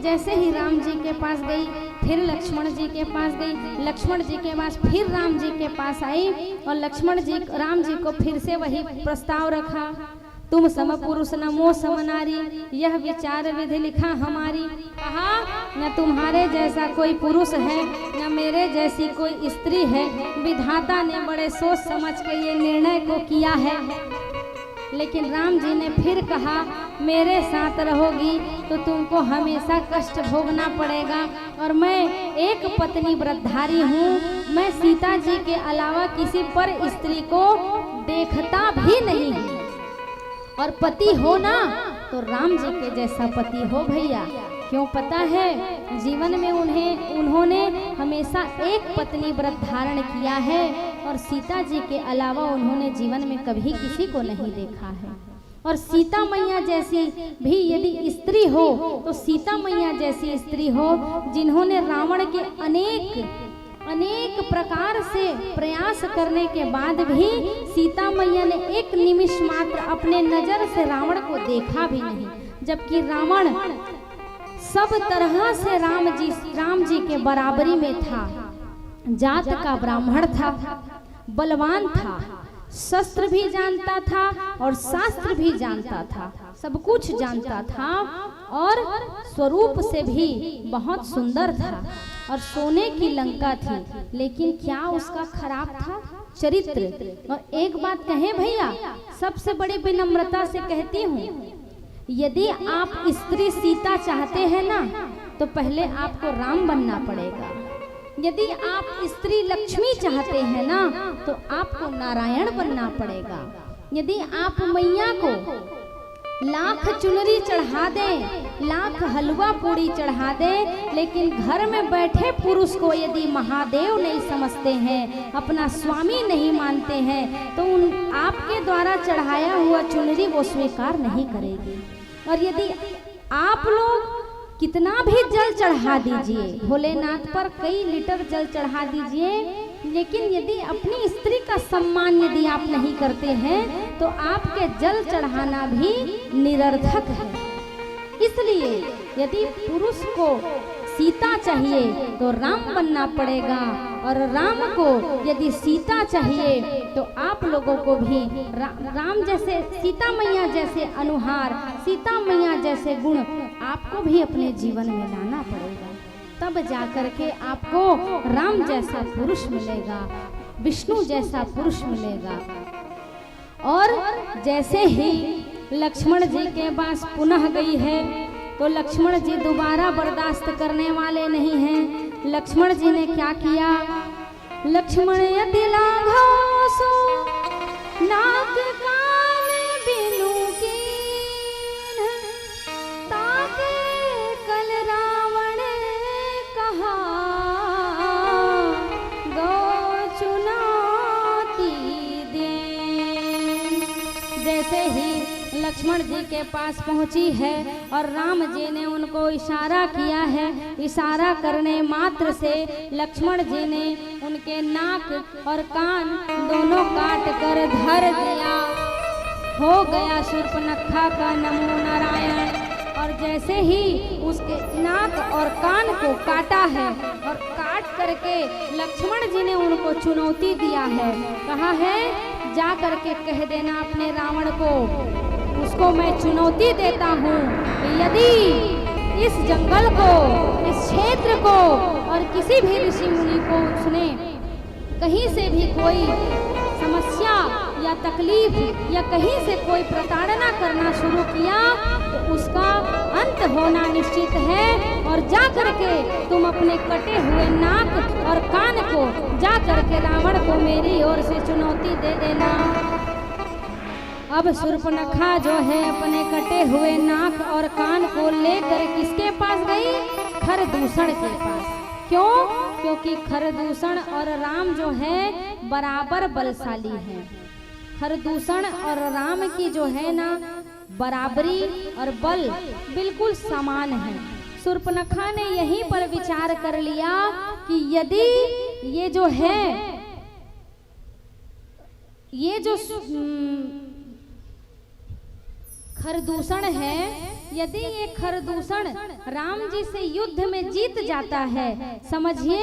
जैसे ही राम जी के पास गई, फिर लक्ष्मण जी के पास गई, लक्ष्मण जी के पास फिर राम जी के पास आई और लक्ष्मण जी राम जी को फिर से वही प्रस्ताव रखा, तुम सम पुरुष न मोह सम नारी, यह विचार विधि लिखा हमारी। कहा न तुम्हारे जैसा कोई पुरुष है, न मेरे जैसी कोई स्त्री है, विधाता ने बड़े सोच समझ के ये निर्णय को किया है। लेकिन राम जी ने फिर कहा मेरे साथ रहोगी तो तुमको हमेशा कष्ट भोगना पड़ेगा, और मैं एक पत्नी व्रतधारी हूँ, मैं सीता जी के अलावा किसी पर स्त्री को देखता भी नहीं हूँ, और पति हो ना तो राम जी के जैसा पति हो भैया। क्यों पता है, जीवन में उन्होंने हमेशा एक पत्नी व्रत धारण किया है, और सीता जी के अलावा उन्होंने जीवन में कभी किसी को नहीं देखा है। और सीता मैया जैसी भी यदि स्त्री हो तो सीता मैया जैसी स्त्री हो, जिन्होंने रावण के अनेक प्रकार से प्रयास करने के बाद भी सीता मैया ने एक निमिष मात्र अपने नजर से रावण को देखा भी नहीं, जबकि रावण सब तरह से राम जी के बराबरी में था, जात का ब्राह्मण था, बलवान था, शस्त्र भी जानता था और शास्त्र भी जानता था, सब कुछ जानता था, और स्वरूप से भी बहुत सुंदर था, और सोने की लंका थी। लेकिन क्या उसका खराब था चरित्र। और एक बात कहें भैया, सबसे बड़ी विनम्रता से कहती हूँ, यदि आप स्त्री सीता चाहते हैं ना तो पहले आपको राम बनना पड़ेगा। यदि आप स्त्री लक्ष्मी चाहते हैं ना तो आपको नारायण बनना पड़ेगा। यदि आप मैया को लाख चुनरी चढ़ा दें, लाख हलवा पूड़ी चढ़ा दें, लेकिन घर में बैठे पुरुष को यदि महादेव नहीं समझते हैं, अपना स्वामी नहीं मानते हैं, तो उन आपके द्वारा चढ़ाया हुआ चुनरी वो स्वीकार नहीं करेगी। और यदि आप लोग कितना भी जल चढ़ा दीजिए, भोलेनाथ पर कई लीटर जल चढ़ा दीजिए, लेकिन यदि अपनी स्त्री का सम्मान यदि आप नहीं करते हैं तो आपके जल चढ़ाना भी निरर्थक है। इसलिए यदि पुरुष को सीता चाहिए तो राम बनना पड़ेगा, और राम को यदि सीता चाहिए तो आप लोगों को भी राम जैसे, सीता मैया जैसे अनुहार, सीता मैया जैसे गुण आपको भी अपने जीवन में लाना पड़ेगा। तब जाकर के आपको राम जैसा पुरुष मिलेगा, विष्णु जैसा पुरुष मिलेगा। और जैसे ही लक्ष्मण जी के पास पुनः गई है तो लक्ष्मण जी दोबारा बर्दाश्त करने वाले नहीं हैं। लक्ष्मण जी ने क्या किया, लक्ष्मण यदि लाघो सो नाग कान बिनु कीन, ताके कल रावण कहा गौ चुनौती दे। जैसे ही लक्ष्मण जी के पास पहुंची है और राम जी ने उनको इशारा किया है। इशारा करने मात्र से लक्ष्मण जी ने उनके नाक और कान दोनों काट कर धर दिया। हो गया शूर्पणखा का नमो नारायण। और जैसे ही उसके नाक और कान को काटा है और काट करके लक्ष्मण जी ने उनको चुनौती दिया है, कहा है जा करके कह देना अपने रावण को, उसको मैं चुनौती देता हूँ, यदि इस जंगल को, इस क्षेत्र को और किसी भी ऋषि मुनि को उसने कहीं से भी कोई समस्या या तकलीफ या कहीं से कोई प्रताड़ना करना शुरू किया तो उसका अंत होना निश्चित है। और जा करके तुम अपने कटे हुए नाक और कान को जा करके रावण को मेरी ओर से चुनौती दे देना। अब शूर्पणखा जो है अपने कटे हुए नाक और कान को लेकर किसके पास गई? खरदूषण के पास। क्यों? क्योंकि खरदूषण और राम जो है बराबर बलशाली हैं। खरदूषण और राम की जो है ना बराबरी और बल बिल्कुल समान है। शूर्पणखा ने यहीं पर विचार कर लिया कि यदि ये जो है, ये जो खरदूषण है, यदि ये खरदूषण राम जी से युद्ध में जीत जाता है, समझिए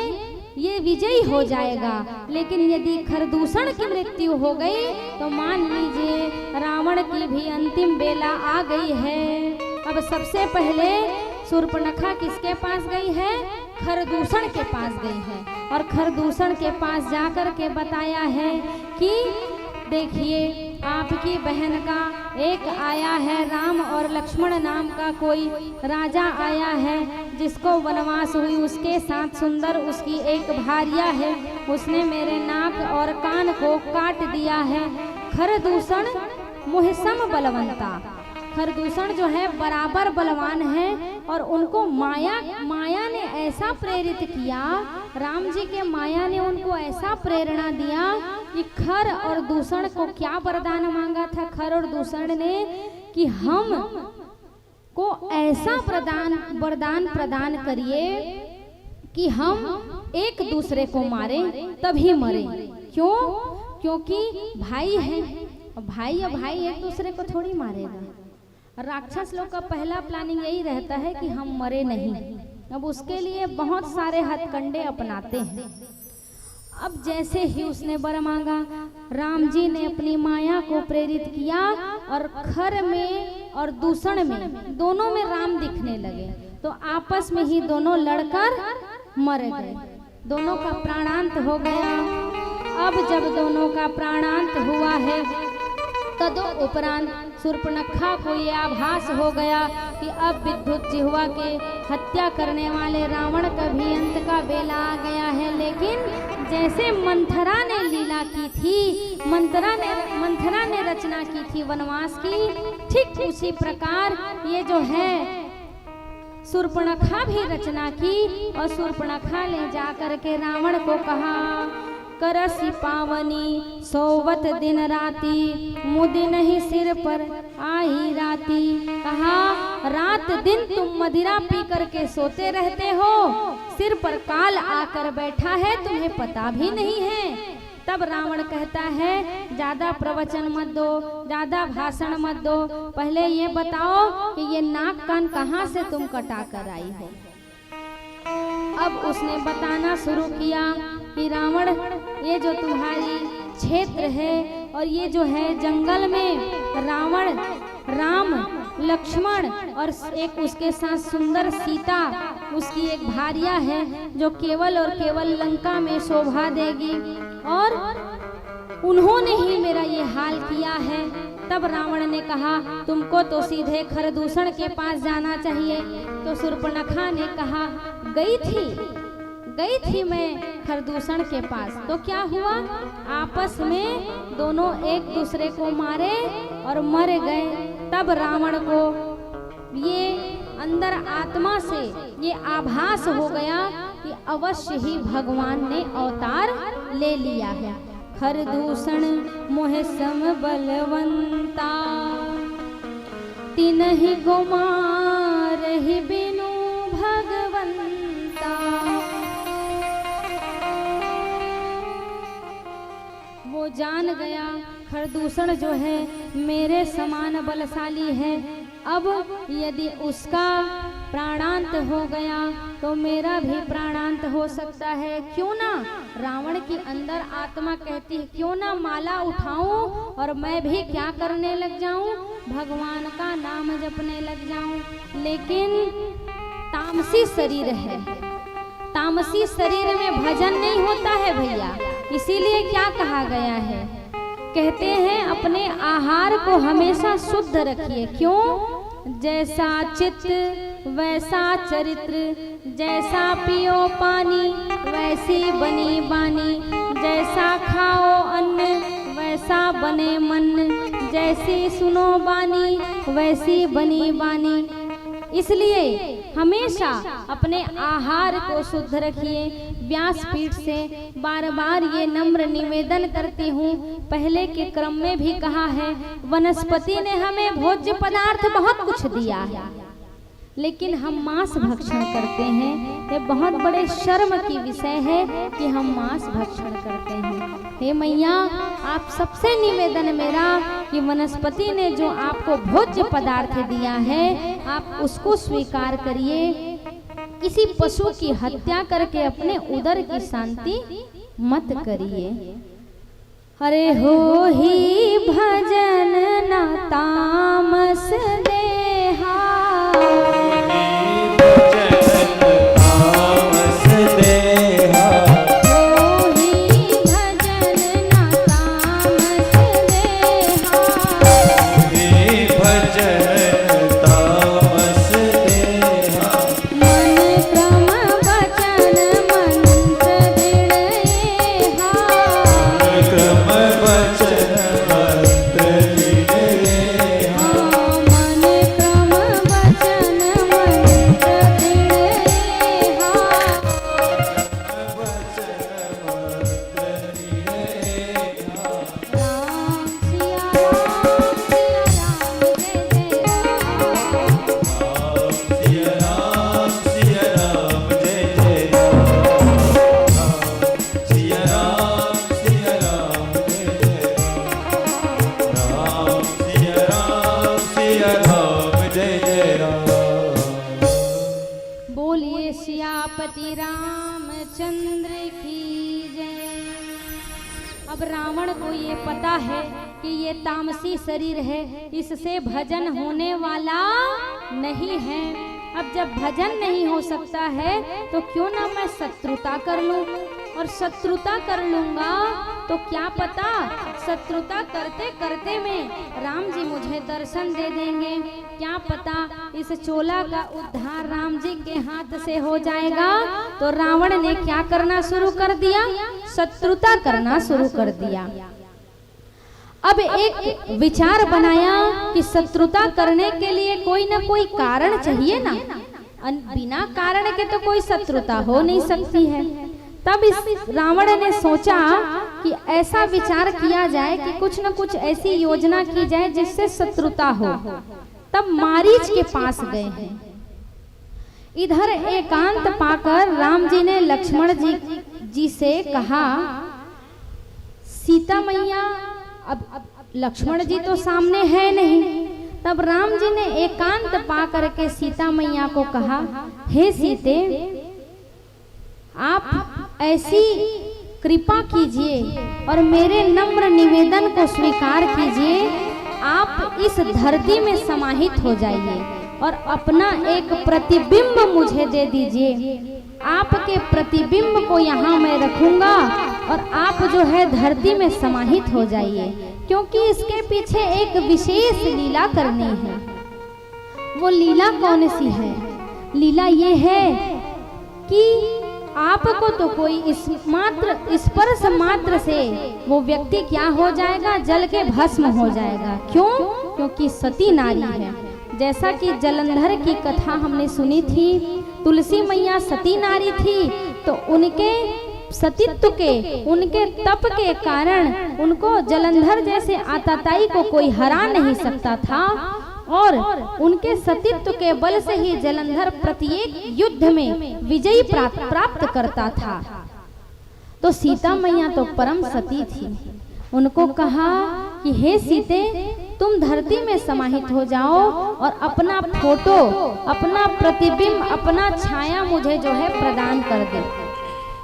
ये विजयी हो जाएगा। लेकिन यदि खरदूषण की मृत्यु हो गई तो मान लीजिए रावण की भी अंतिम बेला आ गई है। अब सबसे पहले शूर्पणखा किसके पास गई है? खरदूषण के पास गई है और खरदूषण के पास जाकर के बताया है कि देखिए आपकी बहन का एक आया है, राम और लक्ष्मण नाम का कोई राजा आया है जिसको वनवास हुई, उसके साथ सुंदर उसकी एक भार्या है, उसने मेरे नाक और कान को काट दिया है। खरदूषण मुहसम बलवंता, खरदूषण जो है बराबर बलवान है और उनको माया ने ऐसा प्रेरित किया, राम जी के माया ने उनको ऐसा प्रेरणा दिया कि खर और दूषण को क्या वरदान मांगा था खर और दूषण ने कि हम को ऐसा वरदान प्रदान करिए कि हम एक दूसरे को मारे तभी मरे। क्यों? क्योंकि भाई है, भाई या भाई एक दूसरे को थोड़ी मारेगा। राक्षस लोग का पहला प्लानिंग यही रहता है कि हम मरे नहीं। अब उसके लिए बहुत सारे हथकंडे अपनाते हैं। अब जैसे ही उसने वर मांगा, राम जी ने अपनी माया को प्रेरित किया और खर में और दूषण में दोनों में राम दिखने लगे, तो आपस में ही दोनों लड़कर मर गए, दोनों का प्राणांत हो गया। अब जब दोनों का प्राणांत हुआ है तदुपरांत शूर्पणखा को ये आभास हो गया कि अब विद्युत जिह्वा के हत्या करने वाले रावण का भी अंत का बेला आ गया है। लेकिन जैसे मंथरा ने लीला की थी, मंथरा ने रचना की थी वनवास की, ठीक उसी प्रकार ये जो है शूर्पणखा भी रचना की और शूर्पणखा ले जाकर के रावण को कहा, करसी पावनी सोवत दिन राती, मुदि नहीं सिर पर आई राती। कहा रात दिन तुम मदिरा पी करके सोते रहते हो, सिर पर काल आकर बैठा है, तुम्हें पता भी नहीं है। तब रावण कहता है ज्यादा प्रवचन मत दो, ज्यादा भाषण मत दो, पहले ये बताओ कि ये नाक कान कहाँ से तुम कटा कर आई हो। अब उसने बताना शुरू किया कि रावण ये जो तुम्हारी क्षेत्र है और ये जो है जंगल में रावण, राम, लक्ष्मण और एक उसके साथ सुंदर सीता उसकी एक भार्या है जो केवल और केवल लंका में शोभा देगी, और उन्होंने ही मेरा ये हाल किया है। तब रावण ने कहा तुमको तो सीधे खरदूषण के पास जाना चाहिए। तो शूर्पणखा ने कहा गई थी मैं खरदूषण के पास, तो क्या हुआ, आपस में दोनों एक दूसरे को मारे और मर गए। तब रावण को ये अंदर आत्मा से ये आभास हो गया कि अवश्य ही भगवान ने अवतार ले लिया है। खरदूषण मोह सम बलवंता, तिनहि कुमार ही बिनु भगवंता। वो जान गया खरदूषण जो है मेरे समान बलशाली है, अब यदि उसका प्राणांत हो गया तो मेरा भी प्राणांत हो सकता है। क्यों ना रावण की अंदर आत्मा कहती है क्यों ना माला उठाऊं और मैं भी क्या करने लग जाऊं, भगवान का नाम जपने लग जाऊं। लेकिन तामसी शरीर है, तामसी शरीर में भजन नहीं होता है भैया। इसीलिए क्या कहा गया है, कहते हैं अपने आहार को हमेशा शुद्ध रखिए। क्यों? जैसा चित्त वैसा चरित्र, जैसा पियो पानी वैसी बनी बानी, जैसा खाओ अन्न वैसा बने मन, जैसी सुनो बानी वैसी बनी बानी। इसलिए हमेशा अपने आहार को शुद्ध रखिए। व्यासपीठ से बार बार ये नम्र निवेदन करती हूँ, पहले के क्रम में भी कहा है, वनस्पति ने हमें भोज्य पदार्थ बहुत कुछ दिया है, लेकिन हम मांस भक्षण करते हैं। ये बहुत बड़े शर्म की विषय है कि हम मांस भक्षण करते हैं। हे मैया, आप सबसे निवेदन मेरा कि वनस्पति ने जो आपको भोज्य पदार्थ दिया है आप उसको स्वीकार करिए। किसी पशु की हत्या करके अपने उदर की शांति मत करिए। अरे हो ही भजन न तामस देहा, सियापति रामचंद्र की जय। अब रावण को ये पता है कि ये तामसी शरीर है, इससे भजन होने वाला नहीं है। अब जब भजन नहीं हो सकता है तो क्यों ना मैं शत्रुता कर लूं, और शत्रुता कर लूंगा तो क्या पता शत्रुता करते करते में राम जी मुझे दर्शन दे देंगे, क्या पता इस चोला का उद्धार राम जी के हाथ से हो जाएगा। तो रावण ने क्या करना शुरू कर दिया, शत्रुता करना शुरू कर दिया। अब एक विचार बनाया कि शत्रुता करने के लिए कोई ना कोई कारण चाहिए ना, बिना कारण के तो कोई शत्रुता हो नहीं सकती है। तब इस रावण ने सोचा कि ऐसा विचार किया जाए कि कुछ न कुछ ऐसी योजना की जाए जिससे शत्रुता हो। तब मारीच के पास गए हैं। इधर एकांत पाकर राम जी ने लक्ष्मण जी से कहा, सीता मैया, अब लक्ष्मण जी तो सामने है नहीं। तब राम जी ने एकांत पा करके सीता मैया को कहा, हे सीते, आप ऐसी कृपा कीजिए और मेरे नम्र निवेदन को स्वीकार कीजिए। आप इस धरती में समाहित हो जाइए और अपना एक प्रतिबिंब मुझे दे दीजिए। आपके प्रतिबिंब को यहाँ मैं रखूंगा और आप जो है धरती में समाहित हो जाइए, क्योंकि इसके पीछे एक विशेष लीला करनी है। वो लीला कौन सी है? लीला ये है कि आपको तो कोई स्पर्श मात्र से वो व्यक्ति क्या हो जाएगा, जल के भस्म हो जाएगा। क्यों? क्योंकि सती नारी है। जैसा कि जलंधर की कथा हमने सुनी थी, तुलसी मैया सती नारी थी, तो उनके सतीत्व के, उनके तप के कारण उनको जलंधर जैसे आतताई को कोई हरा नहीं सकता था। और उनके सतीत्व के बल से ही जलंधर प्रत्येक युद्ध में विजयी प्राप्त करता था। तो सीता मैया तो परम सती थी। उनको कहा कि हे सीते, तुम धरती में समाहित हो जाओ और अपना फोटो, अपना प्रतिबिंब, अपना छाया मुझे जो है प्रदान कर दे।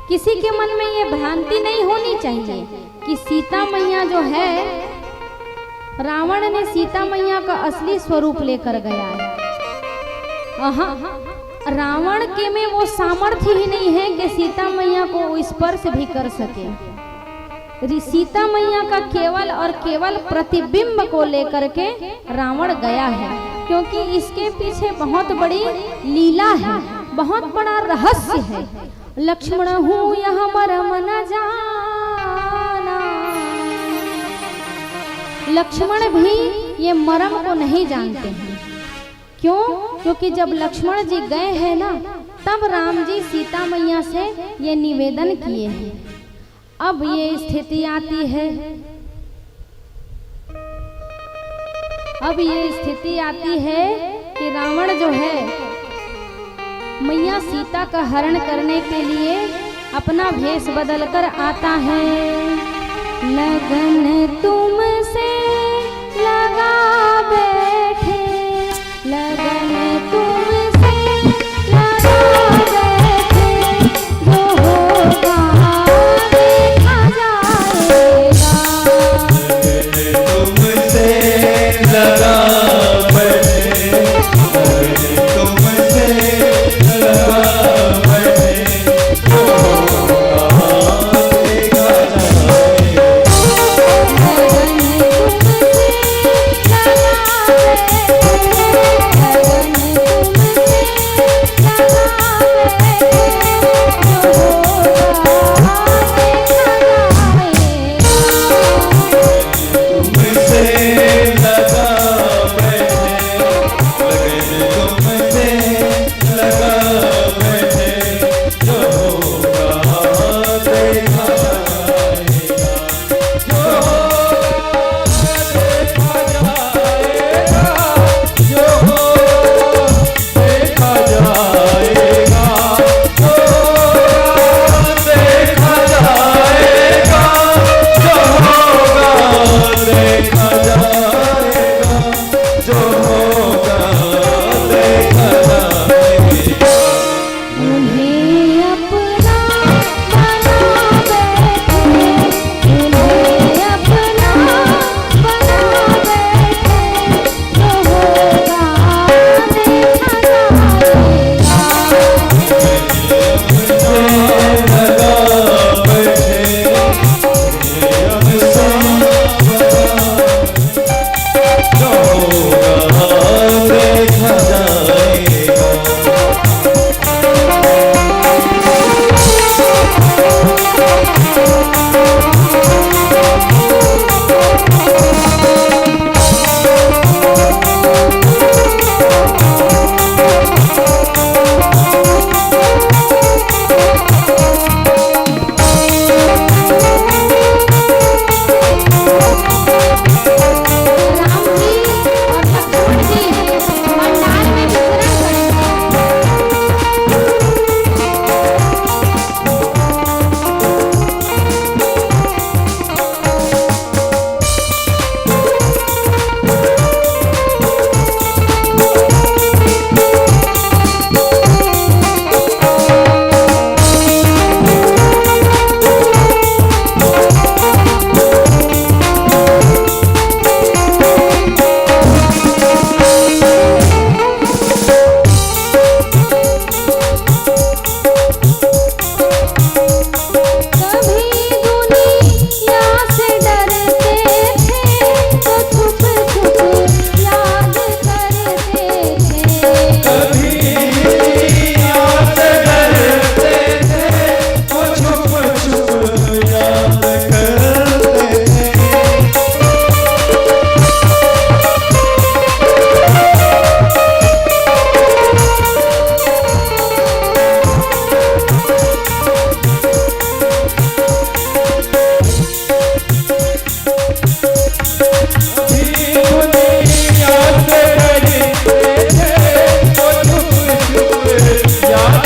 किसी के मन में ये भ्रांति नहीं होनी चाहिए कि सीता मैया जो है, रावण ने सीता मैया का असली स्वरूप लेकर गया है। रावण के में वो सामर्थ्य ही नहीं है कि सीता मैया को स्पर्श भी कर सके। सीता मैया का केवल और केवल प्रतिबिंब को लेकर के रावण गया है, क्योंकि इसके पीछे बहुत बड़ी लीला है, बहुत बड़ा रहस्य है। लक्ष्मण हूँ यह मरम न जाना। लक्ष्मण भी ये मरम को नहीं जानते हैं। क्यों? क्योंकि जब लक्ष्मण जी गए हैं ना, तब राम जी सीता मैया से ये निवेदन किए हैं। अब ये स्थिति आती है, अब ये स्थिति आती है कि रावण जो है मैया सीता का हरण करने के लिए अपना भेष बदलकर आता है। लगन तुमसे लगा बैठे, लगन तुमसे लगा बैठे, जो होगा देखा जाएगा। तुमसे लगा बैठे, तुमसे लगा बैठे, जो होगा देखा जाएगा। लगन तुमसे लगा बैठे,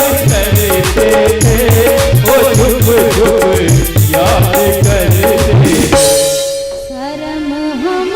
करते थे, वो चुप चुप याद करते थे। शर्म हम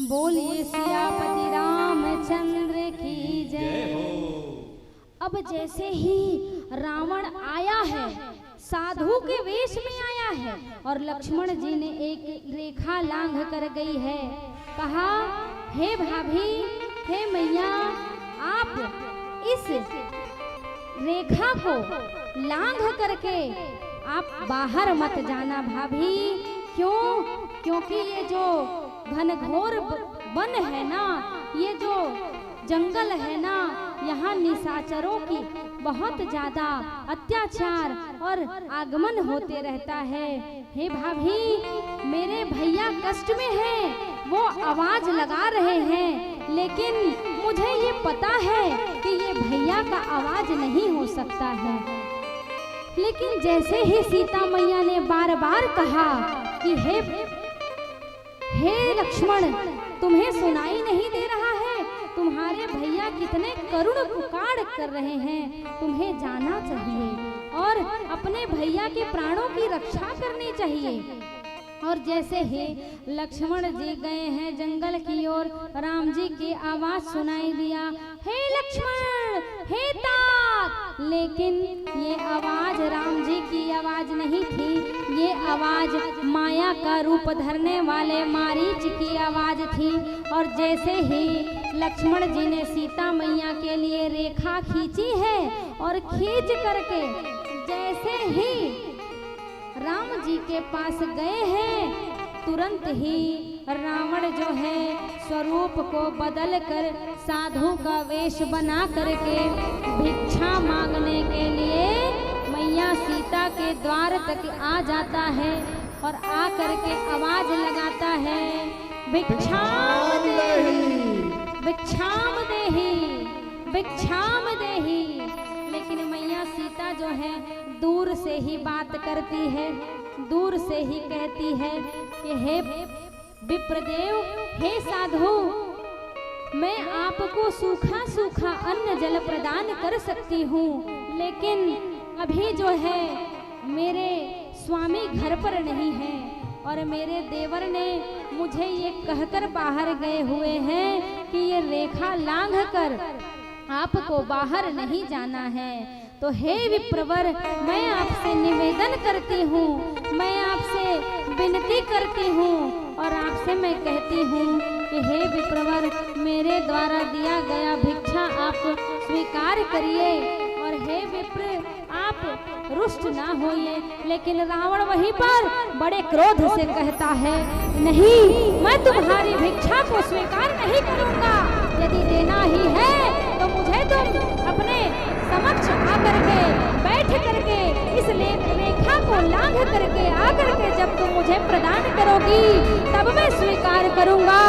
बोलिए सियापति रामचंद्र की जय। अब जैसे ही रावण आया है, साधु के वेश में आया है और लक्ष्मण जी ने एक रेखा लांघ कर गई है। कहा, हे भाभी, हे मैया, आप इस रेखा को लांघ करके आप बाहर मत जाना भाभी। क्यों? क्योंकि ये जो घनघोर वन है ना, ये जो जंगल है ना, यहाँ निशाचरों की बहुत ज्यादा अत्याचार और आगमन होते रहता है। हे भाभी, मेरे भैया कष्ट में हैं, वो आवाज लगा रहे हैं, लेकिन मुझे ये पता है कि ये भैया का आवाज नहीं हो सकता है। लेकिन जैसे ही सीता मैया ने बार बार कहा कि हे लक्ष्मण, तुम्हें सुनाई नहीं दे रहा है, तुम्हारे भैया कितने करुण पुकार कर रहे हैं, तुम्हें जाना चाहिए और अपने भैया के प्राणों की रक्षा करनी चाहिए। और जैसे ही लक्ष्मण जी गए हैं जंगल की ओर, राम जी की आवाज सुनाई दिया, हे लक्ष्मण, हे तात। लेकिन ये आवाज राम जी की आवाज नहीं थी, ये आवाज माया का रूप धरने वाले मारीच की आवाज थी। और जैसे ही लक्ष्मण जी ने सीता मैया के लिए रेखा खींची है और खींच करके जैसे ही राम जी के पास गए हैं, तुरंत ही रावण जो है स्वरूप को बदल कर साधु का वेश बना करके भिक्षा मांगने के लिए मैया सीता के द्वार तक आ जाता है और आ करके आवाज लगाता है, भिक्षाम देहि, भिक्षाम देहि, भिक्षाम देहि। लेकिन मैया सीता जो है दूर से ही बात करती है, दूर से ही कहती है कि हे विप्रदेव, हे साधु, मैं आपको सूखा सूखा अन्न जल प्रदान कर सकती हूँ, लेकिन अभी जो है मेरे स्वामी घर पर नहीं है और मेरे देवर ने मुझे ये कहकर बाहर गए हुए हैं कि ये रेखा लांघ कर आपको बाहर नहीं जाना है। तो हे विप्रवर, मैं आपसे निवेदन करती हूँ, मैं आपसे विनती करती हूँ और आपसे मैं कहती हूँ कि हे विप्रवर, मेरे द्वारा दिया गया भिक्षा आप स्वीकार करिए और हे विप्र आप रुष्ट ना होइए। लेकिन रावण वहीं पर बड़े क्रोध से कहता है, नहीं, मैं तुम्हारी भिक्षा को स्वीकार नहीं करूँगा। यदि देना ही है तो मुझे तुम अपने समक्ष आकर के बैठ करके इस रेखा को लांघ करके आकर के जब तुम मुझे प्रदान करोगी तब मैं स्वीकार करूंगा।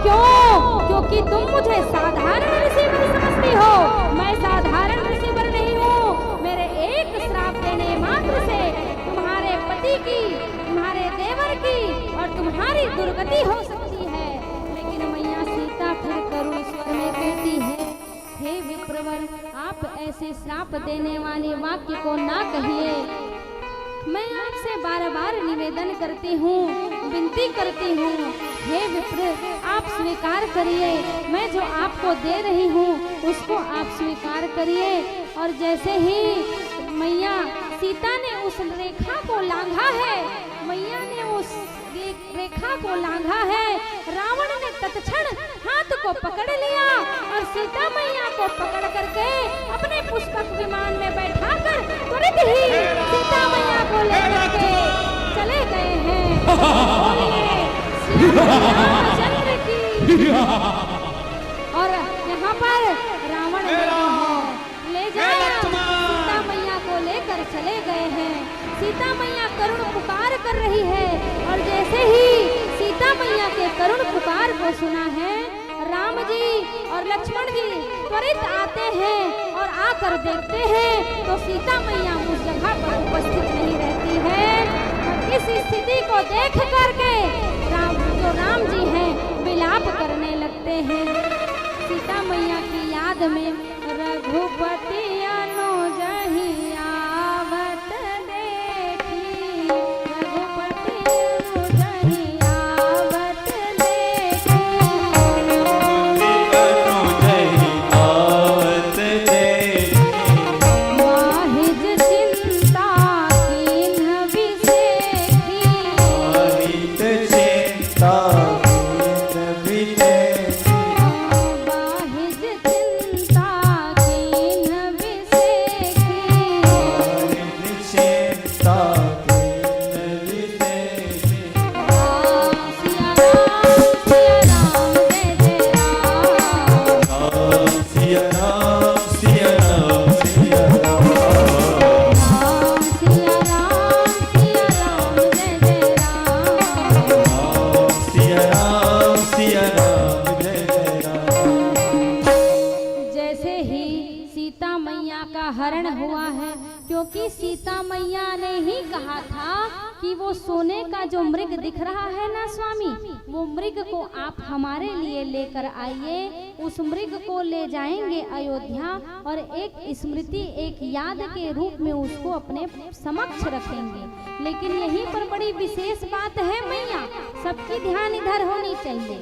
क्यों? क्योंकि तुम मुझे साधारण ऋषिवर समझती हो, मैं साधारण ऋषिवर नहीं हूँ। मेरे एक श्राप देने मात्र से तुम्हारे पति की, तुम्हारे देवर की और तुम्हारी दुर्गति हो सकती है। लेकिन मैया सीता फिर करुण स्वर में कहती है, हे विप्रवर, आप ऐसे श्राप देने वाले वाक्य को ना कहिए। मैं आपसे बार बार निवेदन करती हूँ, विनती करती हूँ, हे विप्र आप स्वीकार करिए, मैं जो आपको दे रही हूँ उसको आप स्वीकार करिए। और जैसे ही मैया सीता ने उस रेखा को लांघा है, मैया ने उस रेखा को लांघा है, रावण ने तत्क्षण हाथ को पकड़ लिया और सीता मैया को पकड़ करके अपने पुष्पक विमान में बैठाकर तुरंत ही सीता मैया को लेकर के चले गए हैं। बोलिए श्रीरामचंद्र की। और यहाँ पर रावण ले जाया, सीता मैया को लेकर चले गए हैं। सीता मैया करुण पुकार कर रही है और जैसे ही सीता मैया के करुण पुकार को सुना है, राम जी और लक्ष्मण जी त्वरित आते हैं और आकर देखते हैं तो सीता मैया उस जगह पर उपस्थित नहीं रहती है। और इस स्थिति को देख करके राम जी हैं विलाप करने लगते हैं। सीता मैया की याद में रघुपति अनुजहि आवत देखी, रघुपति अनुजहि आवत देखी, अनुजहि आवत देखी, वाहिज चिंता कीन्ह विसेखी, वाहित चिंता कीन्ह विसेखी, वाहिज चिंता कीन्ह विसेखी। वाहित चिंता कीन्ह विसेखी। सिया राम जय जय राम, सिया राम सिया राम सिया राम, सिया राम जय जय राम। सिया राम जय जय राम। जैसे ही सीता मैया का हरण हुआ है, क्योंकि सीता मैया ने ही कहा था कि वो सोने का जो मृग दिख रहा है ना स्वामी, वो मृग को आप हमारे लिए लेकर आइए। उस मृग को ले जाएंगे अयोध्या और एक स्मृति, एक याद के रूप में उसको अपने समक्ष रखेंगे। लेकिन यहीं पर बड़ी विशेष बात है मैया, सबकी ध्यान इधर होनी चाहिए।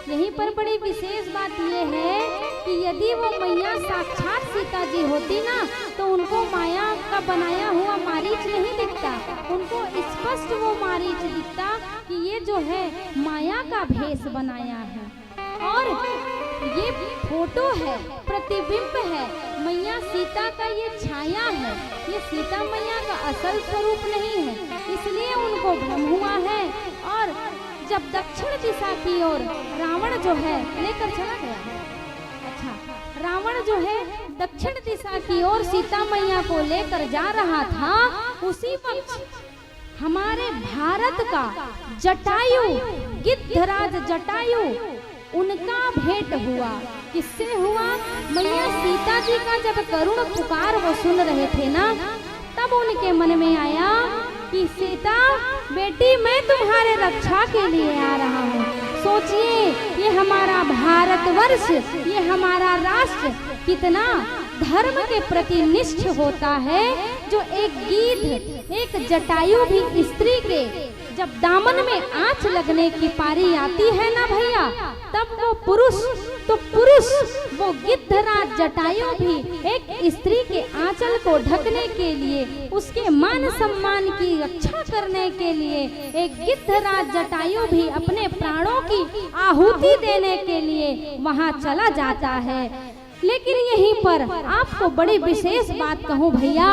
यहीं पर बड़ी विशेष बात यह है कि यदि वो मैया साक्षात सीता जी होती ना, तो उनको माया का बनाया हुआ मारीच नहीं दिखता, उनको स्पष्ट वो मारीच दिखता कि ये जो है माया का भेष बनाया है। और ये फोटो है, प्रतिबिंब है, मैया सीता का ये छाया है, ये सीता मैया का असल स्वरूप नहीं है, इसलिए उनको भ्रम हुआ है। और जब दक्षिण दिशा की ओर रावण जो है लेकर चला गया, अच्छा, रावण जो है दक्षिण दिशा की ओर सीता मैया को लेकर जा रहा था, उसी वक्त हमारे भारत का जटायु, गिद्धराज जटायु, उनका भेंट हुआ। किससे हुआ? मैया सीता जी का जब करुण पुकार वो सुन रहे थे ना, तब उनके मन में आया कि सीता बेटी, मैं तुम्हारे रक्षा के लिए आ रहा हूँ। सोचिए, ये हमारा भारतवर्ष, ये हमारा राष्ट्र कितना धर्म के प्रति निष्ठ होता है। जो एक गिद्ध, एक जटायु भी स्त्री के जब दामन में आंच लगने की पारी आती है ना भैया, तब वो पुरुष, तो पुरुष वो गिद्धराज जटायु भी एक स्त्री के आंचल को ढकने के लिए, उसके मान सम्मान की रक्षा करने के लिए, एक गिद्धराज जटायु भी अपने प्राणों की आहुति देने के लिए वहां चला जाता है। लेकिन यहीं पर आपको बड़ी विशेष बात कहूं भैया,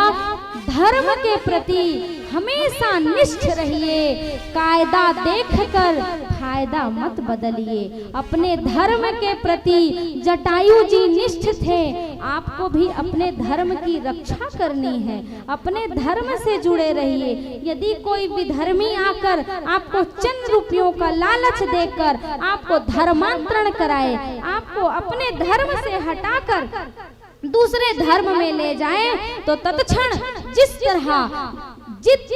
धर्म के प्रति हमेशा निष्ठ रहिए, कायदा देखकर फायदा मत बदलिए। अपने धर्म के प्रति जटायु जी निष्ठ थे, आपको भी अपने धर्म की रक्षा करनी है, अपने धर्म से जुड़े रहिए। यदि कोई विधर्मी आकर आपको चंद रुपयों का लालच देकर आपको धर्मांतरण कराए, आपको अपने धर्म से हटाकर दूसरे धर्म में ले जाए, तो तत्क्षण जिस तरह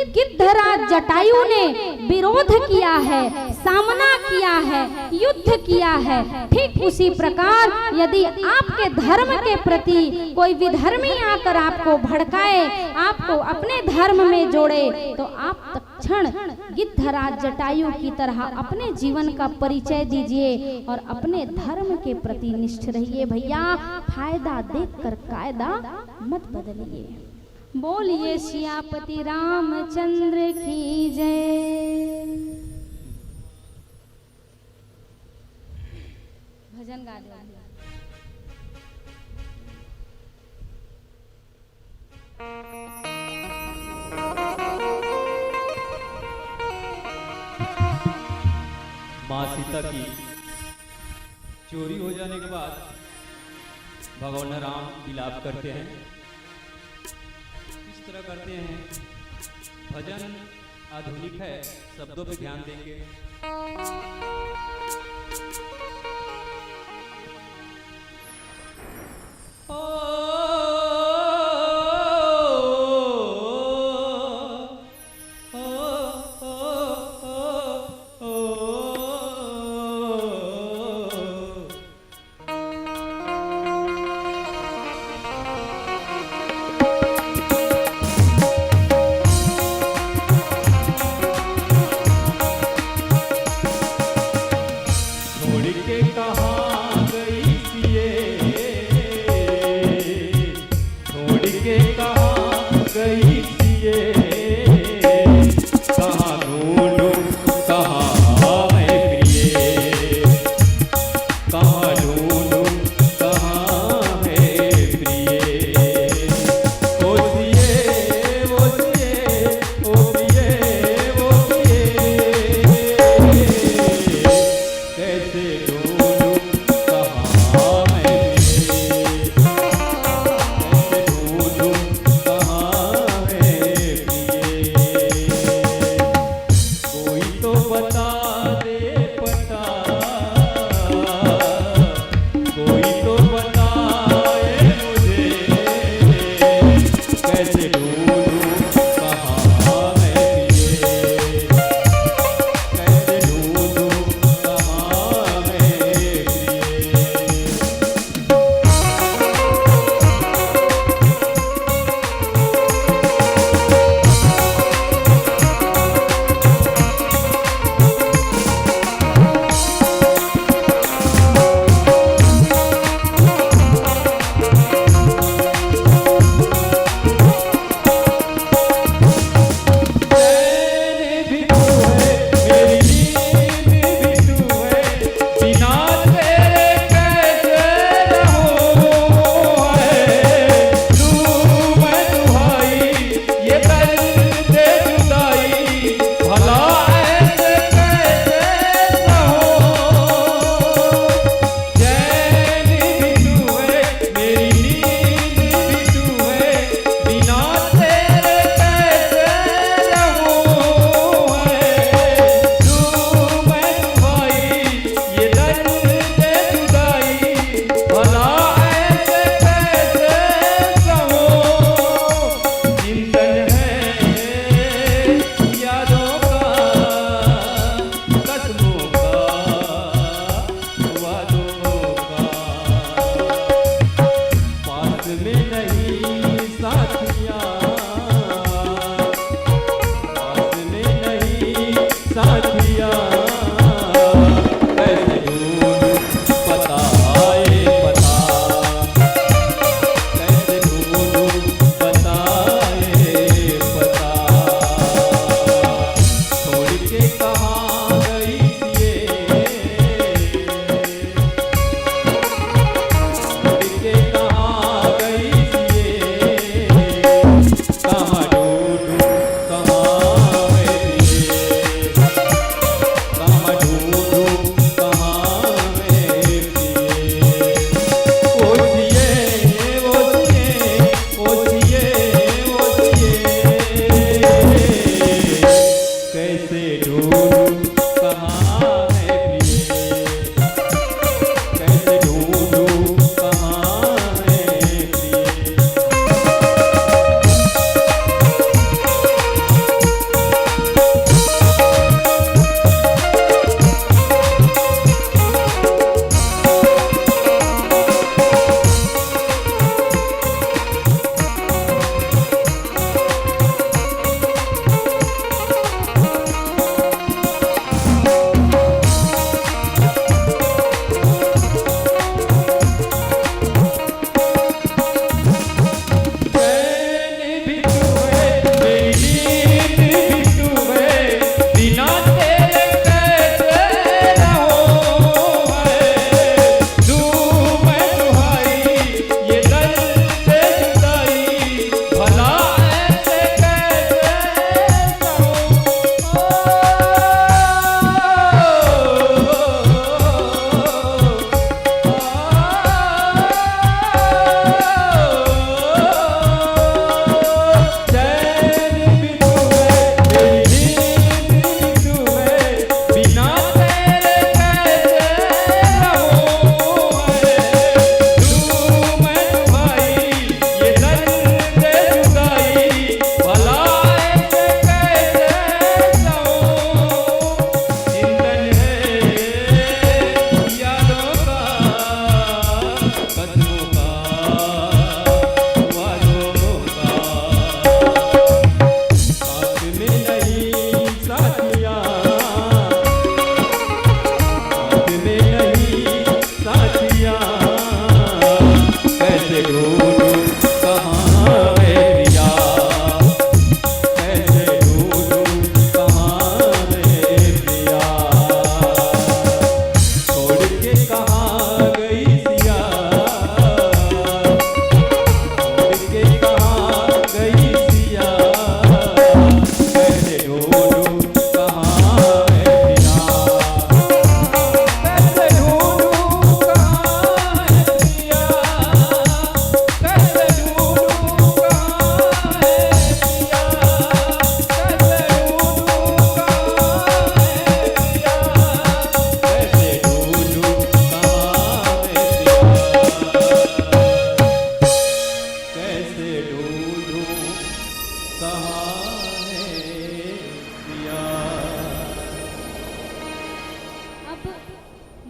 गिद्धराज जटायु ने विरोध किया है, सामना किया है, युद्ध किया है, ठीक उसी प्रकार यदि आपके धर्म के प्रति कोई विधर्मी आकर आपको भड़काए, आपको अपने धर्म में जोड़े, तो आप तत्क्षण गिद्धराज जटायु की तरह अपने जीवन का परिचय दीजिए और अपने धर्म के प्रति निष्ठ रहिए भैया। फायदा देखकर कायदा मत बदलिए। बोलिए सियापति रामचंद्र की जय। भजन गा दे। माँ सीता की चोरी हो जाने के बाद भगवान राम विलाप करते हैं। किस तरह करते हैं? भजन आधुनिक है, शब्दों पे ध्यान देंगे।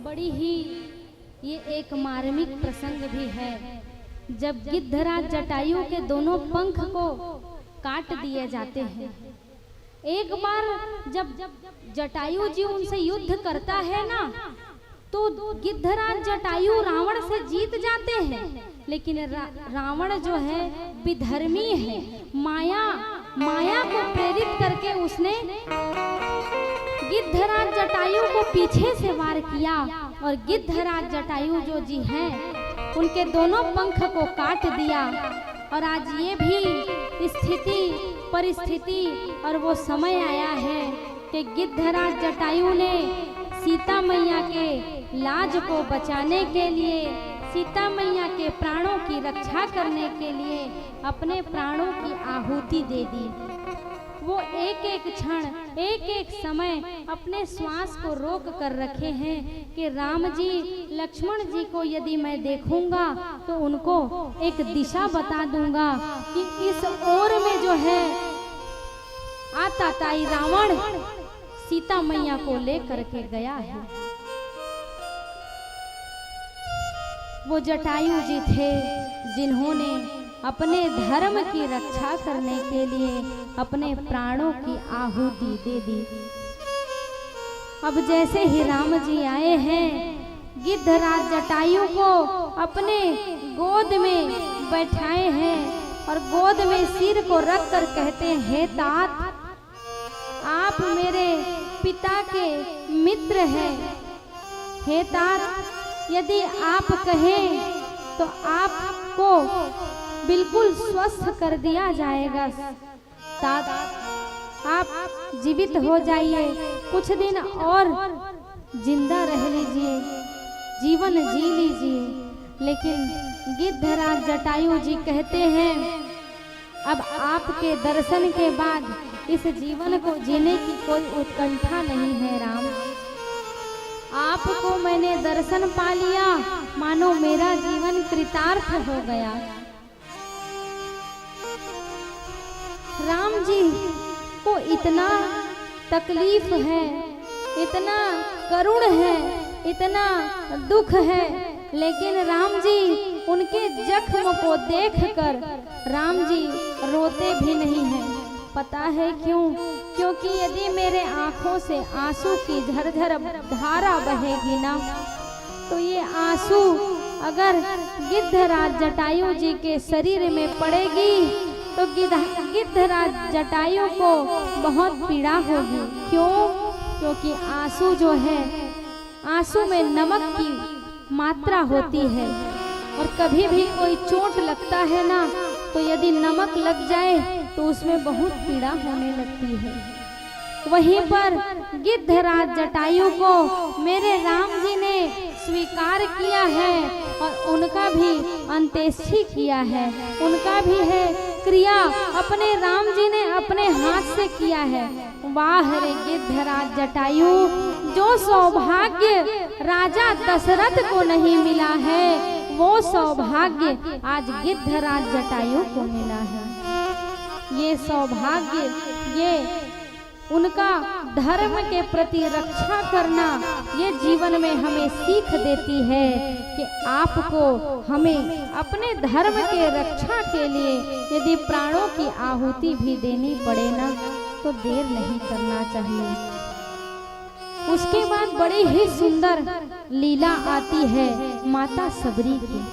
बड़ी ही ये एक मार्मिक प्रसंग भी है। जब गिद्धराज जटायु के दोनों पंख को काट दिए जाते हैं। एक बार जब जटायु जी उनसे युद्ध करता है ना, तो गिद्धराज जटायु रावण से जीत जाते हैं, लेकिन रावण जो है विधर्मी है। माया को प्रेरित करके उसने गिद्धराज जटायु को पीछे से वार किया और गिद्धराज जटायु जो जी हैं उनके दोनों पंख को काट दिया। और आज ये भी स्थिति परिस्थिति और वो समय आया है कि गिद्धराज जटायु ने सीता मैया के लाज को बचाने के लिए, सीता मैया के प्राणों की रक्षा करने के लिए अपने प्राणों की आहुति दे दी। वो एक एक क्षण एक एक समय अपने श्वास को रोक कर रखे हैं कि राम जी लक्ष्मण जी को यदि मैं देखूंगा तो उनको एक दिशा बता दूंगा कि इस ओर में जो है आताताई रावण सीता मैया को लेकर के गया है। वो जटायु जी थे जिन्होंने अपने धर्म की रक्षा करने के लिए अपने प्राणों की आहुति दे दी। अब जैसे ही राम जी आए हैं, गिद्धराज जटायु को अपने गोद में बैठाए हैं और गोद में सिर को रख कर कहते हैं, हे तात, आप मेरे पिता के मित्र हैं। हे तात, यदि आप कहें तो आपको बिल्कुल स्वस्थ कर दिया जाएगा। तात, आप जीवित हो जाइए, कुछ दिन और जिंदा रह लीजिए, जीवन जी लीजिए। लेकिन गिद्धराज जटायु जी कहते हैं, अब आपके दर्शन के बाद इस जीवन को जीने की कोई उत्कंठा नहीं है राम। आपको मैंने दर्शन पा लिया, मानो मेरा जीवन कृतार्थ हो गया। राम जी को इतना तकलीफ है, इतना करुण है, इतना दुख है, लेकिन राम जी उनके जख्म को देखकर राम जी रोते भी नहीं हैं। पता है क्यों? क्योंकि यदि मेरे आंखों से आंसू की झरझर धारा बहेगी ना, तो ये आंसू अगर गिद्धराज जटायु जी के शरीर में पड़ेगी तो गिद्धराज जटायु को बहुत पीड़ा होगी। क्यों? क्योंकि आंसू जो है, आंसू में नमक की मात्रा होती है और कभी भी कोई चोट लगता है ना, तो यदि नमक लग जाए तो उसमें बहुत पीड़ा होने लगती है। वहीं पर गिद्धराज जटायु को मेरे राम जी ने स्वीकार किया है और उनका भी अंत्येष्टि किया है, उनका भी है क्रिया अपने राम जी ने अपने हाथ से किया है। वाह रे गिद्धराज जटायु, जो सौभाग्य राजा दशरथ को नहीं मिला है, वो सौभाग्य आज गिद्धराज जटायु को मिला है। ये सौभाग्य, ये उनका धर्म के प्रति रक्षा करना, ये जीवन में हमें सीख देती है कि आपको हमें अपने धर्म के रक्षा के लिए यदि प्राणों की आहुति भी देनी पड़े ना, तो देर नहीं करना चाहिए। उसके बाद बड़ी ही सुंदर लीला आती है माता सबरी की।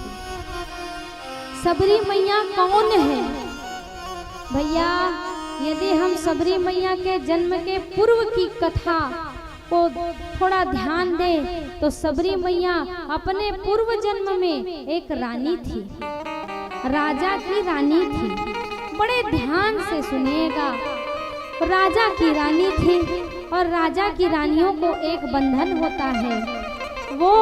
सबरी मैया कौन है भैया? यदि हम सबरी मैया के जन्म के पूर्व की कथा को थोड़ा ध्यान दें तो सबरी मैया अपने पूर्व जन्म में एक रानी थी, राजा की रानी थी। बड़े ध्यान से सुनिएगा, राजा की रानी थी और राजा की रानियों को एक बंधन होता है, वो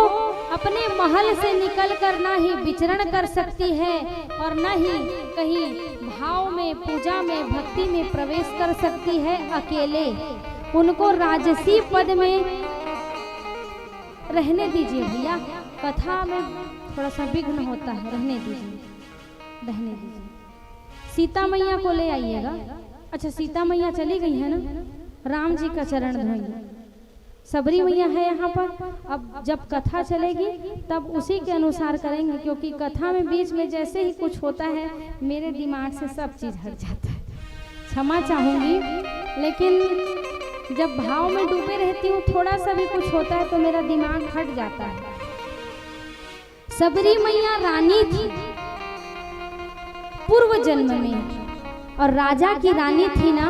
अपने महल से निकल कर ना ही विचरण कर सकती है और न ही कहीं भाव में, पूजा में, भक्ति में प्रवेश कर सकती है अकेले। उनको राजसी पद में रहने दीजिए भैया, कथा में थोड़ा सा विघ्न होता है, रहने दीजिए। सीता मैया को ले आइएगा। अच्छा, सीता मैया चली गई है ना, राम जी का चरण धोइए। सबरी मैया है यहाँ पर। अब जब कथा चलेगी तब उसी के अनुसार करेंगे, क्योंकि कथा में बीच में जैसे ही कुछ होता है मेरे दिमाग से सब चीज़ हट जाता है। क्षमा चाहूँगी, लेकिन जब भाव में डूबे रहती हूँ थोड़ा सा भी कुछ होता है तो मेरा दिमाग हट जाता है। सबरी मैया रानी थी पूर्व जन्म में, और राजा की रानी थी ना।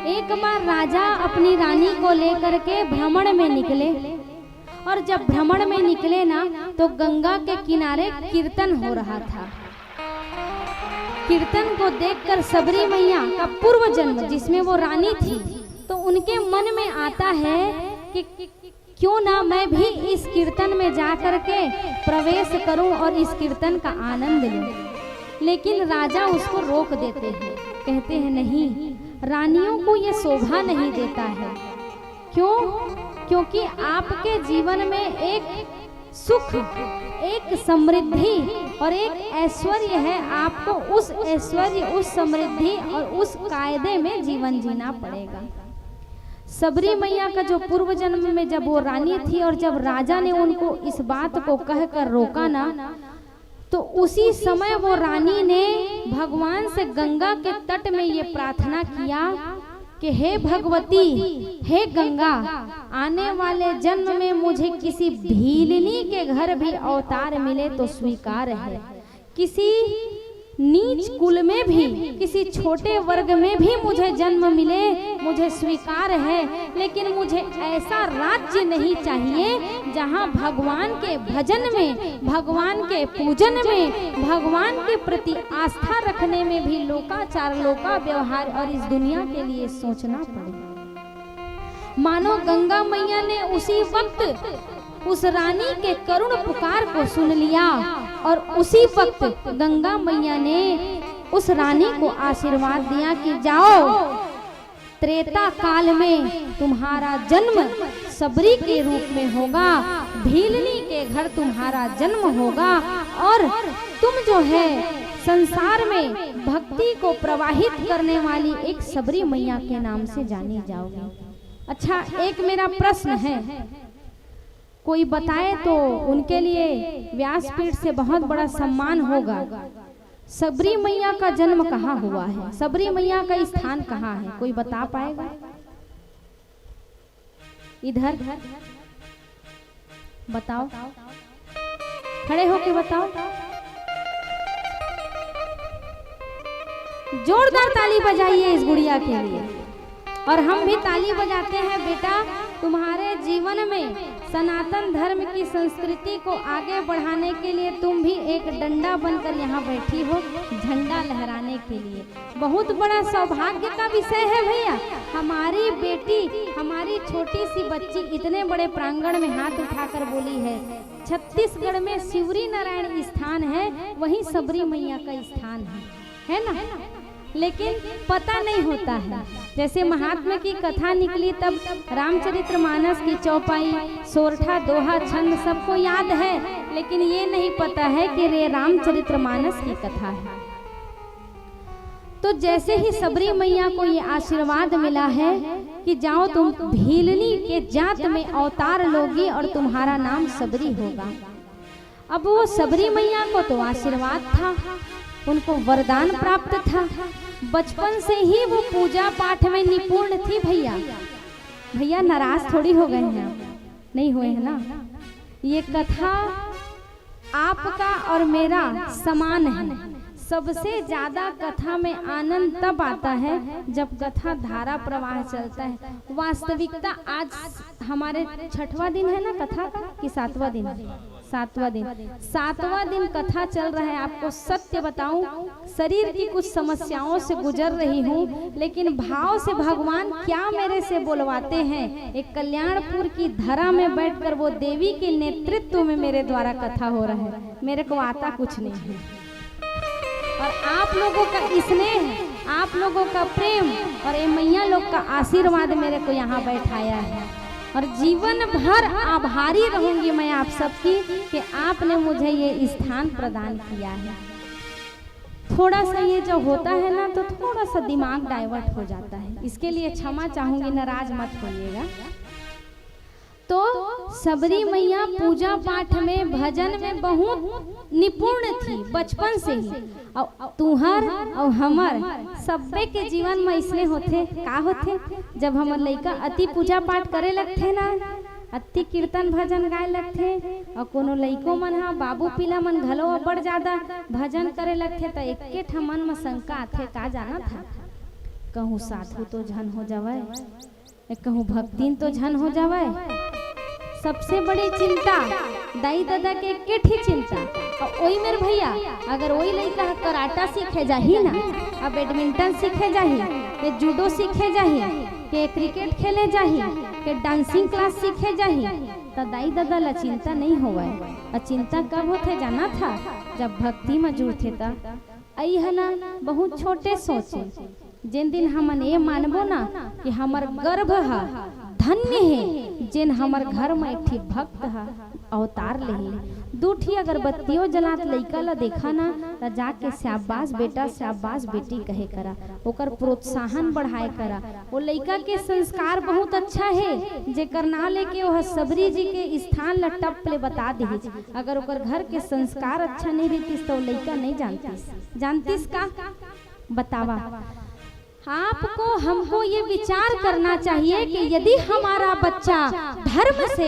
एक बार राजा अपनी रानी को लेकर के भ्रमण में निकले, और जब भ्रमण में निकले ना तो गंगा के किनारे कीर्तन हो रहा था। कीर्तन को देखकर सबरी मैया का पूर्व जन्म जिसमें वो रानी थी, तो उनके मन में आता है कि क्यों ना मैं भी इस कीर्तन में जा करके प्रवेश करूं और इस कीर्तन का आनंद लूं। लेकिन राजा उसको रोक देते हैं, कहते हैं नहीं, रानियों को ये शोभा नहीं देता है। क्यों? क्योंकि आपके जीवन में एक सुख, एक समृद्धि और एक ऐश्वर्य है। आपको उस ऐश्वर्य, उस समृद्धि और उस कायदे में जीवन जीना पड़ेगा। सबरी मैया का जो पूर्व जन्म में जब वो रानी थी और जब राजा ने उनको इस बात को कहकर रोका ना, तो उसी समय वो रानी ने भगवान से गंगा के तट में ये प्रार्थना किया कि हे भगवती, हे गंगा, आने वाले जन्म में मुझे किसी भीलनी के घर भी अवतार मिले तो स्वीकार है। किसी नीच कुल में भी, किसी छोटे वर्ग में भी मुझे जन्म मिले, मुझे स्वीकार है। लेकिन मुझे ऐसा राज्य नहीं चाहिए जहां भगवान के भजन में, भगवान के पूजन में, भगवान के प्रति आस्था रखने में भी लोकाचार, लोका व्यवहार और इस दुनिया के लिए सोचना पड़े। मानो गंगा मैया ने उसी वक्त उस रानी के करुण पुकार को सुन लिया, और उसी वक्त गंगा मैया ने उस रानी को आशीर्वाद दिया कि जाओ, त्रेता काल में तुम्हारा जन्म सबरी के रूप में होगा, भीलनी के घर तुम्हारा जन्म होगा, और तुम जो है संसार में भक्ति को प्रवाहित करने वाली एक सबरी मैया के नाम से जानी जाओगी। अच्छा, एक मेरा प्रश्न है, कोई बताए तो उनके लिए व्यासपीठ से बहुत बड़ा सम्मान होगा। सबरी मैया का जन्म कहाँ हुआ है? सबरी मैया का स्थान कहाँ है? कोई बता पाएगा? इधर बताओ, खड़े होके बताओ। जोरदार ताली बजाइए इस गुड़िया के लिए। और हम भी ताली बजाते हैं बेटा, तुम्हारे जीवन में सनातन धर्म की संस्कृति को आगे बढ़ाने के लिए तुम भी एक डंडा बनकर यहाँ बैठी हो, झंडा लहराने के लिए। बहुत बड़ा सौभाग्य का विषय है भैया। हमारी बेटी, हमारी छोटी सी बच्ची इतने बड़े प्रांगण में हाथ उठाकर बोली है। छत्तीसगढ़ में शिवरी नारायण स्थान है, वहीं सबरी मैया का स्थान है ना? लेकिन पता नहीं होता है। जैसे महात्मा की कथा निकली तब रामचरितमानस की चौपाई, सोरठा, दोहा, छंद सबको याद है, लेकिन ये नहीं पता है कि ये रामचरितमानस की कथा है। तो जैसे ही सबरी मैया को ये आशीर्वाद मिला है कि जाओ तुम भीलनी के जात में अवतार लोगी और तुम्हारा नाम सबरी होगा। अब वो सबरी मैया को तो आशीर्वाद था, उनको वरदान प्राप्त था, बचपन से ही वो पूजा पाठ में निपुण थी। भैया नाराज थोड़ी हो गए हैं? नहीं हुए हैं ना? ये कथा आपका और मेरा समान है। सबसे ज्यादा कथा में आनंद तब आता है जब कथा धारा प्रवाह चलता है। वास्तविकता आज हमारे 6वां दिन है ना कथा कि 7वां दिन? 7वां दिन। 7वां दिन कथा चल रहा है। आपको सत्य बताऊं, शरीर की कुछ समस्याओं से गुजर रही हूँ, लेकिन भाव से भगवान क्या मेरे से बोलवाते हैं। एक कल्याणपुर की धरा में बैठकर वो देवी के नेतृत्व में मेरे द्वारा कथा हो रहा है। मेरे को आता कुछ नहीं है, और आप लोगों का स्नेह, आप लोगों का प्रेम और ये मैया लोग का आशीर्वाद मेरे को यहाँ बैठाया है। और जीवन भर आभारी रहूंगी मैं आप सबकी कि आपने मुझे ये स्थान प्रदान किया है। थोड़ा सा ये जब होता है ना तो थोड़ा सा दिमाग डाइवर्ट हो जाता है, इसके लिए क्षमा चाहूंगी, नाराज मत होइएगा। तो सबरी मैया पूजा पाठ में भजन में बहुत निपुण थी बचपन से ही। और तुहर और हमर सब्बे के जीवन में इसलिए होते का होते, जब हमर लइका अति पूजा पाठ करे लगते ना, अति कीर्तन भजन गाए लगते, और कोनो लइको मन हा बाबू पिला मन घलो बड़ ज्यादा भजन करे लगते, तो एके ठमन में शंका आथे का जाना था, कहूँ साधु तो झन हो जावे, कहूँ भक्तिन तो झन हो जावे। सबसे बड़ी चिंता दाई दादा के केठी चिंता। और वही मेरे भैया अगर वही लड़का कराटा सीखे जाही ना, अब बैडमिंटन सीखे जाही, के जूडो सीखे जाही, के क्रिकेट खेले जाही, के डांसिंग क्लास सीखे जाही, तो दाई दादा ला चिंता नहीं होवे। और चिंता कब होते जाना था, जब भक्ति में जुड़ते था। आई है ना बहुत छोटे सोचे, जिन दिन हमन ये मानबो ना कि हमार गर्भ है धन्य है, जिन हमार घर में एक ठी भक्त है अवतार ले। दूठी अगरबत्तियों जलात लइका ला देखा ना, तो जाके शाबाश बेटा शाबाश बेटी कहे करा, ओकर प्रोत्साहन बढ़ाए करा। वो लइका के संस्कार बहुत अच्छा है, जेकर ना लेके वह सबरी जी के स्थान ला टप ले बता दी। अगर ओकर घर के संस्कार अच्छा नहीं रहतीस तो लइका नहीं जानतीस का बतावा। आपको हमको ये विचार करना चाहिए कि यदि हमारा बच्चा धर्म से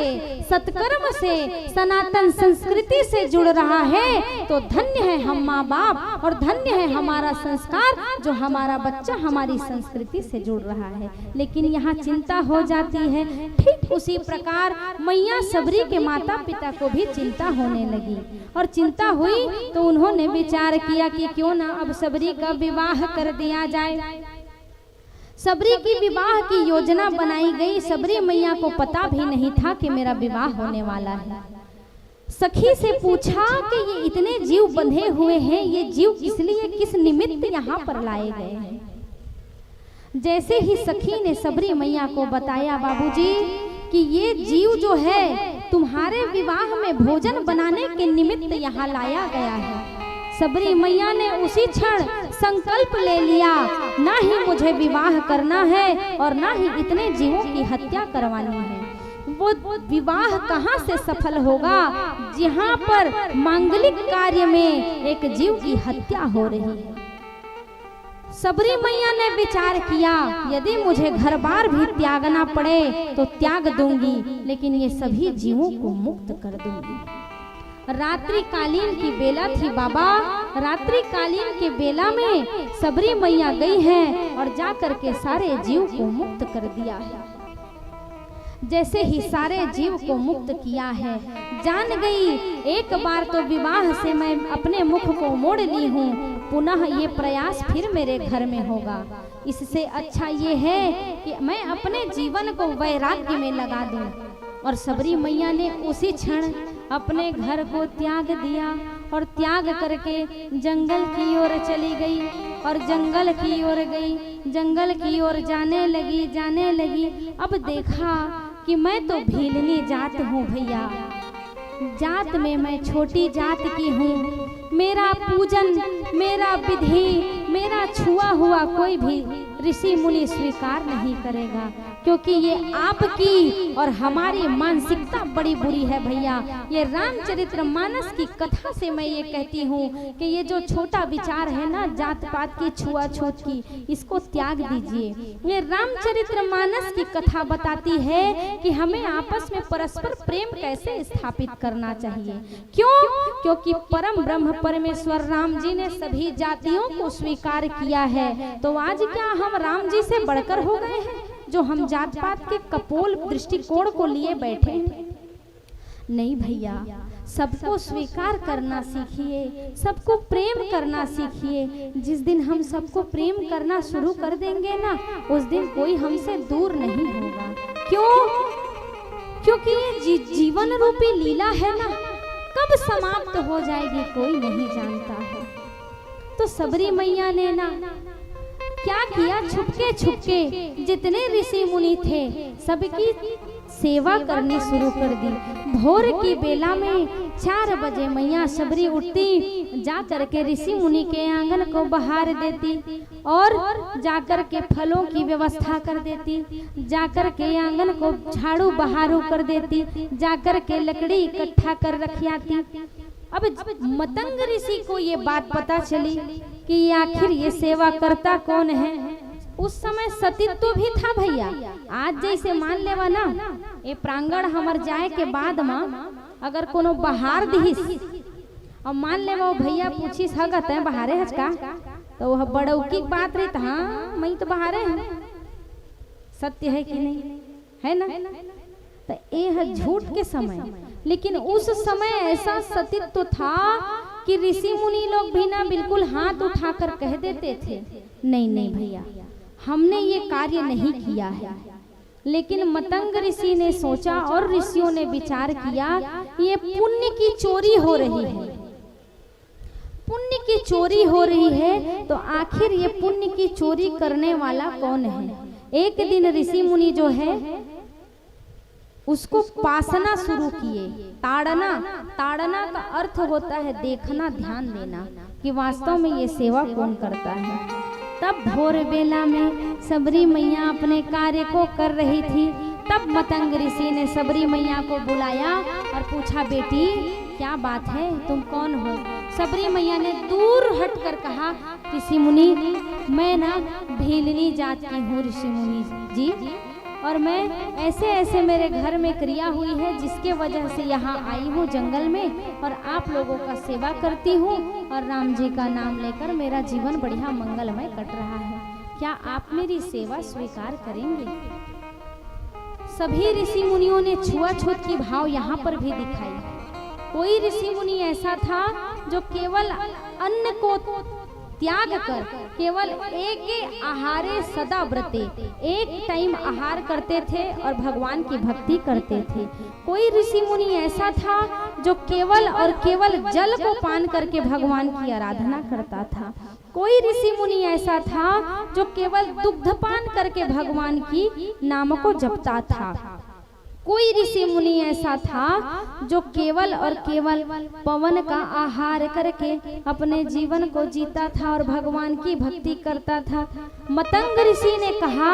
सत्कर्म से सनातन संस्कृति से जुड़ रहा है तो धन्य है हम माँ बाप, और धन्य है हमारा संस्कार जो हमारा बच्चा हमारी संस्कृति से जुड़ रहा है। लेकिन यहाँ चिंता हो जाती है। ठीक उसी प्रकार मैया सबरी के माता पिता को भी चिंता होने लगी, और चिंता हुई तो उन्होंने विचार किया कि क्यों ना अब सबरी का विवाह कर दिया जाए। सबरी की विवाह की योजना बनाई गई। सबरी मैया को पता भी नहीं था कि मेरा विवाह होने वाला है। सखी से पूछा कि ये इतने जीव बंधे हुए हैं, ये जीव किस लिए किस निमित्त यहाँ पर लाए गए हैं। जैसे ही सखी ने सबरी मैया को बताया बाबूजी कि ये जीव जो है तुम्हारे विवाह में भोजन बनाने के निमित्त यहाँ लाया गया है, सबरी मैया ने उसी क्षण संकल्प ले लिया, ना ही मुझे विवाह करना है और ना ही इतने जीवों की हत्या करवानी है। वो विवाह कहाँ से सफल होगा जहाँ पर मांगलिक कार्य में एक जीव की हत्या हो रही है। सबरी मैया ने विचार किया, यदि मुझे घर बार भी त्यागना पड़े तो त्याग दूंगी, लेकिन ये सभी जीवों को मुक्त कर दूंगी। रात्रि कालीन की बेला थी बाबा, रात्रि कालीन के बेला में सबरी मैया गई है और जाकर के सारे जीव को मुक्त कर दिया है। जैसे ही सारे जीव को मुक्त किया है, जान गई एक बार तो विवाह से मैं अपने मुख को मोड़ ली हूँ, पुनः ये प्रयास फिर मेरे घर में होगा। इससे अच्छा ये है कि मैं अपने जीवन को वैराग्य में लगा दूं। और सबरी मैया ने उसी क्षण अपने घर को त्याग दिया और त्याग करके जंगल की ओर चली गई और जंगल की ओर गई, जंगल की ओर जाने लगी। अब देखा कि मैं तो भीलनी जात हूँ भैया, जात में मैं छोटी जात की हूँ। मेरा पूजन, मेरा विधि, मेरा छुआ हुआ कोई भी ऋषि मुनि स्वीकार नहीं करेगा, क्योंकि ये आपकी और हमारी मानसिकता बड़ी बुरी है भैया। ये रामचरितमानस की कथा से मैं ये कहती हूँ कि ये जो छोटा विचार है ना जात पात की छुआछूत की, इसको त्याग दीजिए। ये रामचरितमानस की कथा बताती है कि हमें आपस में परस्पर प्रेम कैसे स्थापित करना चाहिए। क्यों? क्योंकि परम ब्रह्म परमेश्वर राम जी ने सभी जातियों को स्वीकार किया है, तो आज क्या हम राम जी से बढ़कर हो गए हैं जो हम जात पात के कपोल दृष्टिकोण को लिए बैठे हैं? नहीं भैया, सबको स्वीकार करना सीखिए, सबको प्रेम करना सीखिए। जिस दिन हम सबको प्रेम करना शुरू कर देंगे ना, उस दिन कोई हमसे दूर नहीं होगा। क्यों? क्योंकि ये जीवन रूपी लीला है ना, कब समाप्त हो जाएगी कोई नहीं जानता है। तो सबरी मैया ने ना क्या किया, छुपके छुपके जितने ऋषि मुनि थे सबकी सेवा करनी शुरू कर दी। भोर की बेला में 4 बजे मैया सबरी उठती, जाकर के ऋषि मुनि के आंगन को बहार देती और जाकर के फलों की व्यवस्था कर देती, जाकर के आंगन को झाड़ू बहारू कर देती, जाकर के लकड़ी इकट्ठा कर रख आती। अब मतंग ऋषि को ये बात पता चली कि आखिर ये सेवा करता कौन है। उस समय सतीत्व भी था भैया। आज जैसे मान लेवा ना, ये प्रांगण हमर जाए के बाद मां अगर कोनो बहार दिहिस और मान लेवा भैया पूछिस हगत है बहारे हज का, तो वह बड़ौकी बात रही, हाँ मैं तो बहारे हैं। सत्य है कि नहीं, है ना? तो ये है झूठ के समय, लेकिन उस समय ऐसा सतीत्व था कि ऋषि मुनि लोग भी ना बिल्कुल हाथ उठाकर कह देते थे, नहीं नहीं भैया हमने ये कार्य नहीं किया है। लेकिन मतंग ऋषि ने सोचा और ऋषियों ने विचार किया, ये पुण्य की चोरी हो रही है, पुण्य की चोरी हो रही है, तो आखिर ये पुण्य की चोरी करने वाला कौन है। एक दिन ऋषि मुनि जो है उसको पासना शुरू किए। ताड़ना, ताड़ना का अर्थ होता है देखना, ध्यान देना कि वास्तव में ये सेवा कौन करता है। तब भोर बेला में सबरी मैया अपने कार्य को कर रही थी। तब मतंग ऋषि ने सबरी मैया को बुलाया और पूछा, बेटी क्या बात है, तुम कौन हो? सबरी मैया ने दूर हटकर कहा, ऋषि मुनि मैं ना भीलनी जात की हूँ ऋषि मुनि जी, और मैं ऐसे ऐसे मेरे घर में क्रिया हुई है जिसके वजह से यहाँ आई हूँ जंगल में और आप लोगों का सेवा करती हूँ और राम जी का नाम लेकर मेरा जीवन बढ़िया मंगलमय कट रहा है। क्या आप मेरी सेवा स्वीकार करेंगे? सभी ऋषि मुनियों ने छुआछूत की भाव यहाँ पर भी दिखाई। कोई ऋषि मुनि ऐसा था जो केवल अन्न को त्याग कर केवल एक आहारे सदा व्रते, एक टाइम आहार करते थे और भगवान की भक्ति करते थे। कोई ऋषि मुनि ऐसा था जो केवल और केवल जल को पान करके भगवान की आराधना करता था। कोई ऋषि मुनि ऐसा था जो केवल दुग्धपान करके भगवान की नाम को जपता था। कोई ऋषि मुनि ऐसा था जो केवल और केवल पवन का आहार करके अपने जीवन को जीता था और भगवान की भक्ति करता था। मतंग ऋषि ने कहा,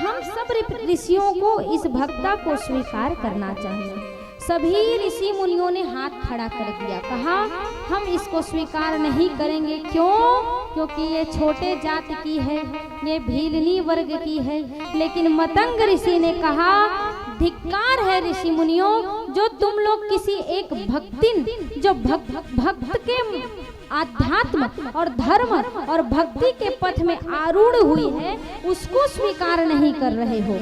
हम सब ऋषियों को इस भक्ता को स्वीकार करना चाहिए। सभी ऋषि मुनियों ने हाथ खड़ा कर दिया, कहा हम इसको स्वीकार नहीं करेंगे। क्यों? क्योंकि ये छोटे जात की है, ये भीलनी वर्ग की है। लेकिन मतंग ऋषि ने कहा, धिक्कार है ऋषि मुनियों, जो तुम लोग किसी एक भक्तिन जो भक्त के आध्यात्म और धर्म और भक्ति के पथ में आरूढ़ हुई है उसको स्वीकार नहीं कर रहे हो।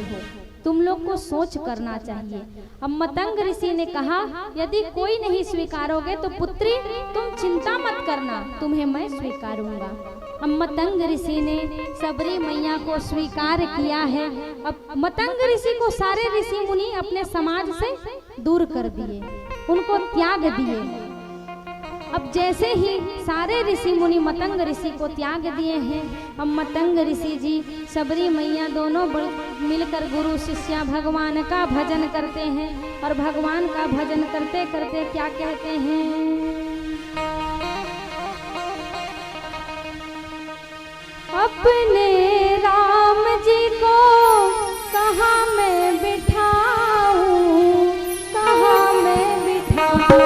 तुम लोग को सोच करना चाहिए। अब मतंग ऋषि ने कहा, यदि कोई नहीं स्वीकारोगे तो पुत्री तुम चिंता मत करना, तुम्हें मैं स्वीकारूंगा। अब मतंग ऋषि ने सबरी मैया को स्वीकार किया है। अब मतंग ऋषि को सारे ऋषि मुनि अपने समाज से दूर कर दिए, उनको त्याग दिए। अब जैसे ही सारे ऋषि मुनि मतंग ऋषि को त्याग दिए हैं, अब मतंग ऋषि जी सबरी मैया दोनों मिलकर गुरु शिष्या भगवान का भजन करते हैं और भगवान का भजन करते करते क्या कहते हैं, अपने राम जी को कहाँ मैं बिठाऊं, कहाँ मैं बिठाऊं।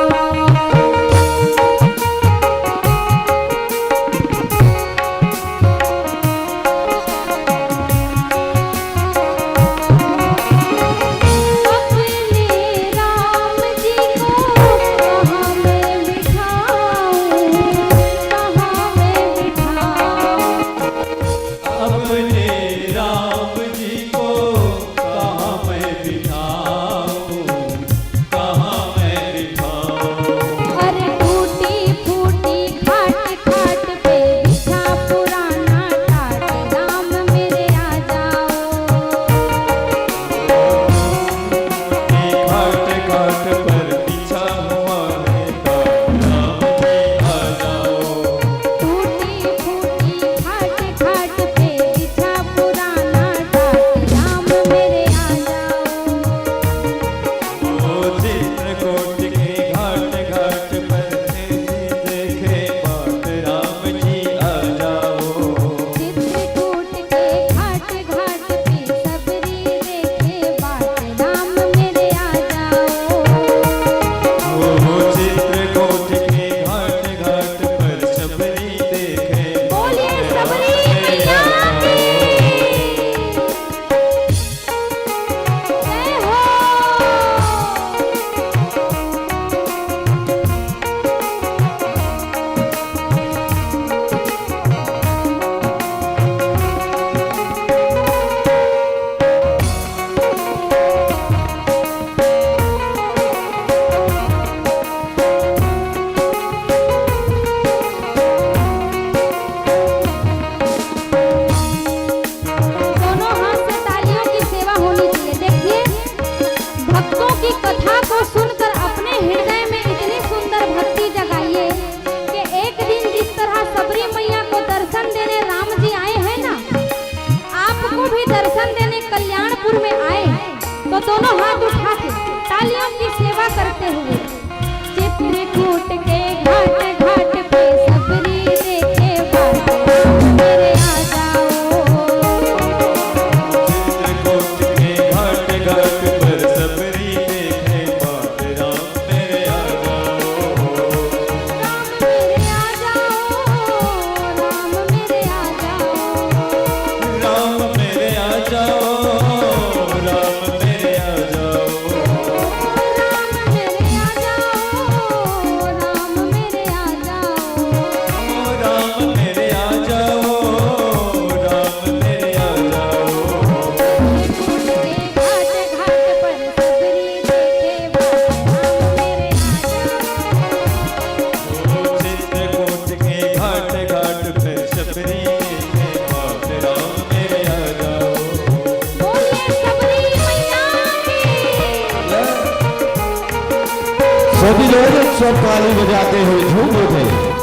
अपने सभी लोग सब ताली बजाते हुए झूम उठे।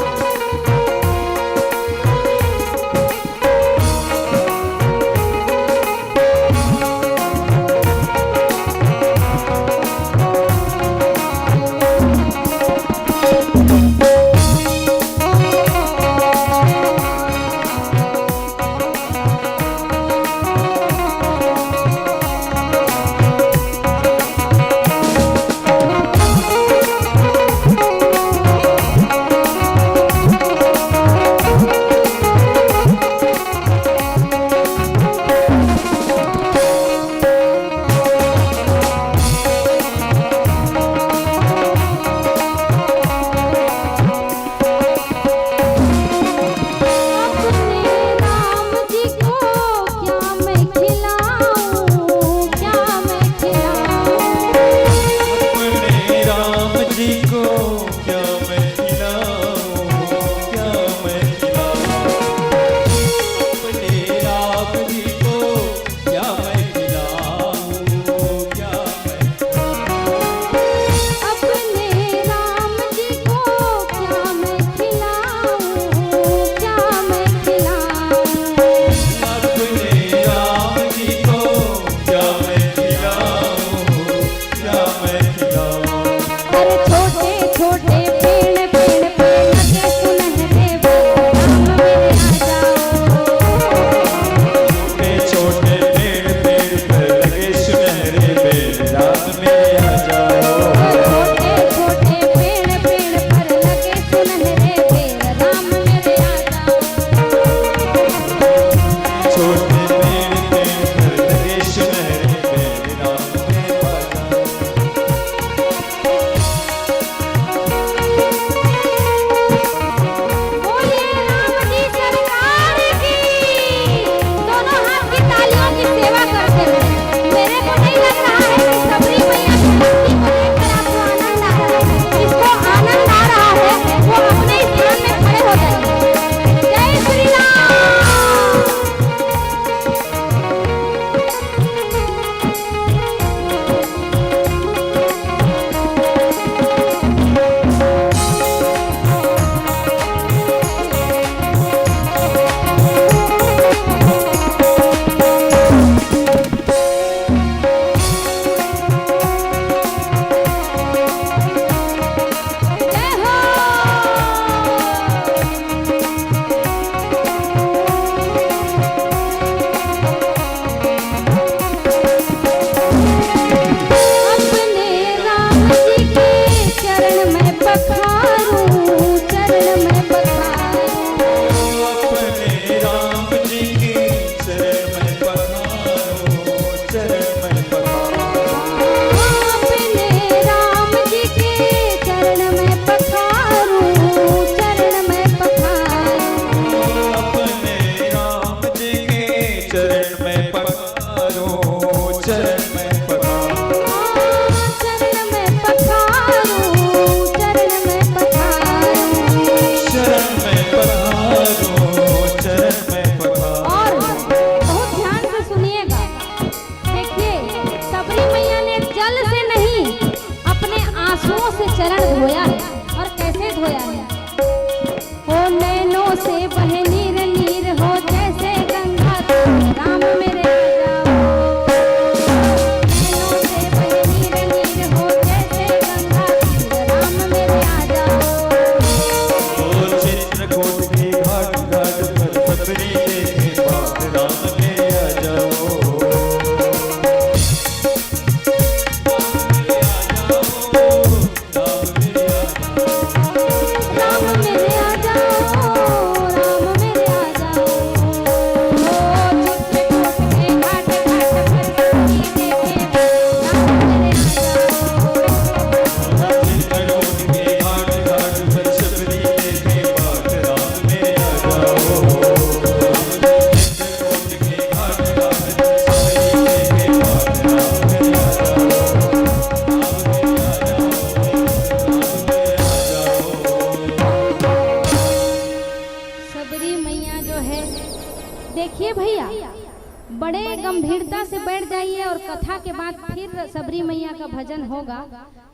गंभीरता से बैठ जाइए और कथा के बाद फिर सबरी मैया का भजन होगा।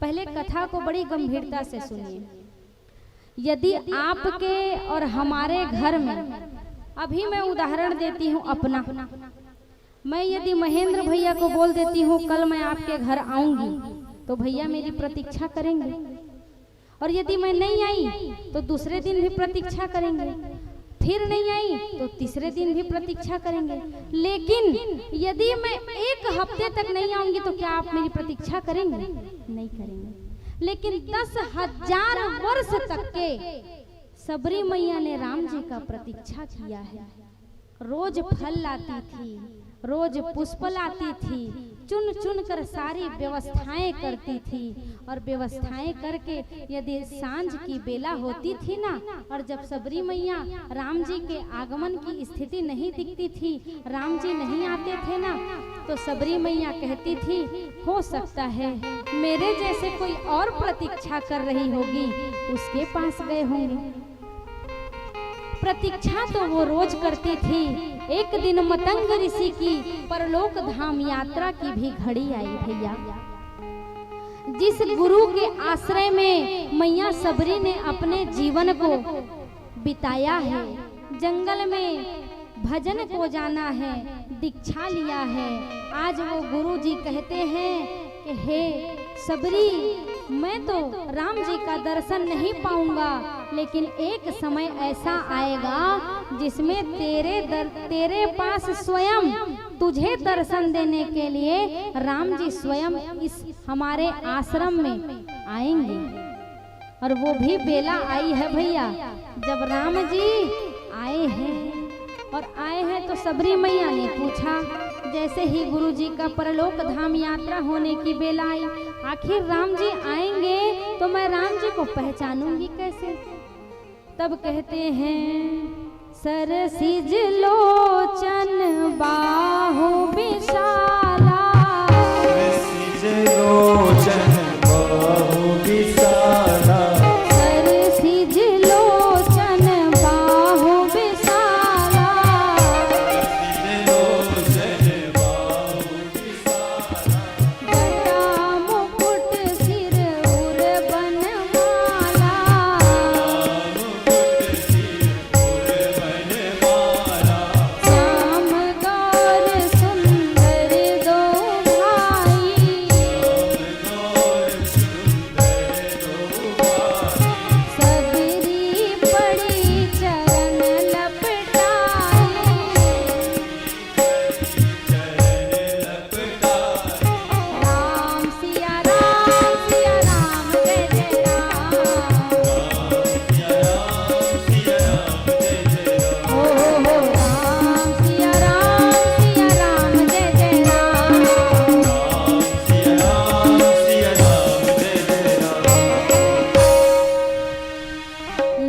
पहले कथा को बड़ी गंभीरता से सुनिए। यदि आपके और हमारे घर में, अभी मैं उदाहरण देती हूँ अपना, मैं यदि महेंद्र भैया को बोल देती हूँ कल मैं आपके घर आऊंगी, तो भैया मेरी प्रतीक्षा करेंगे, और यदि मैं नहीं आई तो दूसरे दिन भी प्रतीक्षा करेंगे, फिर नहीं आई तो तीसरे दिन भी प्रतीक्षा करेंगे। लेकिन यदि मैं एक हफ्ते तक नहीं आऊंगी तो क्या आप मेरी प्रतीक्षा करेंगे? नहीं करेंगे। लेकिन 10,000 वर्ष तक के सबरी मैया ने राम जी का प्रतीक्षा किया है। रोज फल लाती थी, रोज पुष्प लाती थी, चुन चुन कर सारी व्यवस्थाएं करती थी, और व्यवस्थाएं करके यदि सांझ की बेला होती थी ना, और जब सबरी मैया राम जी के आगमन की स्थिति नहीं दिखती थी, राम जी नहीं आते थे ना, तो सबरी मैया कहती थी हो सकता है मेरे जैसे कोई और प्रतीक्षा कर रही होगी, उसके पास गए होंगे। प्रतीक्षा तो वो रोज करती थी। एक दिन मतंग ऋषि की परलोक धाम यात्रा की भी घड़ी आई भैया। जिस गुरु के आश्रय में मैया सबरी ने अपने जीवन को बिताया है, जंगल में भजन को जाना है, दीक्षा लिया है, आज वो गुरु जी कहते हैं कि हे सबरी, मैं तो राम जी का दर्शन नहीं पाऊंगा, लेकिन एक समय ऐसा आएगा जिसमें तेरे पास स्वयं तुझे दर्शन देने के लिए राम जी स्वयं इस हमारे आश्रम में आएंगे। और वो भी बेला आई है भैया, जब राम जी आए हैं, और आए हैं तो सबरी मैया ने पूछा, जैसे ही गुरु जी का परलोक धाम यात्रा होने की बेला आई, आखिर राम जी आएंगे तो मैं राम जी को पहचानूंगी कैसे? तब कहते हैं सरसिज लोचन बाहु विशाला, सरसिज लोचन बाहु विशाला, सरसिज लोचन बाहु विशाला, सरसिज लोचन बाहु विशाला, जटा मुकुट सिर उर बनमाला, मुकुट सिर उर बनमाला, श्याम गौर सुंदर दो भाई, गौर सुंदर दो भाई, सबरी पड़ी चरण लपटाई, चरण लपटाए, राम सिया राम जय जय राम, सिया राम जय जय राम, हो राम सिया राम जय जय राम, सिया राम जय जय राम।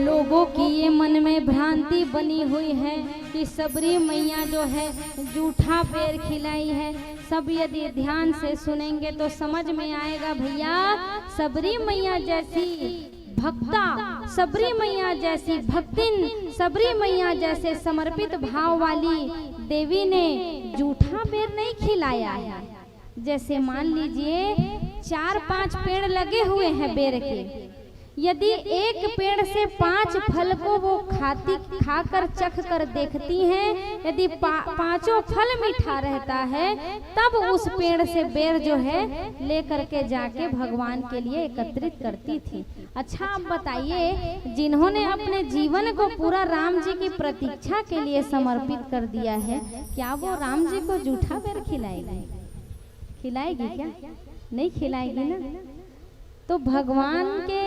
लोगों की ये मन में भ्रांति बनी हुई है कि सबरी मैया जो है जूठा पेड़ खिलाई है। सब यदि ध्यान से सुनेंगे तो समझ में आएगा भैया, सबरी मैया जैसी भक्ता, सबरी मैया जैसी भक्तिन, सबरी मैया जैसे समर्पित भाव वाली देवी ने जूठा पेड़ नहीं खिलाया है। जैसे मान लीजिए 4-5 पेड़ लगे हुए हैं बेर के, यदि एक पेड़ से 5 फल को वो खाकर चख कर देखती हैं, यदि पांचों फल मीठा रहता है, तब उस पेड़ से बेर जो है लेकर के जाके भगवान के लिए एकत्रित करती थी। अच्छा आप बताइए, जिन्होंने अपने जीवन को पूरा राम जी की प्रतीक्षा के लिए समर्पित कर दिया है, क्या वो राम जी को जूठा बेर खिलाएगी? खिलाएगी क्या? नहीं खिलाएगी ना। तो भगवान के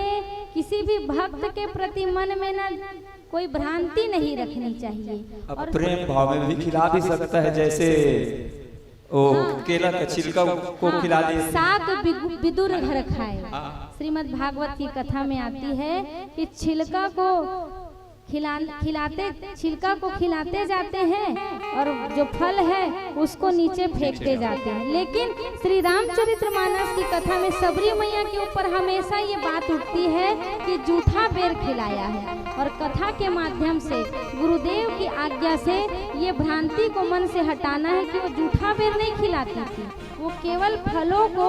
किसी भी भक्त के प्रति मन में ना कोई भ्रांति नहीं रखनी चाहिए। अब प्रेम भाव में भी खिला भी सकता है, जैसे ओ केला का छिलका को खिला दे। साग विदुर घर खाए, श्रीमद् भागवत की कथा में आती है कि छिलका को खिलाते छिलका को खिलाते जाते हैं और जो फल है उसको नीचे फेंकते जाते हैं। लेकिन श्री रामचरितमानस की कथा में सबरी मैया के ऊपर हमेशा ये बात उठती है कि जूठा बेर खिलाया है, और कथा के माध्यम से गुरुदेव की आज्ञा से ये भ्रांति को मन से हटाना है कि वो जूठा बेर नहीं खिलाती थी, वो केवल फलों को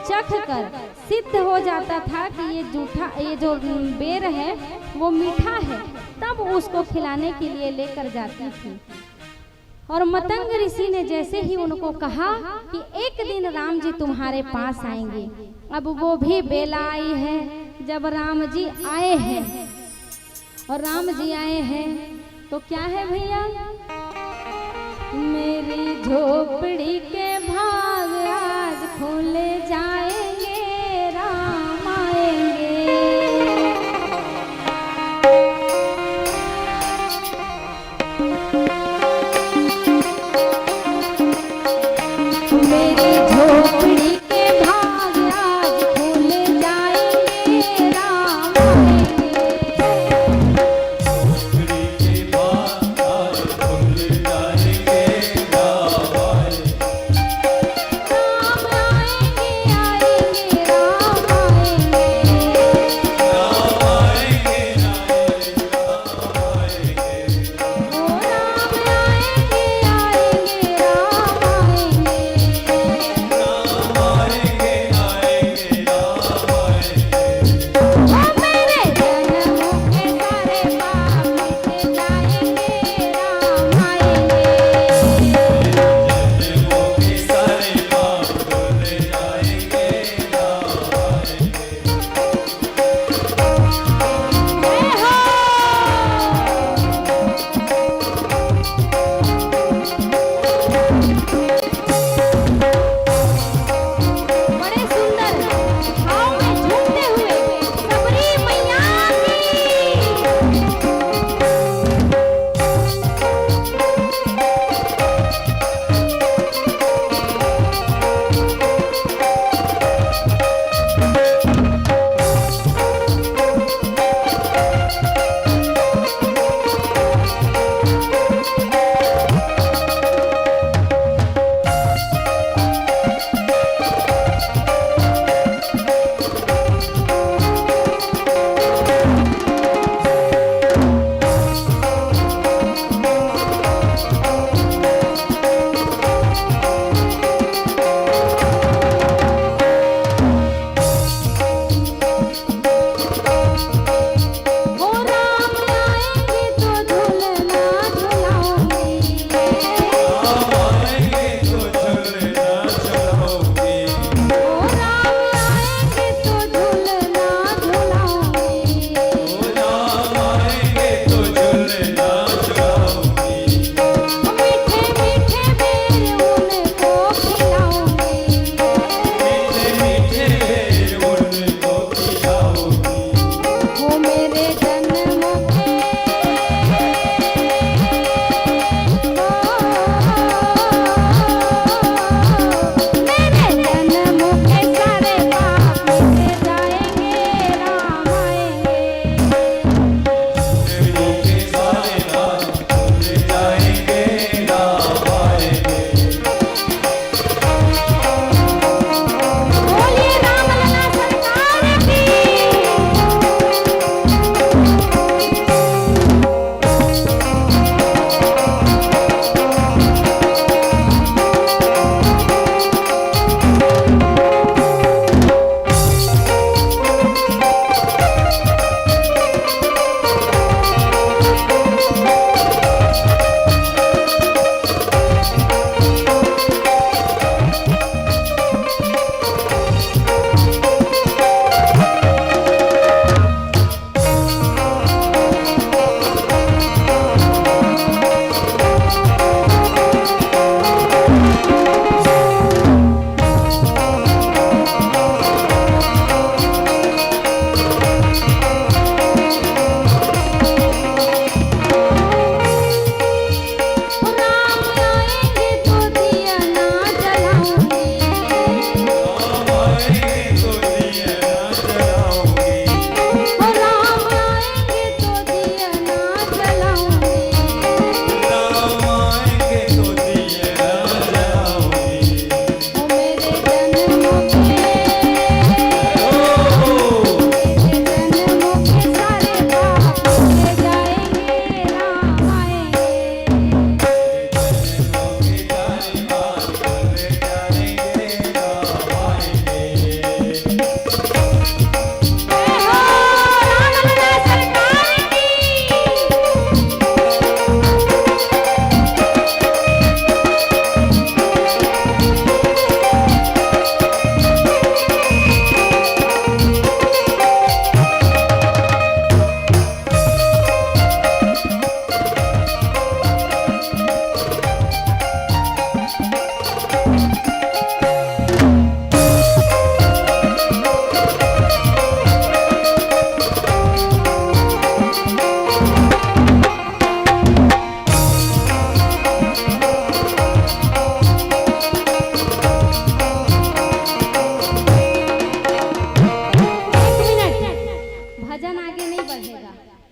चख कर सिद्ध हो जाता था कि ये जो बेर है वो मीठा है, तब उसको खिलाने के लिए लेकर जाती थी। और मतंग ऋषि ने जैसे ही उनको कहा कि एक दिन राम जी तुम्हारे पास आएंगे, अब वो भी बेला आई है जब राम जी आए हैं। और राम जी आए हैं तो क्या है भैया, मेरी झोपड़ी के भाग आज खोले जाएंगे, राम आएंगे। मेरी झोपड़ी के भाग आज खोले जाएंगे, राम आएंगे। झोपड़ी के बाद आज खुल जाएंगे, राम आएंगे। राम आएंगे, आएंगे।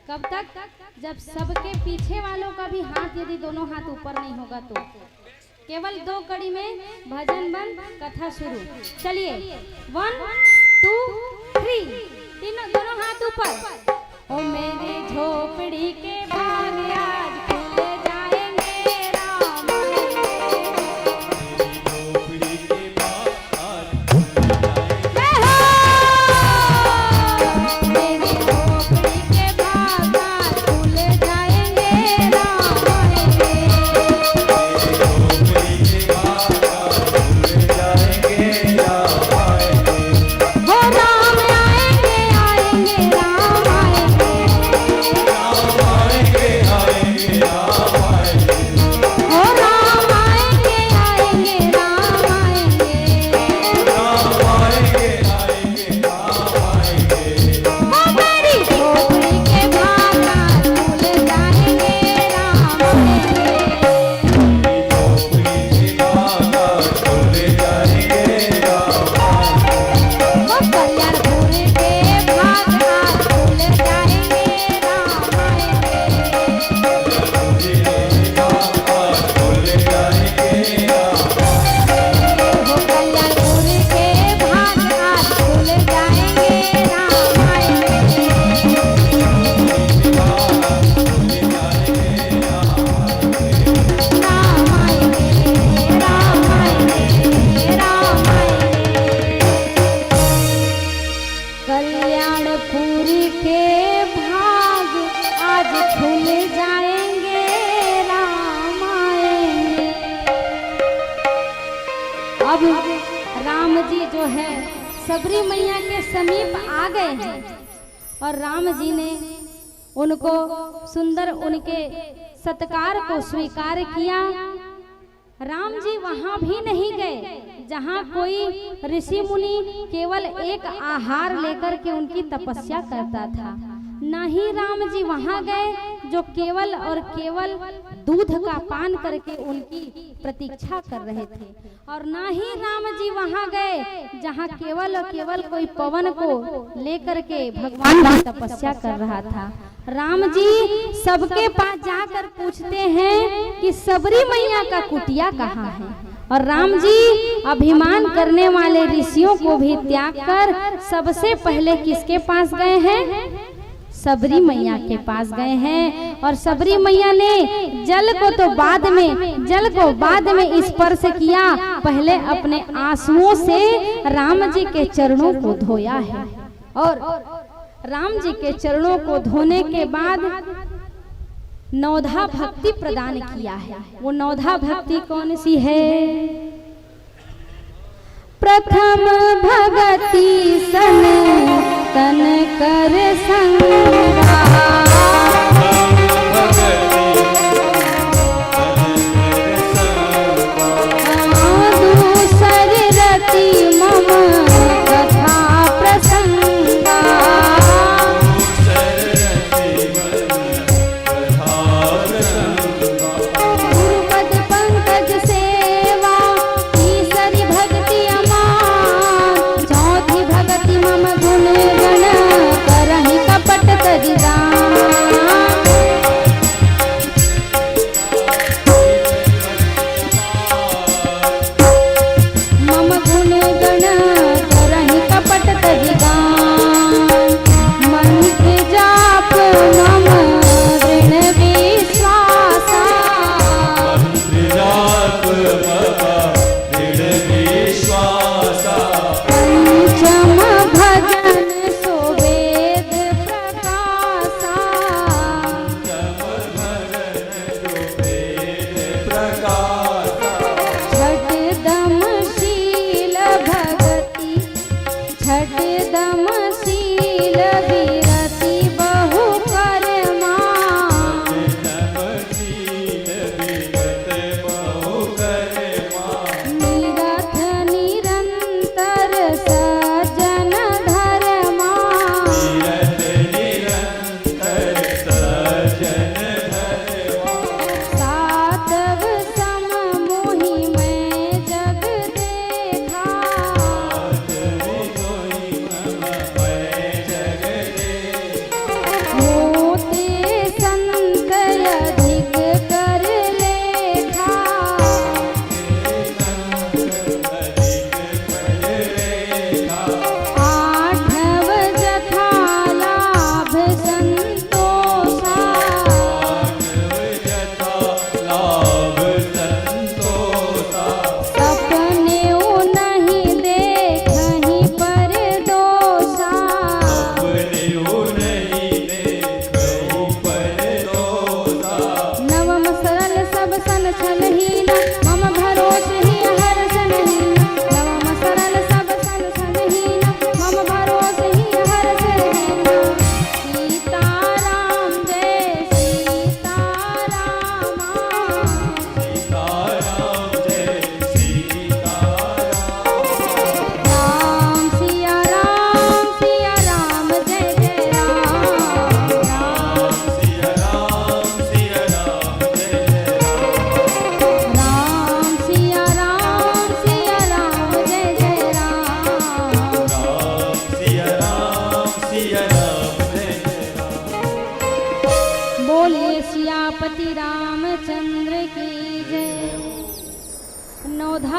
कब तक? जब सबके पीछे वालों का भी हाथ, यदि दोनों हाथ ऊपर नहीं होगा तो। केवल 2 कड़ी में भजन बंद, कथा शुरू। चलिए 1 2 3, तीनों दोनों हाथ ऊपर। ओ मेरे झोपड़ी के भाग आज खुल जाएंगे राम, झोपड़ी के बाग आज खुल जाएंगे। मेरी झोपड़ी के भाग आज खुल जाएंगे राम आएंगे। झोपड़ी के बाग आज खुल जाएंगे, राम आएंगे। हो राम आएंगे आएंगे राम आएंगे। राम आएंगे, आएंगे, राम आएंगे। हो राम आएंगे आएंगे राम आएंगे। राम आएंगे, आएंगे, राम आएंगे। हो मेरी झोपड़ी के भाग आज खुल जाएंगे राम आएंगे। झोपड़ी के बाग आज खुल जाएंगे, राम आएंगे। वो कल्याणपुर के भाग आज खुल जाएंगे राम आएंगे। झोपड़ी के बाग आज खुल जाएंगे, राम आएंगे। वो कल्याणपुर के भाग आज खुल जाएंगे राम आएंगे। राम आएंगे, राम आएंगे, राम आएंगे। कल्याणपुर के भाग आज खुल जाएंगे राम आएंगे। अब राम जी जो है सबरी मैया के समीप आ गए हैं और राम जी ने उनको सुंदर उनके सत्कार को स्वीकार किया। राम जी वहां भी नहीं गए जहां कोई ऋषि मुनि केवल एक आहार लेकर के उनकी तपस्या करता था। न ही राम जी वहां गए जो केवल और केवल दूध का पान करके उनकी प्रतीक्षा कर रहे थे, और न ही राम जी वहां गए जहां केवल और केवल कोई पवन को लेकर के भगवान की तपस्या कर रहा था। राम जी सबके पास जाकर पूछते हैं कि सबरी मैया का कुटिया कहाँ है, और राम जी अभिमान करने वाले ऋषियों को भी त्याग कर सबसे पहले किसके पास गए हैं? सबरी मैया के पास गए हैं। और सबरी मैया ने जल को बाद में स्पर्श किया, पहले अपने आंसुओं से राम जी के चरणों को धोया है। और राम जी के चरणों को धोने के बाद नवधा भक्ति प्रदान किया है। वो नवधा भक्ति कौन सी है? प्रथम भगति सन तन कर संगा, दूसर रति मम कथा प्रसंगा, गुरुपद पंकज सेवा तीसरी भक्ति अमान, चौथी भक्ति मम गुण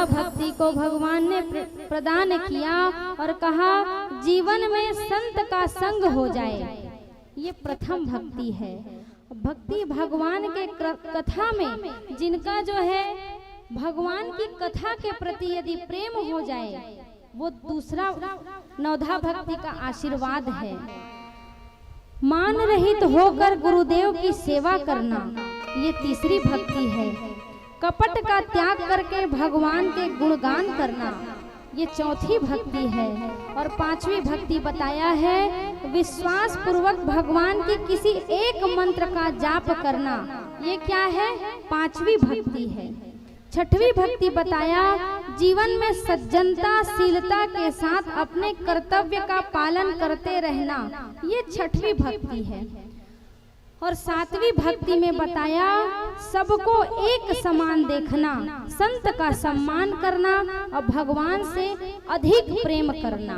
नवधा भक्ति को भगवान ने प्रदान किया और कहा जीवन में संत का संग हो जाए। ये प्रथम भक्ति है। भक्ति भगवान के कथा में जिनका जो है भगवान की कथा के प्रति यदि प्रेम हो जाए, वो दूसरा नवधा भक्ति का आशीर्वाद है। मान रहित होकर गुरुदेव की सेवा करना, ये तीसरी भक्ति है। कपट का त्याग करके भगवान के गुणगान करना, ये चौथी भक्ति है। और पांचवी भक्ति बताया है विश्वास पूर्वक भगवान की किसी एक मंत्र का जाप करना, ये क्या है? पांचवी भक्ति है। छठवीं भक्ति बताया जीवन में सज्जनता शीलता के साथ अपने कर्तव्य का पालन करते रहना, ये छठवीं भक्ति है। और सातवीं भक्ति में बताया सबको एक समान देखना, संत का सम्मान करना और भगवान से अधिक प्रेम करना।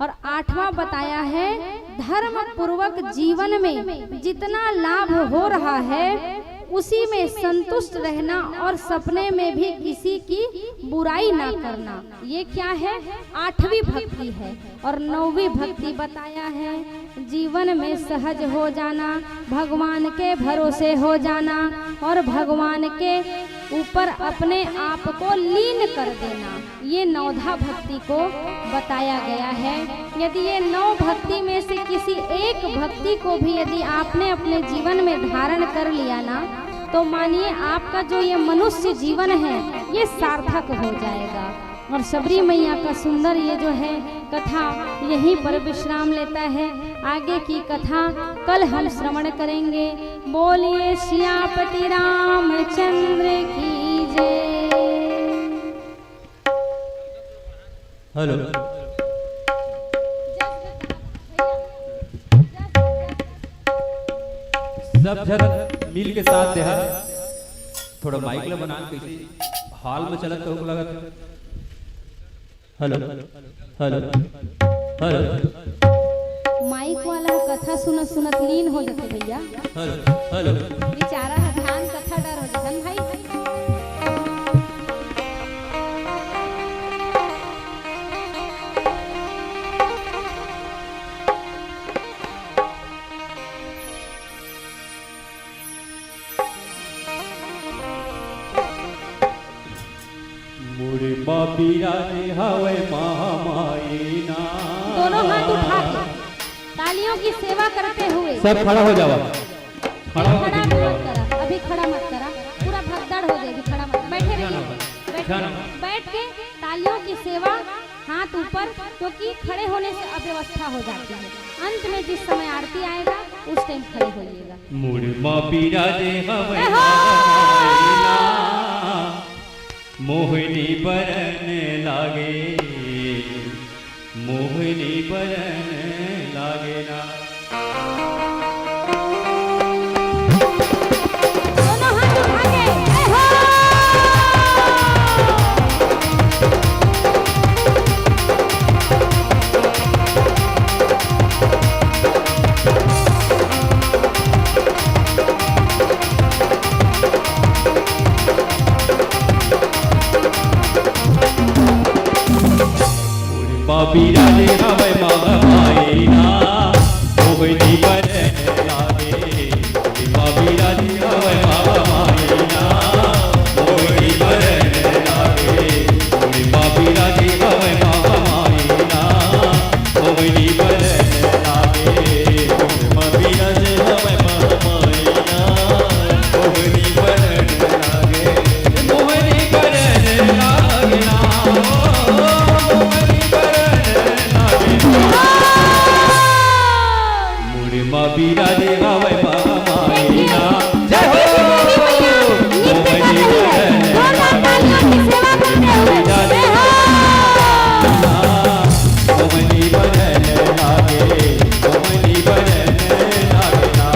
और आठवां बताया है धर्म पूर्वक जीवन में जितना लाभ हो रहा है उसी में संतुष्ट रहना और सपने में भी किसी की बुराई ना करना, ये क्या है? आठवीं भक्ति है। और नौवीं भक्ति बताया है जीवन में सहज हो जाना, भगवान के भरोसे हो जाना और भगवान के ऊपर अपने आप को लीन कर देना, ये नवधा भक्ति को बताया गया है। यदि ये 9 भक्ति में से किसी एक भक्ति को भी यदि आपने अपने जीवन में धारण कर लिया ना, तो मानिए आपका जो ये मनुष्य जीवन है ये सार्थक हो जाएगा। और शबरी मैया का सुंदर ये जो है कथा यहीं पर विश्राम लेता है। आगे की कथा कल हम श्रवण करेंगे। बोलिए सियापति रामचंद्र की जय। हेलो सब जन मिल के साथ दे थोड़ा माइक ला बना कैसे हाल में चलत तो लगत। हेलो हेलो हेलो माइक वाला कथा सुनत सुनत लीन हो जाते भैया। हेलो हेलो बेचारा ध्यान कथा डर हो जाता भाई। मुड़े बाबीरा रे हवे महामाई ना। दोनों हाथ उठा के तालियों की सेवा करते हुए सब खड़ा हो जाओ। खड़ा हो खड़ा मत करा, अभी खड़ा मत करा, पूरा भगदड़ हो जाएगी। खड़ा मत, बैठे रहिए, बैठ के तालियों की सेवा, हाथ ऊपर, क्योंकि खड़े होने से अव्यवस्था हो जाती है। अंत में जिस समय आरती आएगा उस टाइम खड़े होइएगा। मुड़े बाबीरा रे हवे महामाई ना, मोहिनी बरन लागे, मोहिनी बरन लागे ना। दोनों हाथ उठा के बाबीरा रे हवे महामाई ना, मोहिनी बरन लागे। बाबीरा रे हवे महामाई ना, मोहिनी बरन लागे। बाबीरा रे हवे महामाई ना, मोहिनी बरन लागे। बाबीरा रे हवे महामाई ना, मोहिनी बरन लागे। मोहिनी बरन लागे ना, मुड़े बाबीरा रे हवे महामाई ना। जय हो मोहिनी बरन मोहिनी बरन लागे, मोहिनी बरन लागे ना।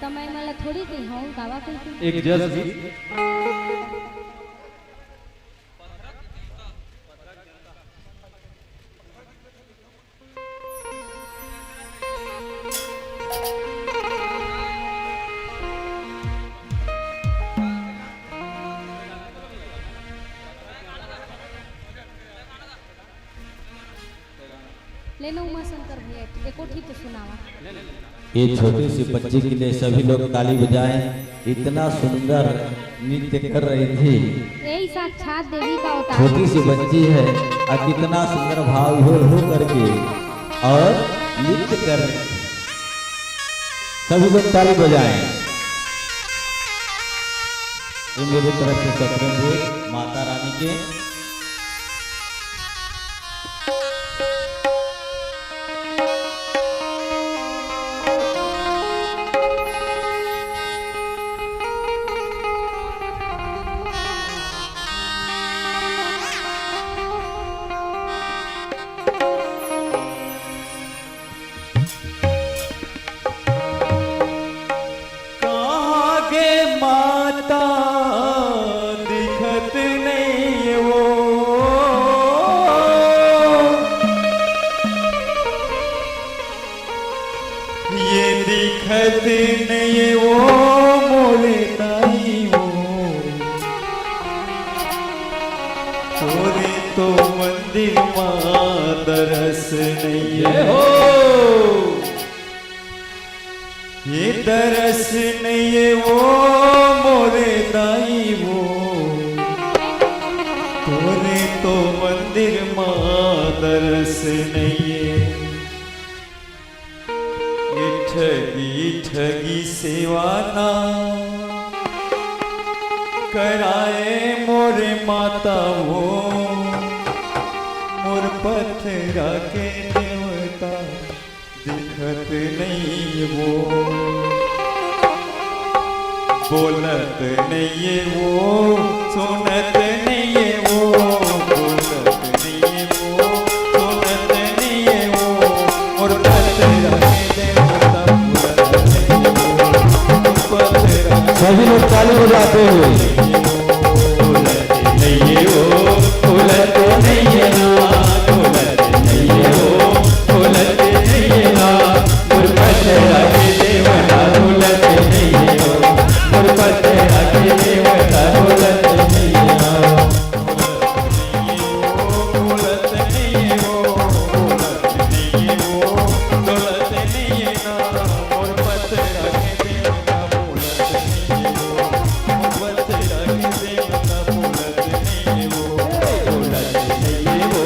तो मैं मला थोड़ी कही हूँ गावा कही एक जस गीत लेनो उमा शंकर भैया एको ठीक तो सुनावा ये छोटी सी बच्ची के लिए सभी लोग ताली बजाएं। इतना सुंदर नृत्य कर रही थी। यही साक्षात देवी का अवतार छोटी सी बच्ची है और कितना सुंदर भाव हो करके और नृत्य कर रही थी। सभी लोग ताली बजाएं। ये मेरी तरफ से सत्संग माता रानी के ये तरस नहीं वो मोरे दाई वो तोरे तो मंदिर माँ तरस नहीं ये ठगी ठगी सेवाना कराए मोरे माता वो मोर पथरा के देवता दिखत नहीं वो बोलत नहीं वो सुनत नहीं वो बोलत नहीं वो सुनत नहीं वो और पथरा के देवता बोलत नहीं वो पथरा सभी लोग ताली बजाते हुए बोलत नहीं वो बोलत नहीं ना बोलत नहीं वो बोलत नहीं ना और पथरा के देवता बोलत नहीं वो और पथरा के देवता बोलत नहीं ना बोलत नहीं वो बोलत नहीं वो बोलत नहीं ना और पथरा के देवता बोलत नहीं वो पथरा के देवता बोलत नहीं वो बोलत नहीं वो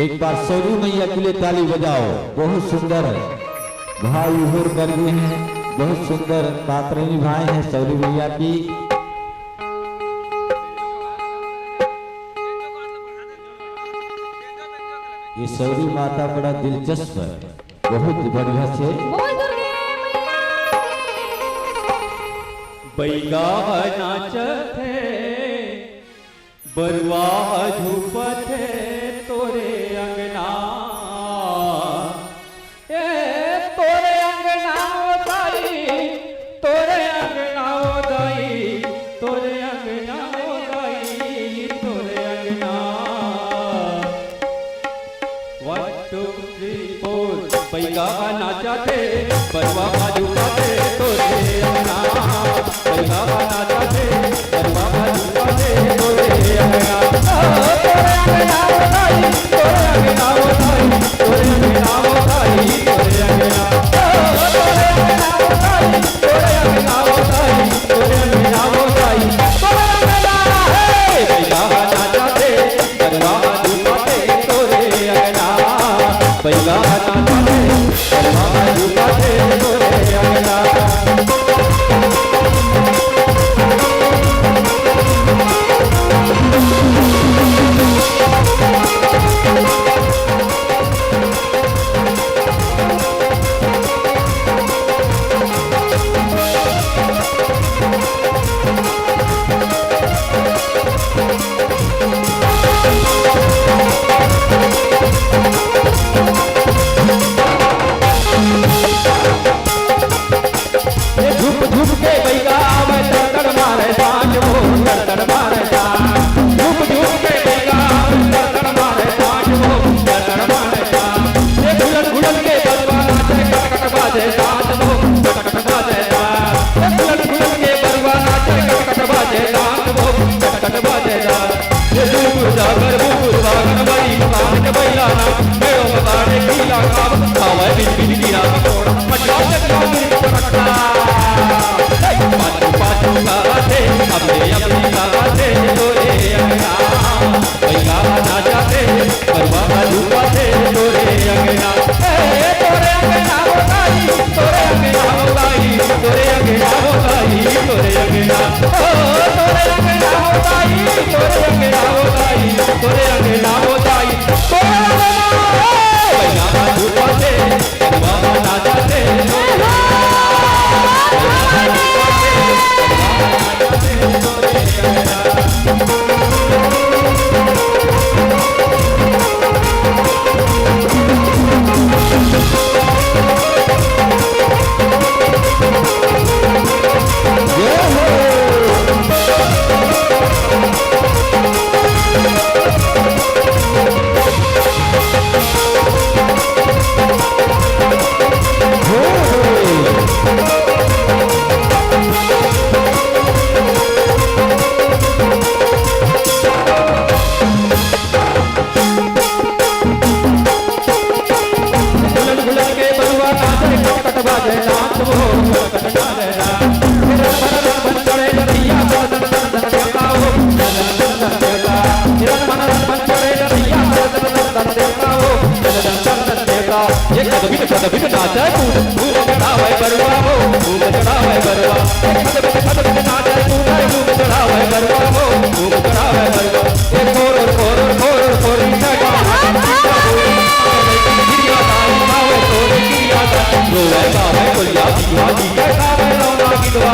एक बार सौरी मैया के लिए ताली बजाओ। बहुत सुंदर भाई उभर कर गए हैं, बहुत सुंदर पात्र निभाए हैं सौरी मैया की। ये सौरी माता बड़ा दिलचस्प है, बहुत बढ़िया से। बैगा नाचत है बरुआ झूपत है तोरे अंगना, तोरे अंगना दाई, तोरे अंगना दाई, तोरे अंगना दाई, तोरे अंगना। 1 2 3 4 बैगा नाचत है बरुआ झूपत है तोरे अंगना, बैगा नाचत है बरुआ झूपत है तोरे अंगना। तोरे अंगना दाई, तोरे अंगना दाई, तोरे अंगना दाई, तोरे अंगना। तोरे अंगना दाई, तोरे अंगना दाई, तोरे अंगना दाई, तोरे अंगना। हे बैगा नाचत है बरुआ झूपत है तोरे अंगना, बैगा नाचत है बरुआ झूपत है तोरे अंगना। झुक झुक के बैगा आवे तड़तड़ मारे सांझ वो तड़तड़ मारे सांझ। झुक झुक के बैगा आवे तड़तड़ मारे सांझ वो तड़तड़ मारे सांझ। ये घुलट घुलट के बरुआ नाचे कटकट बाजे सांझ वो कटकट बाजे सांझ। ये घुलट घुलट के बरुआ नाचे कटकट बाजे सांझ वो कटकट बाजे सांझ। ये दुर्गुर जागर बुकुर वागन बड़ी मकान के बैला ना मेरो मकाने कीला काम खावे बिन बिन गिरा पकोड़ा मचा चकला मिर्च पकड़ा। पाछू पाछू गाते अपने अपनी गाते तोरे अंगना, बैगा नाचते बरुआ झूपते तोरे अंगना। तोरे अंगना दाई, तोरे अंगना दाई, तोरे अंगना दाई, तोरे अंगना। तोरे अंगना दाई, तोरे अंगना दाई, तोरे अंगना दाई, तोरे अंगना। बैगा झूपते बरुआ नाचते कदबित नाचे खूब चढ़ावे बरुआ हो खूब चढ़ावे बरुआ। कदबित नाचे खूब चढ़ावे बरुआ हो खूब चढ़ावे बरुआ। ये खोर खोर खोर खोरी चढ़ा गिरिया दाई खावे तोरी गिरिया दाई रोवे गावे कोलिया गिरवा गिरे गावे रोना गिरवा।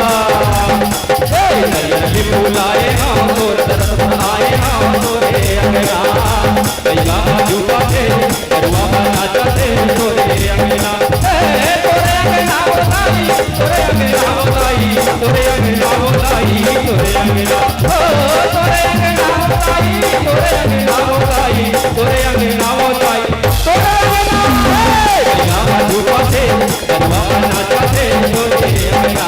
हे नरियल लिंबू लाए हम तोर दरस आए हम तोरे अंगना, बैगा झूपते बरुआ नाचते तोरे अंगना। तोरे अंगना दाई, तोरे अंगना दाई, तोरे अंगना दाई, तोरे अंगना। तोरे अंगना दाई, तोरे अंगना दाई, तोरे अंगना दाई, तोरे अंगना। बैगा झूपते बरुआ नाचते तोरे अंगना,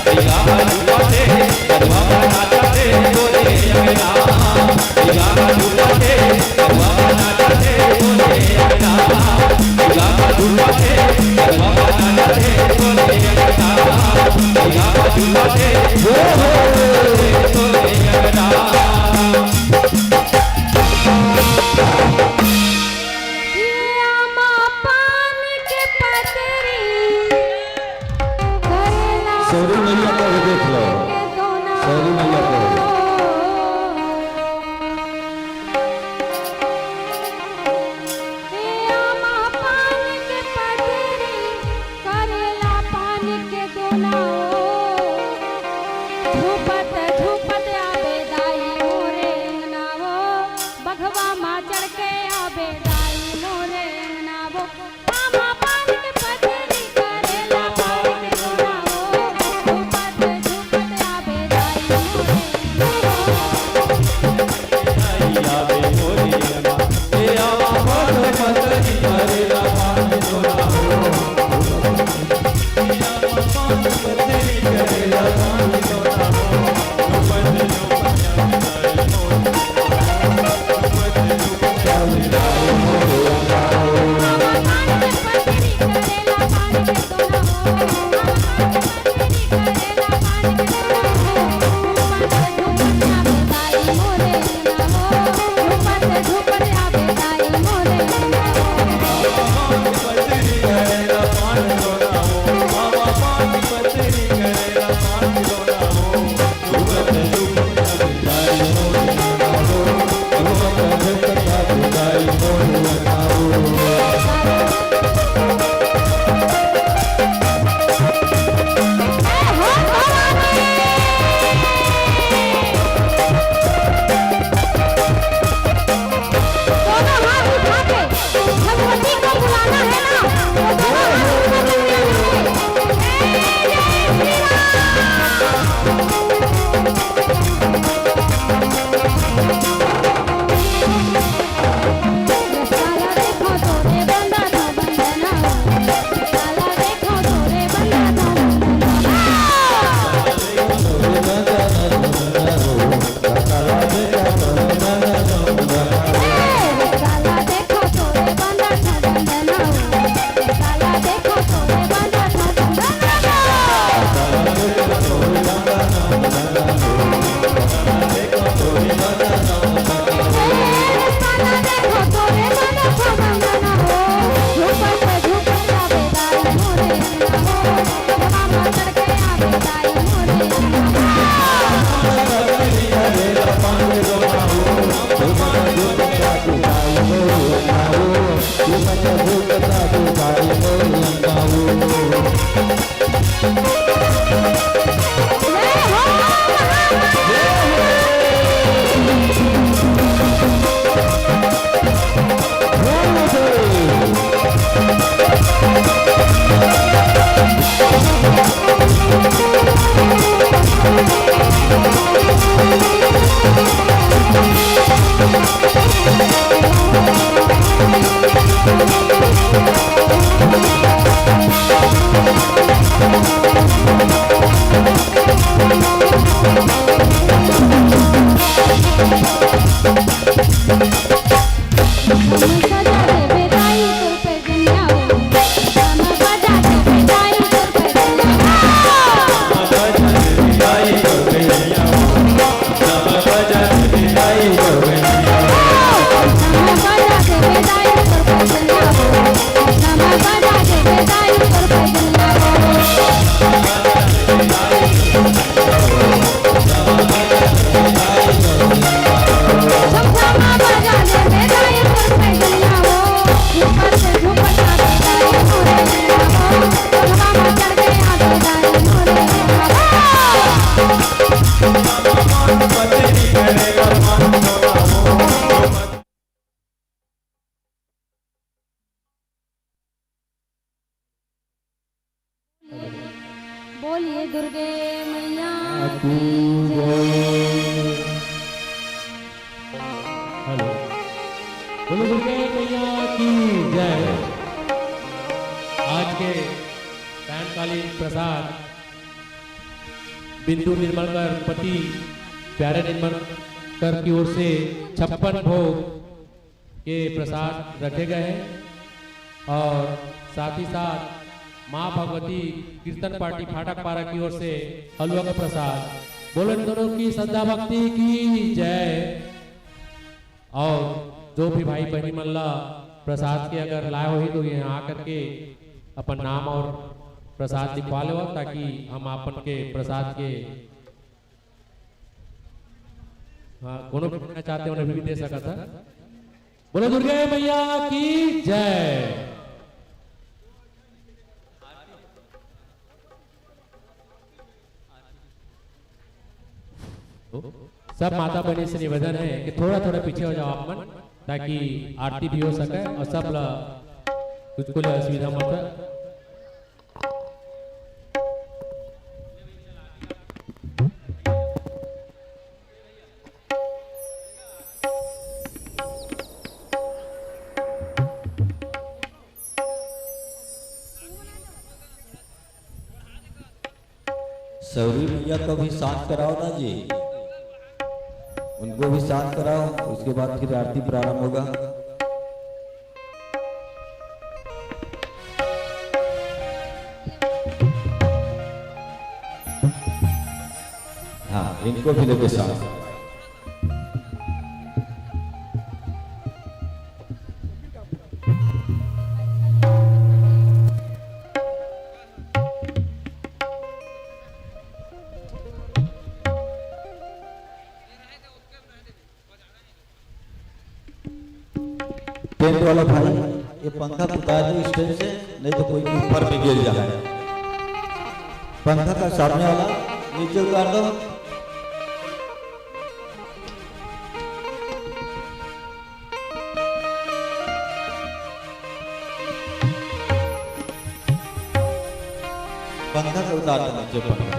बैगा झूपते बरुआ नाचते तोरे अंगना, बैगा झूपते बरुआ नाचते तोरे अंगना, बैगा झूपते बरुआ नाचते तोरे अंगना, बैगा झूपते तोरे अंगना। चढ़ के आबे दाई मोरे अंगनावो मामा पान के पतरी करेला पान के सोनावो झूपत झूपत आबे दाई मोरे आवे मोरी अंगना ए आवा पान पतरी करेला पान सोना हो पान पतरी करेला पान सोना हो बोलिए दुर्गे मैया हेलो बोलो दुर्गे मैया की जय। आज के सायंकालीन प्रसाद बिंदु निर्मलकर पति प्यारे निर्मलकर की ओर से 56 भोग के प्रसाद रखे गए हैं और साथ ही साथ माँ भगवती कीर्तन पार्टी फाटक पारा की ओर से हलवा का प्रसाद। बोलो इन दोनों की श्रद्धा भक्ति की जय। और जो भी भाई बहनी मल्ला प्रसाद के अगर लाए हो तो यहाँ आकर के अपन नाम और प्रसाद लिखवा लो ताकि हम अपन के प्रसाद के कोनो भी देना चाहते हैं उन्हें भी दे सका था। बोलो दुर्गे मैया की जय। सब माता बहनी से निवेदन है कि थोड़ा थोड़ा पीछे हो जाओ आप मन, ताकि आरती भी हो सके और सब ला कुछ असुविधा मत है। सौरी मैया को भी शांत कराओ ना जी, उनको भी शांत कराओ, उसके बाद फिर आरती प्रारंभ होगा। हाँ, इनको भी लेके शांत। टेंट वाला भाई ये पंखा उतार दो स्टैंड से, नहीं तो कोई ऊपर में गिर जाएगा। पंखा का सामने वाला नीचे उतार दो। पंखा का उतार दो नीचे पंखा।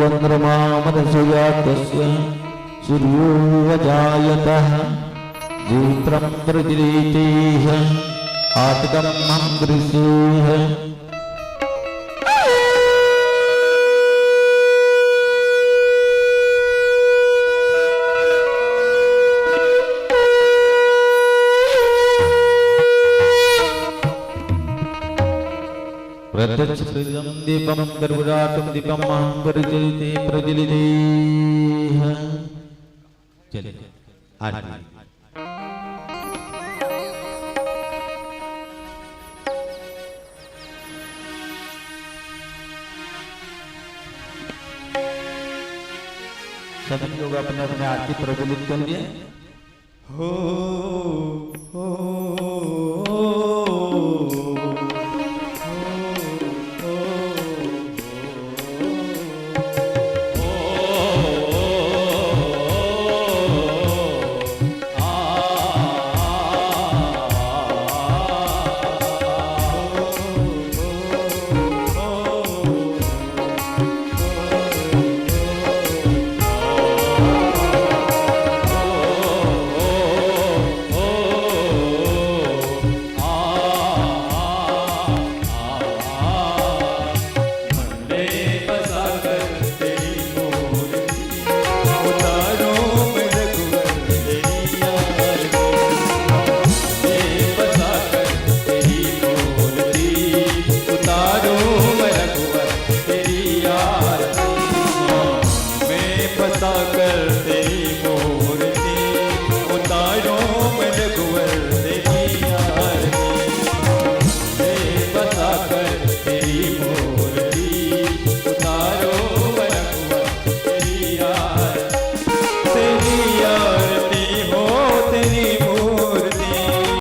चंद्रमा मनसुजातस्य सूर्यो अजायतः सूत्रं प्रज्वलितेह आत्मं दृश्येह। प्रत्यक्षं दीपं गर्भराटं दीपं अहं प्रज्वलिते प्रज्वलितेह। चलिए आरती। सभी लोग अपने अपने आरती प्रज्वलित कर लिए। हो